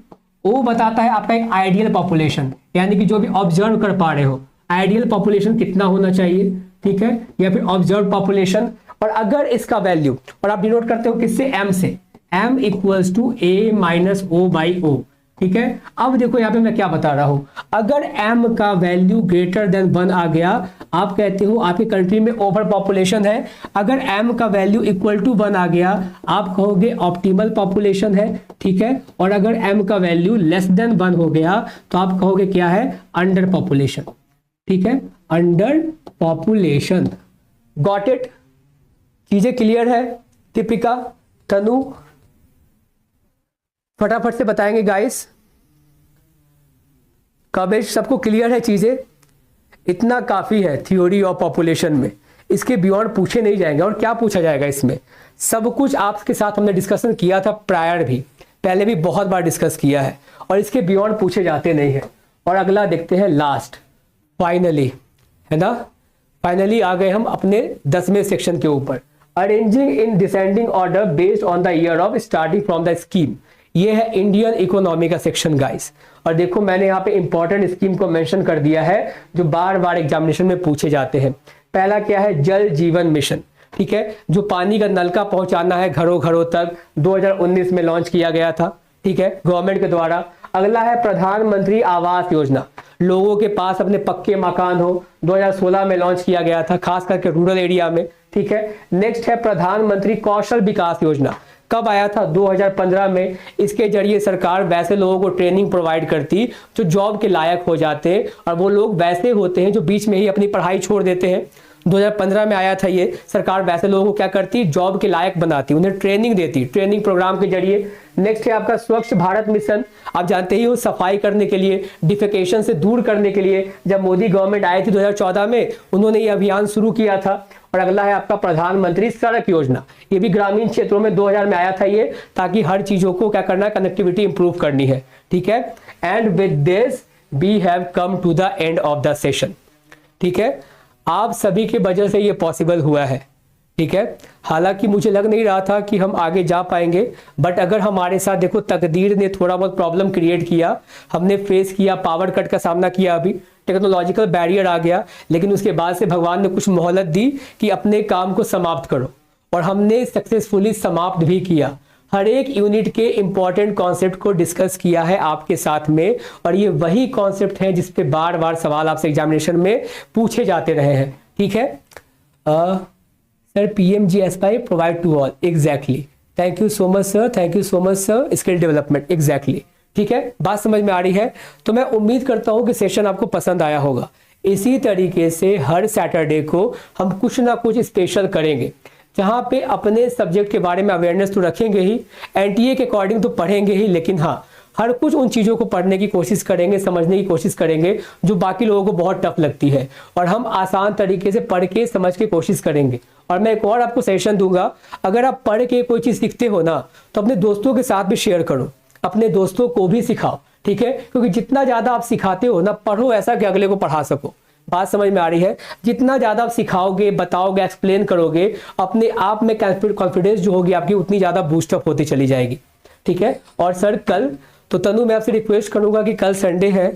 ओ बताता है आपका एक आइडियल पॉपुलेशन, यानी कि जो भी ऑब्जर्व कर पा रहे हो, आइडियल पॉपुलेशन कितना होना चाहिए। ठीक है, या फिर ऑब्जर्व पॉपुलेशन। और अगर इसका वैल्यू, और आप डिनोट करते हो किससे, एम से, M equals to A minus O by O. ठीक है, अब देखो यहाँ पे मैं क्या बता रहा हूं, अगर m का वैल्यू ग्रेटर देन 1 आ गया, आप कहते हो आपकी कंट्री में ओवर पॉपुलेशन है। अगर m का वैल्यू इक्वल टू 1 आ गया, आप कहोगे ऑप्टिमल पॉपुलेशन है। ठीक है, और अगर m का वैल्यू लेस देन 1 हो गया तो आप कहोगे क्या है, अंडर पॉपुलेशन। ठीक है, अंडर पॉपुलेशन। गॉट इट, चीजें क्लियर है। दीपिका, तनु, फटाफट से बताएंगे गाइस। कबेश, सबको क्लियर है चीजें, इतना काफी है थ्योरी ऑफ पॉपुलेशन में, इसके बियॉन्ड पूछे नहीं जाएंगे। और क्या पूछा जाएगा इसमें, सब कुछ आपके साथ हमने डिस्कशन किया था प्रायर भी, पहले भी बहुत बार डिस्कस किया है, और इसके बियॉन्ड पूछे जाते नहीं है। और अगला देखते हैं लास्ट, फाइनली, है ना, फाइनली आ गए हम अपने 10वें सेक्शन के ऊपर, arranging in descending order based on the year of starting from the scheme. ये है इंडियन इकोनॉमी का सेक्शन गाइस। और देखो मैंने यहाँ पे इंपॉर्टेंट स्कीम को मेंशन कर दिया है जो बार बार एग्जामिनेशन में पूछे जाते हैं। पहला क्या है, जल जीवन मिशन। ठीक है, जो पानी का नलका पहुंचाना है घरों घरों तक, 2019 में लॉन्च किया गया था। ठीक है, गवर्नमेंट के द्वारा। अगला है प्रधानमंत्री आवास योजना, लोगों के पास अपने पक्के मकान हो, 2016 में लॉन्च किया गया था, खास करके रूरल एरिया में। ठीक है, नेक्स्ट है प्रधानमंत्री कौशल विकास योजना, कब आया था, 2015 में। इसके जरिए सरकार वैसे लोगों को ट्रेनिंग प्रोवाइड करती जो जॉब के लायक हो जाते हैं, और वो लोग वैसे होते हैं जो बीच में ही अपनी पढ़ाई छोड़ देते हैं। 2015 में आया था ये, सरकार वैसे लोगों को क्या करती, जॉब के लायक बनाती, उन्हें ट्रेनिंग देती, ट्रेनिंग प्रोग्राम के जरिए। नेक्स्ट है आपका स्वच्छ भारत मिशन, आप जानते ही हो, सफाई करने के लिए, डिफेकेशन से दूर करने के लिए। जब मोदी गवर्नमेंट आई थी 2014 में, उन्होंने ये अभियान शुरू किया था। और अगला है आपका प्रधानमंत्री सड़क योजना, ये भी ग्रामीण क्षेत्रों में 2000 में आया था ये, ताकि हर चीजों को क्या करना है, कनेक्टिविटी इंप्रूव करनी है। ठीक है, and with this we have come to the end of the session. ठीक है, आप सभी की वजह से ये पॉसिबल हुआ है। ठीक है, हालांकि मुझे लग नहीं रहा था कि हम आगे जा पाएंगे, बट अगर हमारे साथ देखो तकदीर ने थोड़ा बहुत प्रॉब्लम क्रिएट किया, हमने फेस किया, पावर कट का सामना किया अभी। टेक्नोलॉजिकल बैरियर आ गया, लेकिन उसके बाद से भगवान ने कुछ मोहलत दी कि अपने काम को समाप्त करो, और हमने सक्सेसफुली समाप्त भी किया। हर एक यूनिट के इंपॉर्टेंट कॉन्सेप्ट को डिस्कस किया है आपके साथ में, और ये वही कॉन्सेप्ट है जिस पे बार बार सवाल आपसे एग्जामिनेशन में पूछे जाते रहे हैं। ठीक है sir, PMGSY provide to all, exactly, thank you so much sir, thank you so much sir, skill development, exactly. ठीक है, बात समझ में आ रही है? तो मैं उम्मीद करता हूं कि सेशन आपको पसंद आया होगा। इसी तरीके से हर सैटरडे को हम कुछ ना कुछ स्पेशल करेंगे, जहां पे अपने सब्जेक्ट के बारे में अवेयरनेस तो रखेंगे ही, NTA के अकॉर्डिंग तो पढ़ेंगे ही, लेकिन हाँ, हर कुछ उन चीज़ों को पढ़ने की कोशिश करेंगे, समझने की कोशिश करेंगे जो बाकी लोगों को बहुत टफ लगती है, और हम आसान तरीके से पढ़ के समझ के कोशिश करेंगे। और मैं एक और आपको सजेशन दूंगा, अगर आप पढ़ के कोई चीज़ सीखते हो ना, तो अपने दोस्तों के साथ भी शेयर करो, अपने दोस्तों को भी सिखाओ। ठीक है, क्योंकि जितना ज़्यादा आप सिखाते हो ना, पढ़ो ऐसा कि अगले को पढ़ा सको। बात समझ में आ रही है? जितना ज़्यादा आप सिखाओगे, बताओगे, एक्सप्लेन करोगे, अपने आप में कॉन्फिडेंस जो होगी आपकी उतनी ज़्यादा बूस्टअप होती चली जाएगी। ठीक है, और सर कल तो तनु मैं आपसे रिक्वेस्ट करूंगा कि कल संडे है,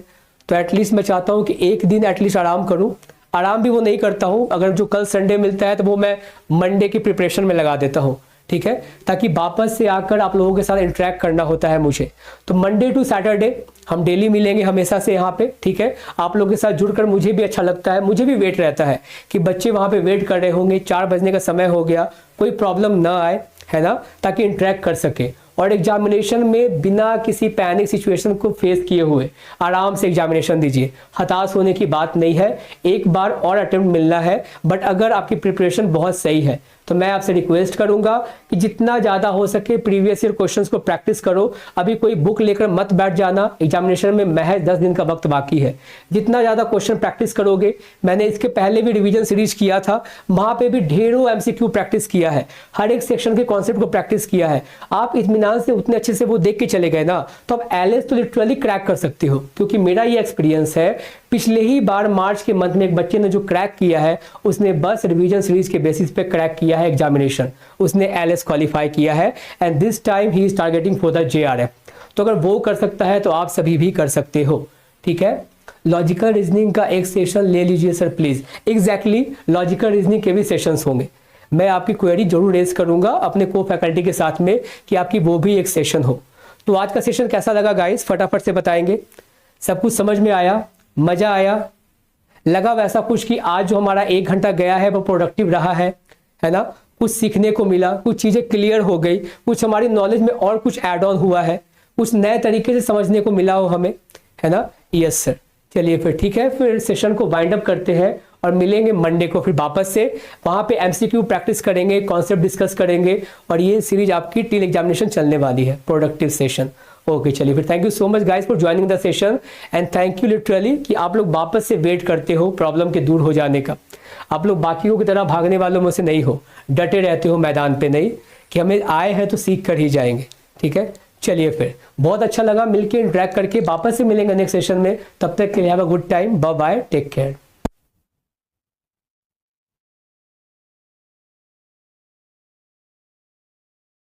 तो एटलीस्ट मैं चाहता हूं कि एक दिन एटलीस्ट आराम करूं। आराम भी वो नहीं करता हूं, अगर जो कल संडे मिलता है तो वो मैं मंडे की प्रिपरेशन में लगा देता हूं। ठीक है, ताकि वापस से आकर आप लोगों के साथ इंटरेक्ट करना होता है मुझे। तो मंडे टू सैटरडे हम डेली मिलेंगे हमेशा से यहाँ पे। ठीक है, आप लोगों के साथ जुड़कर मुझे भी अच्छा लगता है, मुझे भी वेट रहता है कि बच्चे वहाँ पे वेट कर रहे होंगे, 4 बजने का समय हो गया, कोई प्रॉब्लम ना आए, है ना, ताकि इंटरेक्ट कर सके। और एग्जामिनेशन में बिना किसी पैनिक सिचुएशन को फेस किए हुए आराम से एग्जामिनेशन दीजिए। हताश होने की बात नहीं है, एक बार और अटेम्प्ट मिलना है, बट अगर आपकी प्रिपरेशन बहुत सही है तो मैं आपसे रिक्वेस्ट करूंगा कि जितना ज़्यादा हो सके प्रीवियस ईयर क्वेश्चंस को प्रैक्टिस करो। अभी कोई बुक लेकर मत बैठ जाना, एग्जामिनेशन में महज 10 दिन का वक्त बाकी है। जितना ज़्यादा क्वेश्चन प्रैक्टिस करोगे, मैंने इसके पहले भी रिवीजन सीरीज किया था, वहाँ पे भी ढेरों MCQ प्रैक्टिस किया है, हर एक सेक्शन के कॉन्सेप्ट को प्रैक्टिस किया है। आप इत्मीनान से उतने अच्छे से वो देख के चले गए ना, तो आप LS तो लिटरली क्रैक कर सकते हो। क्योंकि मेरा ये एक्सपीरियंस है, पिछले ही बार मार्च के मंथ में एक बच्चे ने जो क्रैक किया है, उसने बस रिवीजन सीरीज के बेसिस पे क्रैक किया है एग्जामिनेशन, उसने LS क्वालिफाई किया है, and this time he is targeting for the JRF। तो अगर वो कर सकता है तो आप सभी भी कर सकते हो। ठीक है, लॉजिकल रीजनिंग का एक सेशन ले लीजिए sir please. Exactly, logical reasoning के भी सेशंस होंगे। मैं आपकी क्वेरी जरूर रेज करूंगा अपने को फैकल्टी के साथ में कि आपकी वो भी एक सेशन हो। तो आज का सेशन कैसा लगा गाइस, फटाफट से बताएंगे। सब कुछ समझ में आया, मजा आया, लगा वैसा कुछ कि आज जो हमारा 1 घंटा गया है वो प्रोडक्टिव रहा है ना, कुछ सीखने को मिला, कुछ चीजें क्लियर हो गई, कुछ हमारी नॉलेज में और कुछ ऐड ऑन हुआ है, कुछ नए तरीके से समझने को मिला हो हमें, है ना? यस सर, चलिए फिर ठीक है, फिर सेशन को वाइंड अप करते हैं और मिलेंगे मंडे को फिर वापस से। वहाँ पे MCQ प्रैक्टिस करेंगे, कॉन्सेप्ट डिस्कस करेंगे, और ये सीरीज आपकी टिल एग्जामिनेशन चलने वाली है, प्रोडक्टिव सेशन। ओके चलिए फिर, thank you so much guys for joining the session, and thank you literally कि आप लोग वापस से वेट करते हो प्रॉब्लम के दूर हो जाने का। आप लोग बाकियों की तरह भागने वालों में से नहीं हो, डटे रहते हो मैदान पे, नहीं कि हमें आए हैं तो सीख कर ही जाएंगे। ठीक है, चलिए फिर, बहुत अच्छा लगा मिलके इंटरेक्ट करके। वापस से मिलेंगे नेक्स्ट सेशन में, तब तक के लिए have a good time, bye bye, take care.